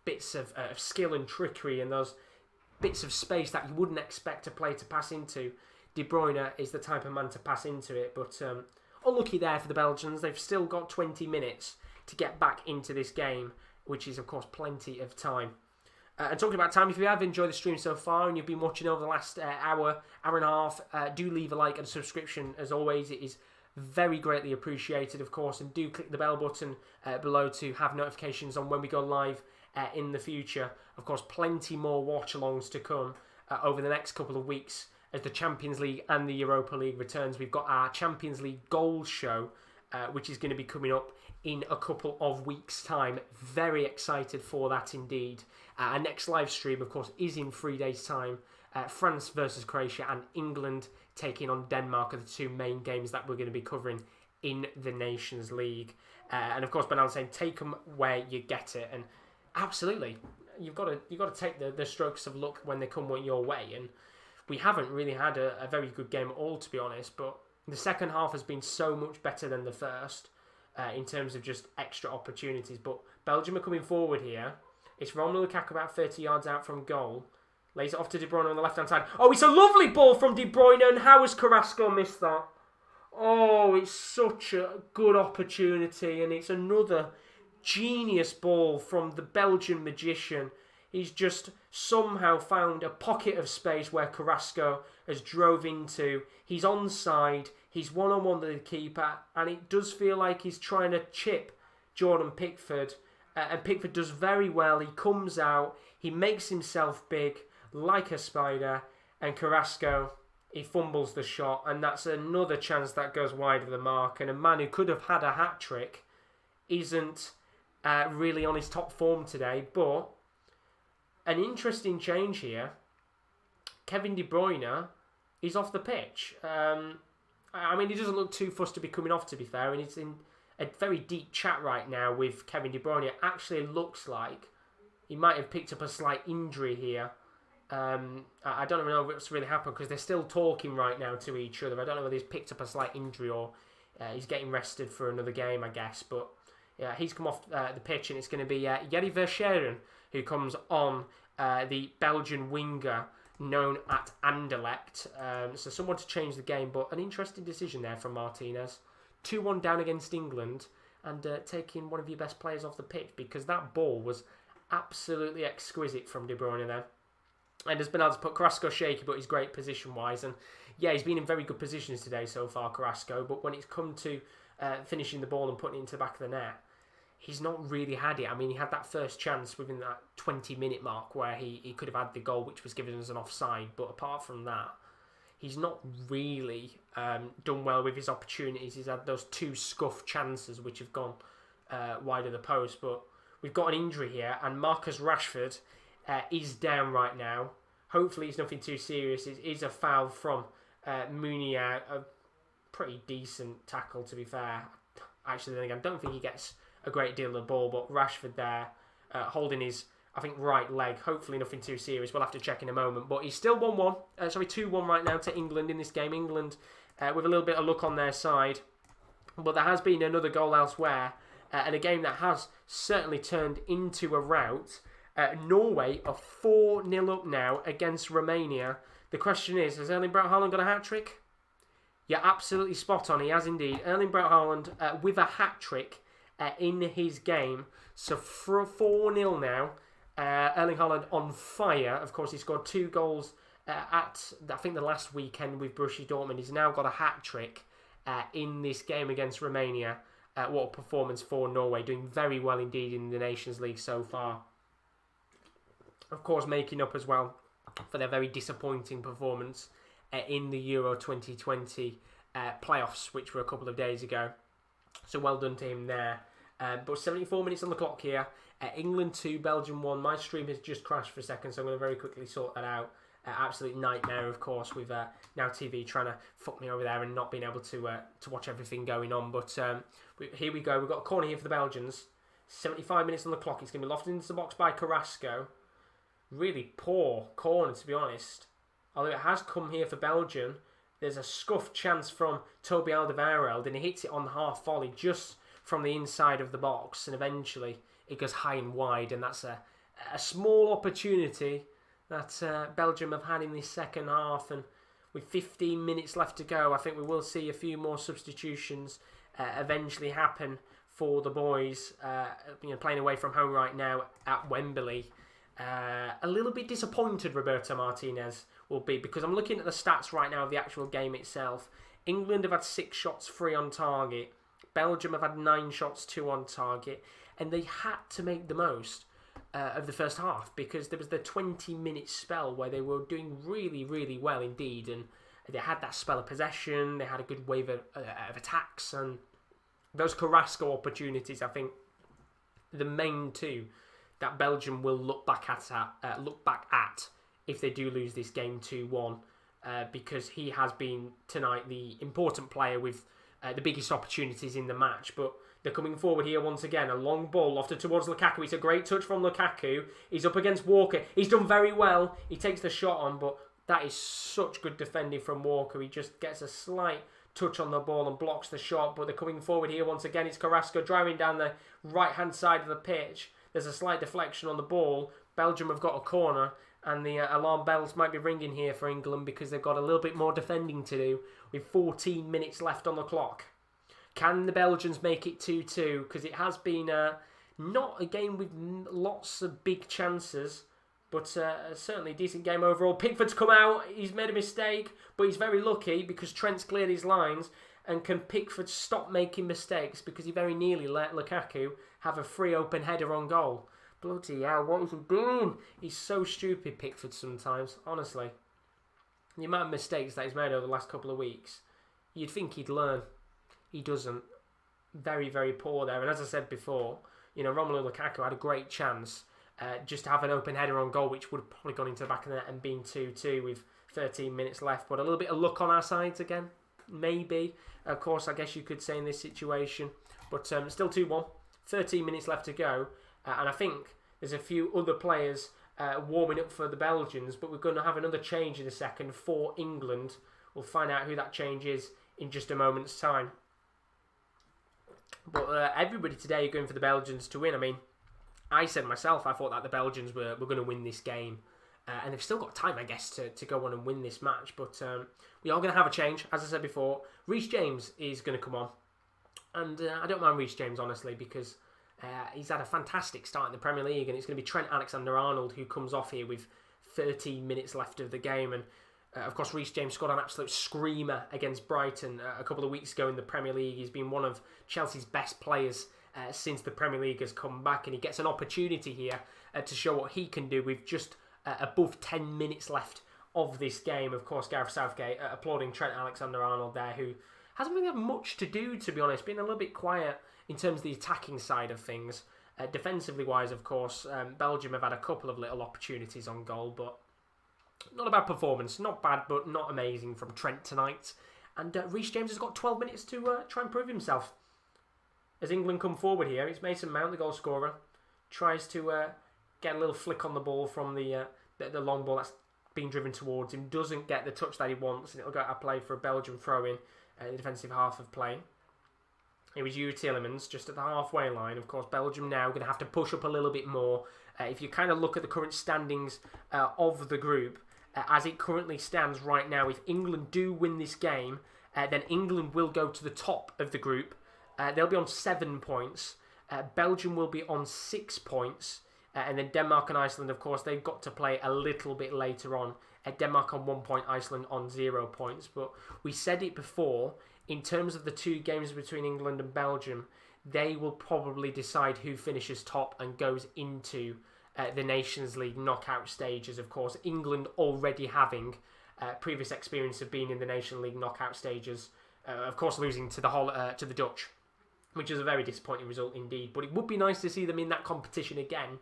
bits of skill and trickery and those bits of space that you wouldn't expect a player to pass into. De Bruyne is the type of man to pass into it, but unlucky there for the Belgians. They've still got 20 minutes to get back into this game, which is, of course, plenty of time. And talking about time, if you have enjoyed the stream so far and you've been watching over the last hour and a half, do leave a like and a subscription. As always, it is very greatly appreciated, of course, and do click the bell button below to have notifications on when we go live in the future. Of course, plenty more watch-alongs to come over the next couple of weeks as the Champions League and the Europa League returns. We've got our Champions League goals show, which is going to be coming up in a couple of weeks' time. Very excited for that indeed. Our next live stream, of course, is in 3 days' time. France versus Croatia and England taking on Denmark are the 2 main games that we're going to be covering in the Nations League. And of course, Bernard's saying, take them where you get it. And absolutely, you've got to take the strokes of luck when they come your way. And we haven't really had a very good game at all, to be honest. But the second half has been so much better than the first in terms of just extra opportunities. But Belgium are coming forward here. It's Romelu Lukaku about 30 yards out from goal. Lays it off to De Bruyne on the left-hand side. Oh, it's a lovely ball from De Bruyne, and how has Carrasco missed that? Oh, it's such a good opportunity, and it's another genius ball from the Belgian magician. He's just somehow found a pocket of space where Carrasco has drove into. He's onside. He's one-on-one with the keeper. And it does feel like he's trying to chip Jordan Pickford. And Pickford does very well. He comes out. He makes himself big like a spider. And Carrasco, he fumbles the shot. And that's another chance that goes wide of the mark. And a man who could have had a hat-trick isn't really on his top form today. But an interesting change here. Kevin De Bruyne is off the pitch. I mean, he doesn't look too fussed to be coming off, to be fair. And he's in a very deep chat right now with Kevin De Bruyne. It actually looks like he might have picked up a slight injury here. I don't even know what's really happened because they're still talking right now to each other. I don't know whether he's picked up a slight injury or he's getting rested for another game, I guess. But yeah, he's come off the pitch, and it's going to be Yeri Verscheren who comes on, the Belgian winger known at Anderlecht. So someone to change the game, but an interesting decision there from Martinez. 2-1 down against England, and taking one of your best players off the pitch, because that ball was absolutely exquisite from De Bruyne there. And has been able to put Carrasco shaky, but he's great position-wise. And yeah, he's been in very good positions today so far, Carrasco. But when it's come to finishing the ball and putting it into the back of the net, he's not really had it. I mean, he had that first chance within that 20-minute mark where he could have had the goal, which was given as an offside. But apart from that, he's not really done well with his opportunities. He's had those 2 scuffed chances which have gone wide of the post. But we've got an injury here, and Marcus Rashford is down right now. Hopefully it's nothing too serious. It is a foul from Munier. A pretty decent tackle, to be fair. Actually, then again, I don't think he gets a great deal of the ball, but Rashford there holding his, I think, right leg. Hopefully nothing too serious. We'll have to check in a moment. But he's still 2-1 right now to England in this game. England with a little bit of luck on their side. But there has been another goal elsewhere, and a game that has certainly turned into a rout. Norway are 4-0 up now against Romania. The question is, has Erling Braut Haaland got a hat-trick? You're absolutely spot on. He has indeed. Erling Braut Haaland with a hat-trick in his game. So 4-0 now. Erling Haaland on fire. Of course, he scored 2 goals at, I think, the last weekend with Borussia Dortmund. He's now got a hat-trick in this game against Romania. What a performance for Norway. Doing very well indeed in the Nations League so far. Of course, making up as well for their very disappointing performance in the Euro 2020 playoffs, which were a couple of days ago. So well done to him there. But 74 minutes on the clock here. England 2, Belgium 1. My stream has just crashed for a second, so I'm going to very quickly sort that out. Absolute nightmare, of course, with Now TV trying to fuck me over there and not being able to watch everything going on. But here we go. We've got a corner here for the Belgians. 75 minutes on the clock. It's going to be lofted into the box by Carrasco. Really poor corner, to be honest. Although it has come here for Belgium. There's a scuffed chance from Toby Alderweireld, and he hits it on the half volley just from the inside of the box, and eventually it goes high and wide, and that's a small opportunity that Belgium have had in this second half. And with 15 minutes left to go, I think we will see a few more substitutions eventually happen for the boys. Playing away from home right now at Wembley. A little bit disappointed Roberto Martinez will be, because I'm looking at the stats right now of the actual game itself. England have had 6 shots, 3 on target. Belgium have had 9 shots, 2 on target. And they had to make the most of the first half, because there was the 20-minute spell where they were doing really, really well indeed. And they had that spell of possession. They had a good wave of attacks. And those Carrasco opportunities, I think, the main 2 that Belgium will look back at if they do lose this game 2-1, because he has been tonight the important player with the biggest opportunities in the match. But they're coming forward here once again. A long ball lofted towards Lukaku. It's a great touch from Lukaku. He's up against Walker. He's done very well. He takes the shot on, but that is such good defending from Walker. He just gets a slight touch on the ball and blocks the shot. But they're coming forward here once again. It's Carrasco driving down the right-hand side of the pitch. There's a slight deflection on the ball. Belgium have got a corner, and the alarm bells might be ringing here for England, because they've got a little bit more defending to do with 14 minutes left on the clock. Can the Belgians make it 2-2? Because it has been not a game with lots of big chances. But certainly decent game overall. Pickford's come out. He's made a mistake, but he's very lucky because Trent's cleared his lines. And can Pickford stop making mistakes because he very nearly let Lukaku have a free open header on goal. Bloody hell, what is he doing? He's so stupid, Pickford, sometimes, honestly. The amount of mistakes that he's made over the last couple of weeks, you'd think he'd learn. He doesn't. Very, very poor there. And as I said before, Romelu Lukaku had a great chance just to have an open header on goal, which would have probably gone into the back of the net and been 2-2 with 13 minutes left. But a little bit of luck on our sides again. Maybe. Of course, I guess you could say in this situation. But still 2-1. 13 minutes left to go. And I think there's a few other players warming up for the Belgians. But we're going to have another change in a second for England. We'll find out who that change is in just a moment's time. But everybody today are going for the Belgians to win. I mean, I said myself, I thought that the Belgians were going to win this game. And they've still got time, I guess, to go on and win this match. But we are going to have a change. As I said before, Reece James is going to come on. And I don't mind Reece James, honestly, because he's had a fantastic start in the Premier League. And it's going to be Trent Alexander-Arnold who comes off here with 13 minutes left of the game. And, of course, Reece James scored an absolute screamer against Brighton a couple of weeks ago in the Premier League. He's been one of Chelsea's best players since the Premier League has come back. And he gets an opportunity here to show what he can do with just above 10 minutes left of this game. Of course, Gareth Southgate applauding Trent Alexander-Arnold there, who hasn't really had much to do, to be honest. Been a little bit quiet in terms of the attacking side of things. Defensively wise, of course, Belgium have had a couple of little opportunities on goal, but not a bad performance. Not bad, but not amazing from Trent tonight. And Reece James has got 12 minutes to try and prove himself. As England come forward here, it's Mason Mount, the goal scorer. Tries to get a little flick on the ball from the long ball that's being driven towards him. Doesn't get the touch that he wants, and it'll go out of play for a Belgian throw-in in the defensive half of play. It was Yuri Tielemans just at the halfway line. Of course, Belgium now going to have to push up a little bit more. If you kind of look at the current standings of the group, as it currently stands right now, if England do win this game, then England will go to the top of the group. They'll be on 7 points. Belgium will be on 6 points. And then Denmark and Iceland, of course, they've got to play a little bit later on. Denmark on 1 point, Iceland on 0 points. But we said it before, in terms of the two games between England and Belgium, they will probably decide who finishes top and goes into the Nations League knockout stages. Of course, England already having previous experience of being in the Nations League knockout stages. Of course, losing to the Dutch, which is a very disappointing result indeed. But it would be nice to see them in that competition again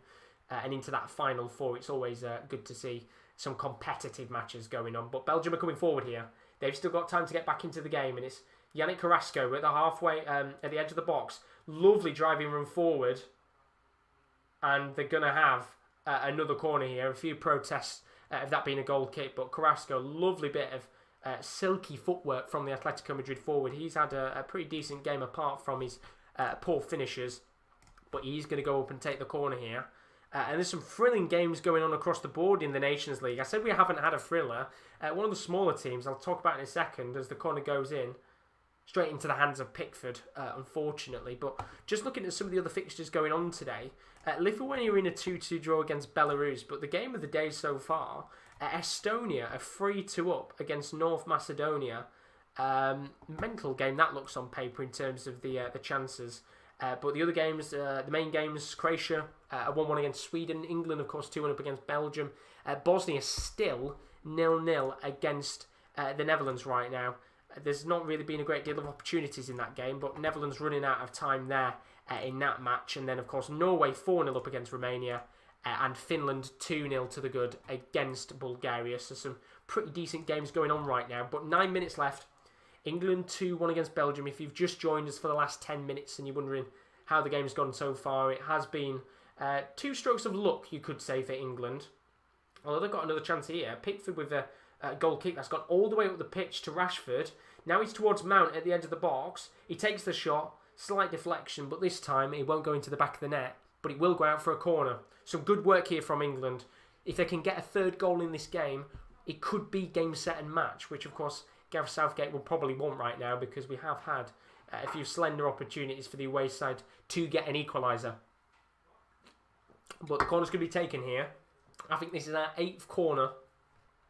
and into that Final Four. It's always good to see some competitive matches going on. But Belgium are coming forward here. They've still got time to get back into the game, and it's Yannick Carrasco at the halfway, at the edge of the box. Lovely driving run forward, and they're going to have another corner here. A few protests of that being a goal kick, but Carrasco, lovely bit of silky footwork from the Atletico Madrid forward. He's had a pretty decent game apart from his poor finishes, but he's going to go up and take the corner here. And there's some thrilling games going on across the board in the Nations League. I said we haven't had a thriller. One of the smaller teams, I'll talk about in a second as the corner goes in, straight into the hands of Pickford, unfortunately. But just looking at some of the other fixtures going on today, Lithuania are in a 2-2 draw against Belarus, but the game of the day so far, Estonia are 3-2 up against North Macedonia. Mental game that looks on paper in terms of the chances. But the other games, the main games, Croatia, a 1-1 against Sweden. England, of course, 2-1 up against Belgium. Bosnia still 0-0 against the Netherlands right now. There's not really been a great deal of opportunities in that game, but Netherlands running out of time there in that match. And then, of course, Norway 4-0 up against Romania. And Finland 2-0 to the good against Bulgaria. So some pretty decent games going on right now. But 9 minutes left. England 2-1 against Belgium. If you've just joined us for the last 10 minutes and you're wondering how the game's gone so far, it has been 2 strokes of luck, you could say, for England. Although they've got another chance here. Pickford with a goal kick that's gone all the way up the pitch to Rashford. Now he's towards Mount at the edge of the box. He takes the shot. Slight deflection, but this time it won't go into the back of the net. But it will go out for a corner. Some good work here from England. If they can get a third goal in this game, it could be game, set and match, which of course Gareth Southgate will probably want right now because we have had a few slender opportunities for the away side to get an equaliser. But the corner's going to be taken here. I think this is our 8th corner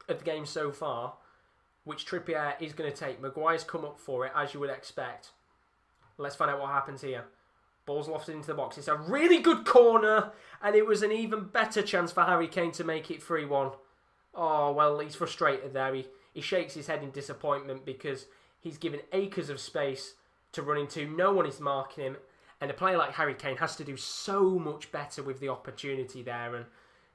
of the game so far, which Trippier is going to take. Maguire's come up for it, as you would expect. Let's find out what happens here. Ball's lofted into the box. It's a really good corner, and it was an even better chance for Harry Kane to make it 3-1. Oh, well, he's frustrated there. He shakes his head in disappointment because he's given acres of space to run into. No one is marking him, and a player like Harry Kane has to do so much better with the opportunity there. And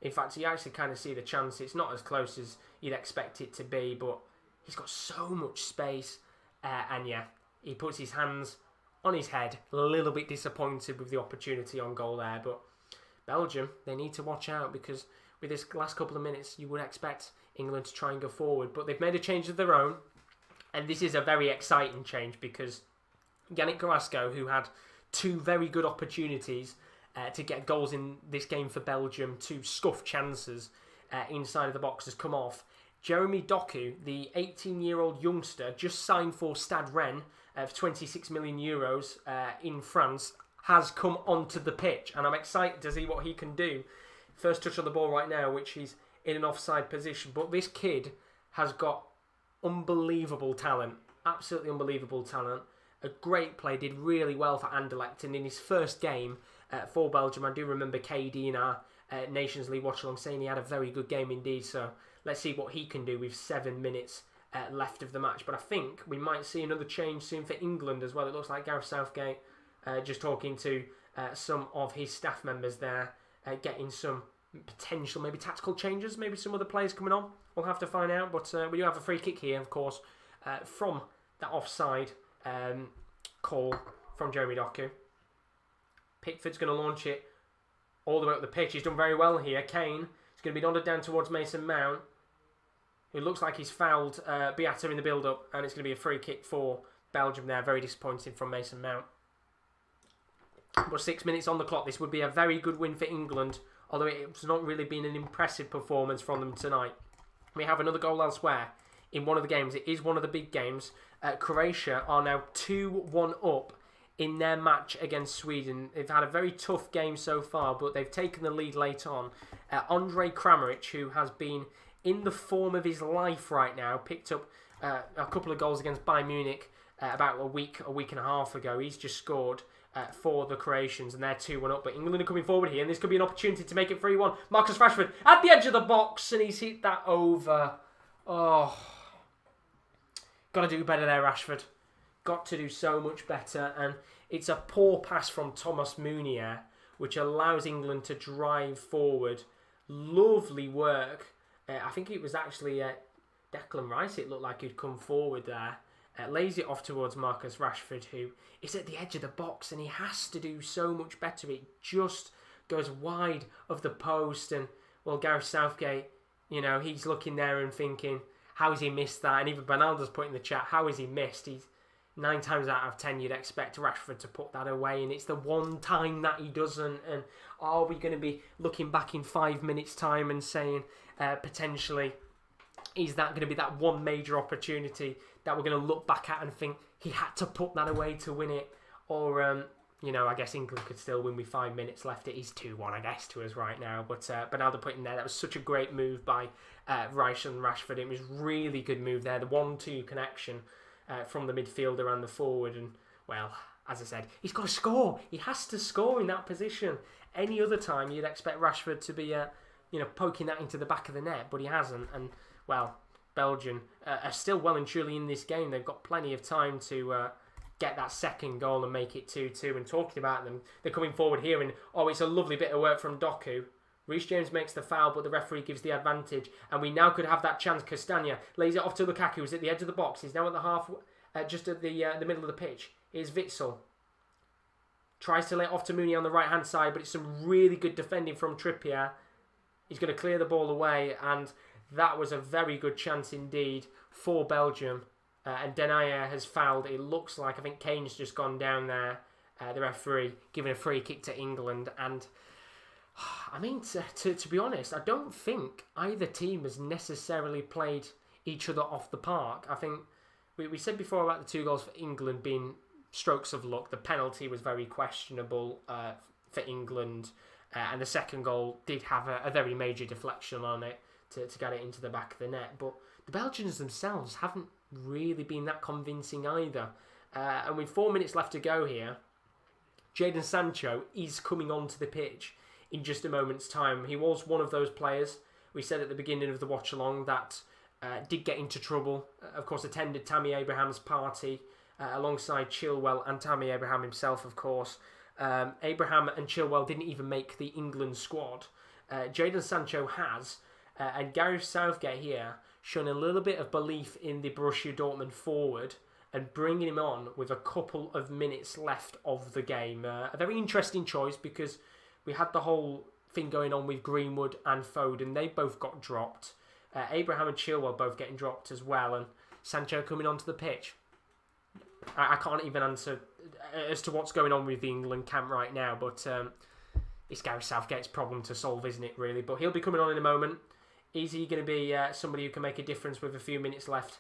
in fact, you actually kind of see the chance. It's not as close as you'd expect it to be, but he's got so much space. And yeah, he puts his hands on his head. A little bit disappointed with the opportunity on goal there. But Belgium, they need to watch out because with this last couple of minutes, you would expect England to try and go forward. But they've made a change of their own. And this is a very exciting change because Yannick Carrasco, who had 2 very good opportunities to get goals in this game for Belgium, 2 scuff chances inside of the box, has come off. Jeremy Doku, the 18-year-old youngster, just signed for Stade Rennes for 26 million euros in France, has come onto the pitch, and I'm excited to see what he can do. First touch on the ball right now, which he's in an offside position, but this kid has got unbelievable talent, absolutely unbelievable talent. A great play, did really well for Anderlecht, and in his first game for Belgium, I do remember KD in our Nations League watch-along saying he had a very good game indeed, so let's see what he can do with 7 minutes left of the match. But I think we might see another change soon for England as well. It looks like Gareth Southgate just talking to some of his staff members there, getting some potential, maybe tactical changes, maybe some other players coming on. We'll have to find out, but we do have a free kick here, of course, from that offside call from Jeremy Doku. Pickford's going to launch it all the way up the pitch. He's done very well here. Kane is going to be nodded down towards Mason Mount, who looks like he's fouled Beata in the build-up, and it's going to be a free kick for Belgium there. Very disappointing from Mason Mount. But 6 minutes on the clock. This would be a very good win for England, although it's not really been an impressive performance from them tonight. We have another goal elsewhere in one of the games. It is one of the big games. Croatia are now 2-1 up in their match against Sweden. They've had a very tough game so far, but they've taken the lead late on. Andre Kramaric, who has been in the form of his life right now, picked up a couple of goals against Bayern Munich about a week and a half ago. He's just scored for the Croatians, and they're 2-1 up. But England are coming forward here, and this could be an opportunity to make it 3-1. Marcus Rashford at the edge of the box, and he's hit that over. Oh, got to do better there, Rashford. Got to do so much better, and it's a poor pass from Thomas Meunier, which allows England to drive forward. Lovely work. I think it was actually Declan Rice, it looked like he'd come forward there. Lays it off towards Marcus Rashford, who is at the edge of the box, and he has to do so much better. It just goes wide of the post, and, well, Gareth Southgate, you know, he's looking there and thinking, how has he missed that? And even Bernaldo's put in the chat, how has he missed? He's 9 times out of 10 you'd expect Rashford to put that away, and it's the one time that he doesn't. And are we going to be looking back in 5 minutes time and saying potentially is that going to be that one major opportunity that we're going to look back at and think he had to put that away to win it? Or you know, I guess England could still win with 5 minutes left. It is 2-1, I guess, to us right now. But Bernaldo put in there, that was such a great move by Rice and Rashford. It was really good move there, the 1-2 connection from the midfielder and the forward. And, well, as I said, he's got to score. He has to score in that position. Any other time, you'd expect Rashford to be, poking that into the back of the net, but he hasn't. And, well, Belgium are still well and truly in this game. They've got plenty of time to get that second goal and make it 2-2. And talking about them, they're coming forward here, and it's a lovely bit of work from Doku. Reece James makes the foul, but the referee gives the advantage, and we now could have that chance. Castagna lays it off to Lukaku, who's at the edge of the box. He's now at the half, just at the middle of the pitch. Here's Witsel. Tries to lay it off to Mooney on the right-hand side, but it's some really good defending from Trippier. He's going to clear the ball away, and that was a very good chance indeed for Belgium. And Denayer has fouled. It looks like, I think Kane's just gone down there, the referee, giving a free kick to England. And, I mean, to be honest, I don't think either team has necessarily played each other off the park. I think we said before about the 2 goals for England being strokes of luck. The penalty was very questionable for England. And the second goal did have a very major deflection on it to get it into the back of the net. But the Belgians themselves haven't really been that convincing either. And with 4 minutes left to go here, Jadon Sancho is coming onto the pitch in just a moment's time. He was one of those players, we said at the beginning of the watch-along, that did get into trouble. Of course, attended Tammy Abraham's party alongside Chilwell and Tammy Abraham himself, of course. Abraham and Chilwell didn't even make the England squad. Jadon Sancho has, and Gareth Southgate here, shown a little bit of belief in the Borussia Dortmund forward and bringing him on with a couple of minutes left of the game. A very interesting choice because we had the whole thing going on with Greenwood and Foden. They both got dropped. Abraham and Chilwell both getting dropped as well, and Sancho coming onto the pitch. I can't even answer as to what's going on with the England camp right now, but it's Gareth Southgate's problem to solve, isn't it, really? But he'll be coming on in a moment. Is he going to be somebody who can make a difference with a few minutes left?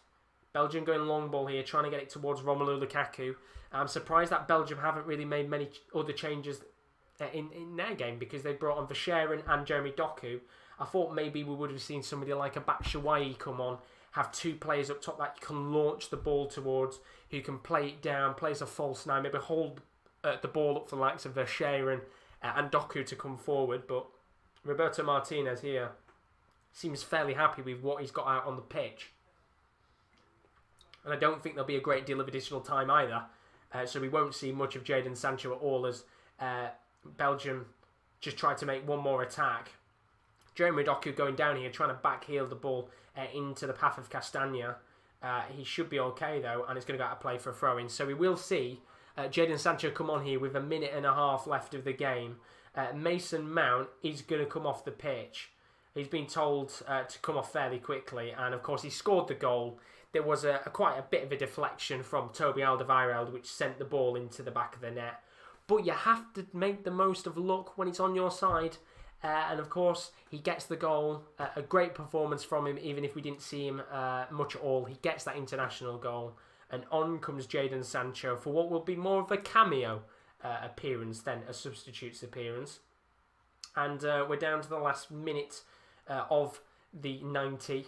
Belgium going long ball here, trying to get it towards Romelu Lukaku. I'm surprised that Belgium haven't really made many other changes in their game because they brought on Verscheren and Jeremy Doku. I thought maybe we would have seen somebody like a Batshuayi come on, have two players up top that you can launch the ball towards, who can play it down, play as a false nine, maybe hold the ball up for the likes of Verscheren and Doku to come forward. But Roberto Martinez here seems fairly happy with what he's got out on the pitch. And I don't think there'll be a great deal of additional time either. So we won't see much of Jadon Sancho at all as Belgium just try to make one more attack. Jeremy Doku going down here, trying to backheel the ball into the path of Castagna. He should be okay though, and it's going to go out of play for a throw-in. So we will see Jadon Sancho come on here with a minute and a half left of the game. Mason Mount is going to come off the pitch. He's been told to come off fairly quickly, and of course he scored the goal. There was quite a bit of a deflection from Toby Alderweireld, which sent the ball into the back of the net. But you have to make the most of luck when it's on your side. And of course, he gets the goal. A great performance from him, even if we didn't see him much at all. He gets that international goal. And on comes Jadon Sancho for what will be more of a cameo appearance than a substitute's appearance. And we're down to the last minute of the 90.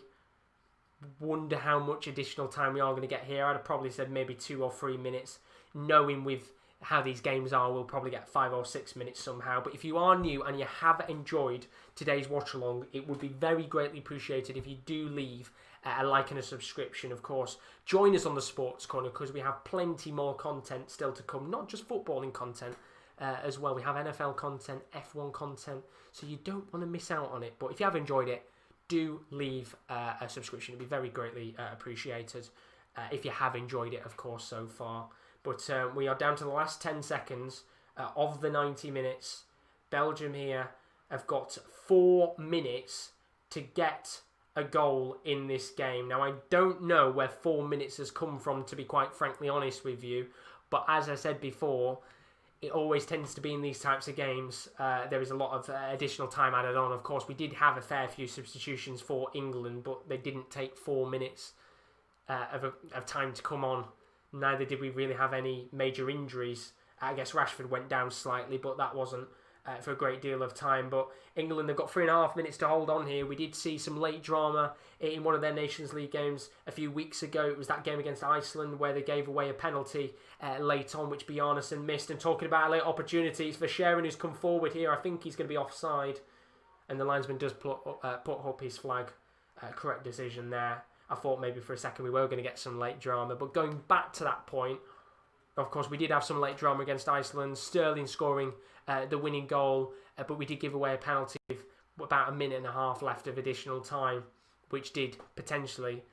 Wonder how much additional time we are going to get here. I'd have probably said maybe 2 or 3 minutes. Knowing with how these games are, we'll probably get 5 or 6 minutes somehow. But if you are new and you have enjoyed today's watch along, it would be very greatly appreciated if you do leave a like and a subscription. Of course, join us on the Sports Corner because we have plenty more content still to come, not just footballing content as well. We have NFL content, F1 content, so you don't want to miss out on it. But if you have enjoyed it, do leave a subscription. It'd be very greatly appreciated if you have enjoyed it, of course, so far. But we are down to the last 10 seconds of the 90 minutes. Belgium here have got 4 minutes to get a goal in this game. Now, I don't know where 4 minutes has come from, to be quite frankly honest with you. But as I said before, it always tends to be in these types of games. There is a lot of additional time added on. Of course, we did have a fair few substitutions for England, but they didn't take 4 minutes of time to come on. Neither did we really have any major injuries. I guess Rashford went down slightly, but that wasn't for a great deal of time. But England, they've got 3.5 minutes to hold on here. We did see some late drama in one of their Nations League games a few weeks ago. It was that game against Iceland where they gave away a penalty late on, which Bjarnason missed. And talking about a late opportunity, it's Verscheren who's come forward here. I think he's going to be offside. And the linesman does put up his flag. Correct decision there. I thought maybe for a second we were going to get some late drama. But going back to that point, of course, we did have some late drama against Iceland. Sterling scoring the winning goal. But we did give away a penalty with about 1.5 minutes left of additional time, which did potentially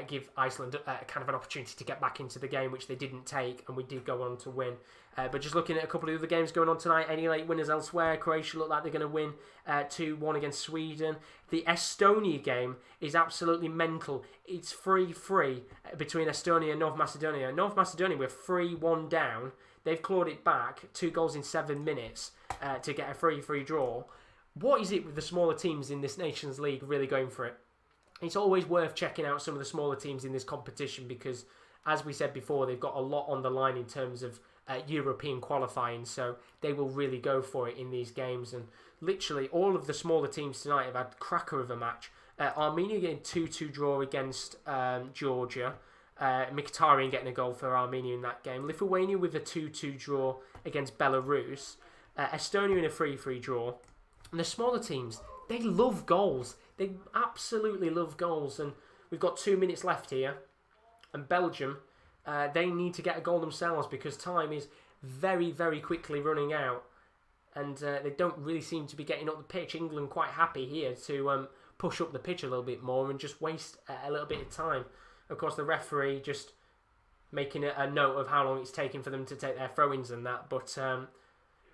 give Iceland kind of an opportunity to get back into the game, which they didn't take, and we did go on to win. But just looking at a couple of other games going on tonight, any late winners elsewhere? Croatia look like they're going to win 2-1 against Sweden. The Estonia game is absolutely mental. It's 3-3 between Estonia and North Macedonia. North Macedonia were 3-1 down. They've clawed it back, 2 goals in 7 minutes to get a 3-3 draw. What is it with the smaller teams in this Nations League really going for it? It's always worth checking out some of the smaller teams in this competition because as we said before, they've got a lot on the line in terms of European qualifying, so they will really go for it in these games. And literally all of the smaller teams tonight have had cracker of a match. Armenia getting 2-2 draw against Georgia. Mkhitaryan getting a goal for Armenia in that game. Lithuania with a 2-2 draw against Belarus. Estonia in a 3-3 draw. And the smaller teams, they love goals. They absolutely love goals. And we've got 2 minutes left here. And Belgium, they need to get a goal themselves because time is very, very quickly running out. And they don't really seem to be getting up the pitch. England quite happy here to push up the pitch a little bit more and just waste a little bit of time. Of course, the referee just making a note of how long it's taking for them to take their throw-ins and that. But,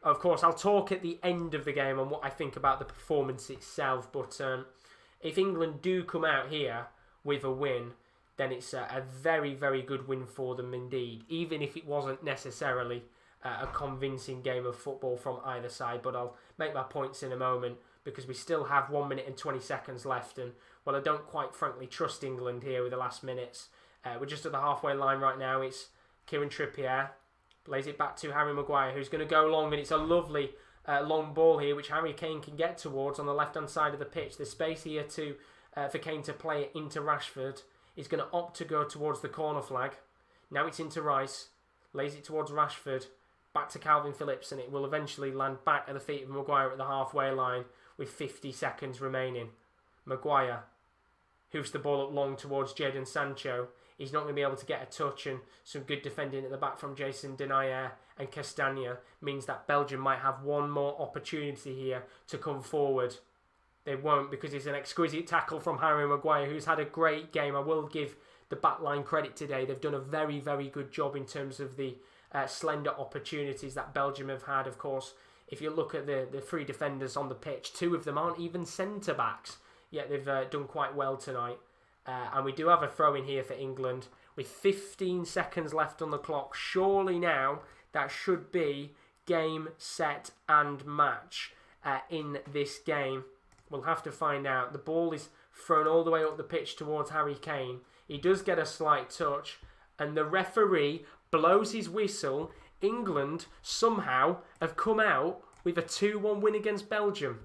of course, I'll talk at the end of the game on what I think about the performance itself. But if England do come out here with a win, then it's a very, very good win for them indeed. Even if it wasn't necessarily a convincing game of football from either side. But I'll make my points in a moment, because we still have 1 minute and 20 seconds left. And, well, I don't quite frankly trust England here with the last minutes. We're just at the halfway line right now. It's Kieran Trippier. Plays it back to Harry Maguire, who's going to go long. And it's a lovely long ball here, which Harry Kane can get towards on the left-hand side of the pitch. There's space here for Kane to play it into Rashford. He's going to opt to go towards the corner flag. Now it's into Rice. Lays it towards Rashford. Back to Calvin Phillips. And it will eventually land back at the feet of Maguire at the halfway line, with 50 seconds remaining. Maguire hoofs the ball up long towards Jadon Sancho. He's not going to be able to get a touch, and some good defending at the back from Jason Denayer and Castagna means that Belgium might have one more opportunity here to come forward. They won't, because it's an exquisite tackle from Harry Maguire, who's had a great game. I will give the backline credit today. They've done a very, very good job in terms of the slender opportunities that Belgium have had. Of course, if you look at the three defenders on the pitch, 2 of them aren't even centre-backs, yet they've done quite well tonight. And we do have a throw-in here for England with 15 seconds left on the clock. Surely now that should be game, set and match in this game. We'll have to find out. The ball is thrown all the way up the pitch towards Harry Kane. He does get a slight touch, and the referee blows his whistle. England somehow have come out with a 2-1 win against Belgium.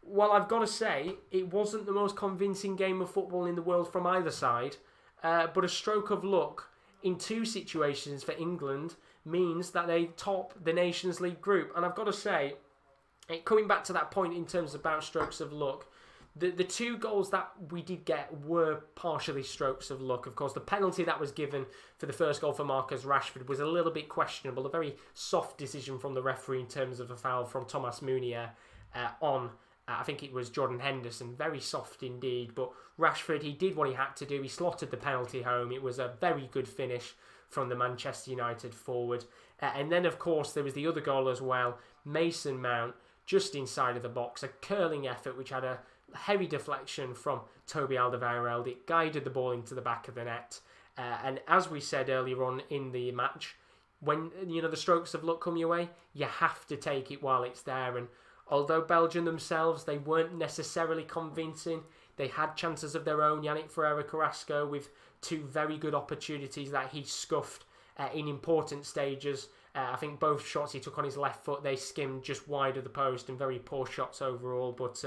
Well, I've got to say, it wasn't the most convincing game of football in the world from either side, but a stroke of luck in 2 situations for England means that they top the Nations League group. And I've got to say, coming back to that point in terms of about strokes of luck, the 2 goals that we did get were partially strokes of luck. Of course, the penalty that was given for the first goal for Marcus Rashford was a little bit questionable, a very soft decision from the referee in terms of a foul from Thomas Meunier on, I think it was Jordan Henderson. Very soft indeed, but Rashford, he did what he had to do. He slotted the penalty home. It was a very good finish from the Manchester United forward. And then, of course, there was the other goal as well. Mason Mount, just inside of the box, a curling effort which had a heavy deflection from Toby Alderweireld. It guided the ball into the back of the net. And as we said earlier on in the match, when the strokes of luck come your way, you have to take it while it's there. And although Belgium themselves, they weren't necessarily convincing, they had chances of their own. Yannick Ferreira Carrasco with 2 very good opportunities that he scuffed in important stages. I think both shots he took on his left foot, they skimmed just wide of the post, and very poor shots overall. But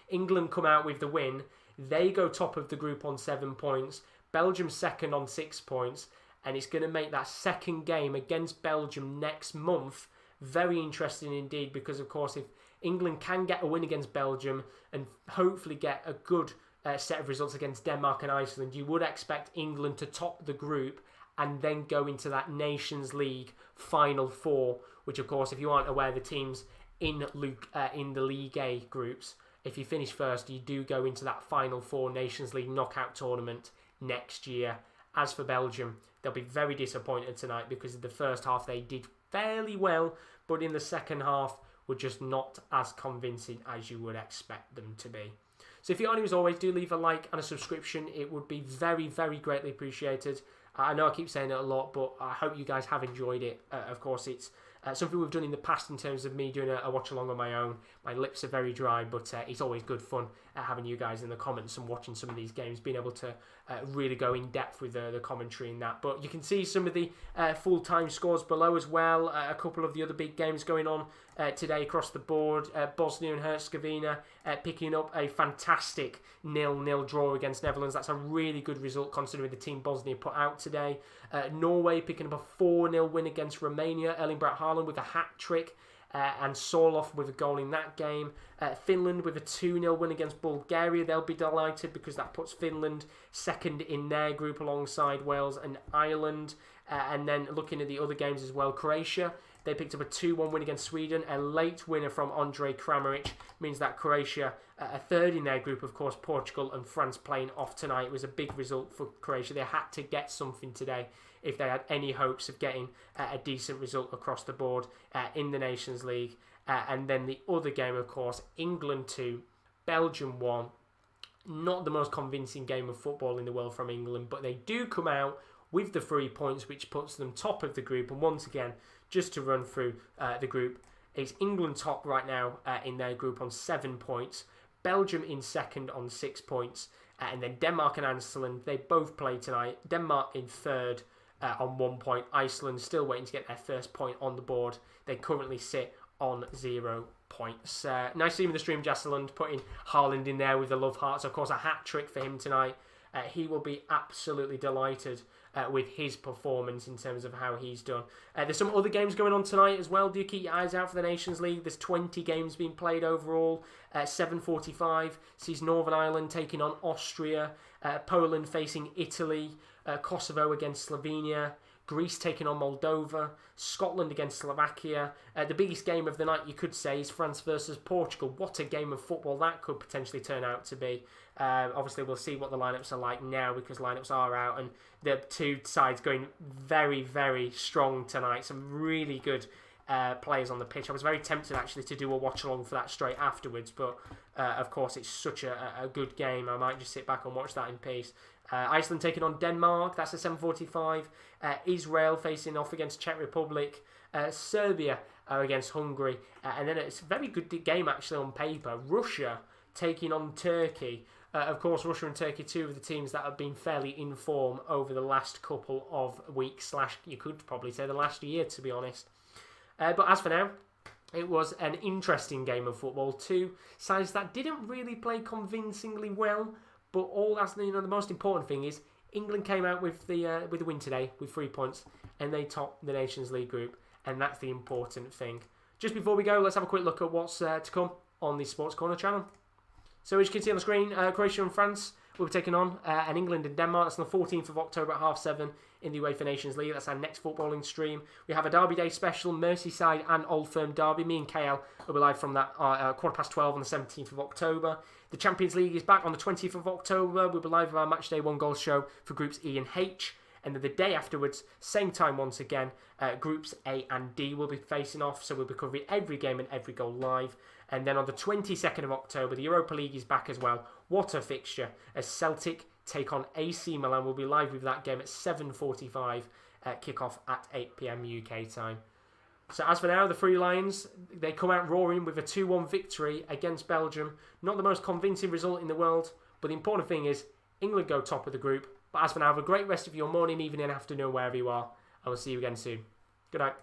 England come out with the win. They go top of the group on 7 points. Belgium second on 6 points. And it's going to make that second game against Belgium next month very interesting indeed, because, of course, if England can get a win against Belgium and hopefully get a good set of results against Denmark and Iceland, you would expect England to top the group and then go into that Nations League Final 4, which, of course, if you aren't aware, the teams in the League A groups, if you finish first, you do go into that Final 4 Nations League knockout tournament next year. As for Belgium, they'll be very disappointed tonight because in the first half they did fairly well, but in the second half were just not as convincing as you would expect them to be. So if you are new as always, do leave a like and a subscription. It would be very, very greatly appreciated. I know I keep saying it a lot, but I hope you guys have enjoyed it. Of course, it's something we've done in the past in terms of me doing a watch along on my own. My lips are very dry, but it's always good fun having you guys in the comments and watching some of these games, being able to really go in depth with the commentary and that. But you can see some of the full-time scores below as well. A couple of the other big games going on today across the board. Bosnia and Herzegovina picking up a fantastic 0-0 draw against Netherlands. That's a really good result considering the team Bosnia put out today. Norway picking up a 4-0 win against Romania. Erling Braut Haaland with a hat-trick. And Sorloth with a goal in that game. Finland with a 2-0 win against Bulgaria. They'll be delighted because that puts Finland second in their group alongside Wales and Ireland. And then looking at the other games as well, Croatia, they picked up a 2-1 win against Sweden. A late winner from Andre Kramaric means that Croatia are third in their group. Of course, Portugal and France playing off tonight. It was a big result for Croatia. They had to get something today if they had any hopes of getting a decent result across the board in the Nations League. And then the other game, of course, England 2, Belgium 1. Not the most convincing game of football in the world from England, but they do come out with the 3 points, which puts them top of the group. And once again, just to run through the group, it's England top right now in their group on 7 points. Belgium in second on 6 points. And then Denmark and Iceland, they both play tonight. Denmark in third on 1 point. Iceland still waiting to get their first point on the board. They currently sit on 0 points. Nice seeing the stream, Jasseland, putting Haaland in there with the love hearts. Of course, a hat-trick for him tonight. He will be absolutely delighted with his performance in terms of how he's done. There's some other games going on tonight as well. Do keep your eyes out for the Nations League. There's 20 games being played overall. 7:45 sees Northern Ireland taking on Austria. Poland facing Italy. Kosovo against Slovenia. Greece taking on Moldova. Scotland against Slovakia. The biggest game of the night, you could say, is France versus Portugal. What a game of football that could potentially turn out to be. Obviously, we'll see what the lineups are like now because lineups are out and the two sides going very, very strong tonight. Some really good players on the pitch. I was very tempted actually to do a watch along for that straight afterwards, but of course it's such a good game. I might just sit back and watch that in peace. Iceland taking on Denmark. That's at 7:45. Israel facing off against Czech Republic. Serbia against Hungary. And then it's a very good game actually on paper. Russia taking on Turkey. Of course, Russia and Turkey, two of the teams that have been fairly in form over the last couple of weeks, / you could probably say the last year, to be honest. But as for now, it was an interesting game of football. Two sides that didn't really play convincingly well, but all that's the most important thing is England came out with the win today with 3 points, and they topped the Nations League group, and that's the important thing. Just before we go, let's have a quick look at what's to come on the Sports Corner channel. So as you can see on the screen, Croatia and France will be taking on and England and Denmark. That's on the 14th of October at 7:30 in the UEFA Nations League. That's our next footballing stream. We have a Derby Day special, Merseyside and Old Firm Derby. Me and KL will be live from that 12:15 on the 17th of October. The Champions League is back on the 20th of October. We'll be live with our Matchday 1 Goal show for Groups E and H. And then the day afterwards, same time once again, Groups A and D will be facing off. So we'll be covering every game and every goal live. And then on the 22nd of October, the Europa League is back as well. What a fixture as Celtic take on AC Milan. We'll be live with that game at 7:45, kick-off at 8 PM UK time. So as for now, the Three Lions, they come out roaring with a 2-1 victory against Belgium. Not the most convincing result in the world, but the important thing is England go top of the group. But as for now, have a great rest of your morning, evening, afternoon, wherever you are. I will see you again soon. Good night.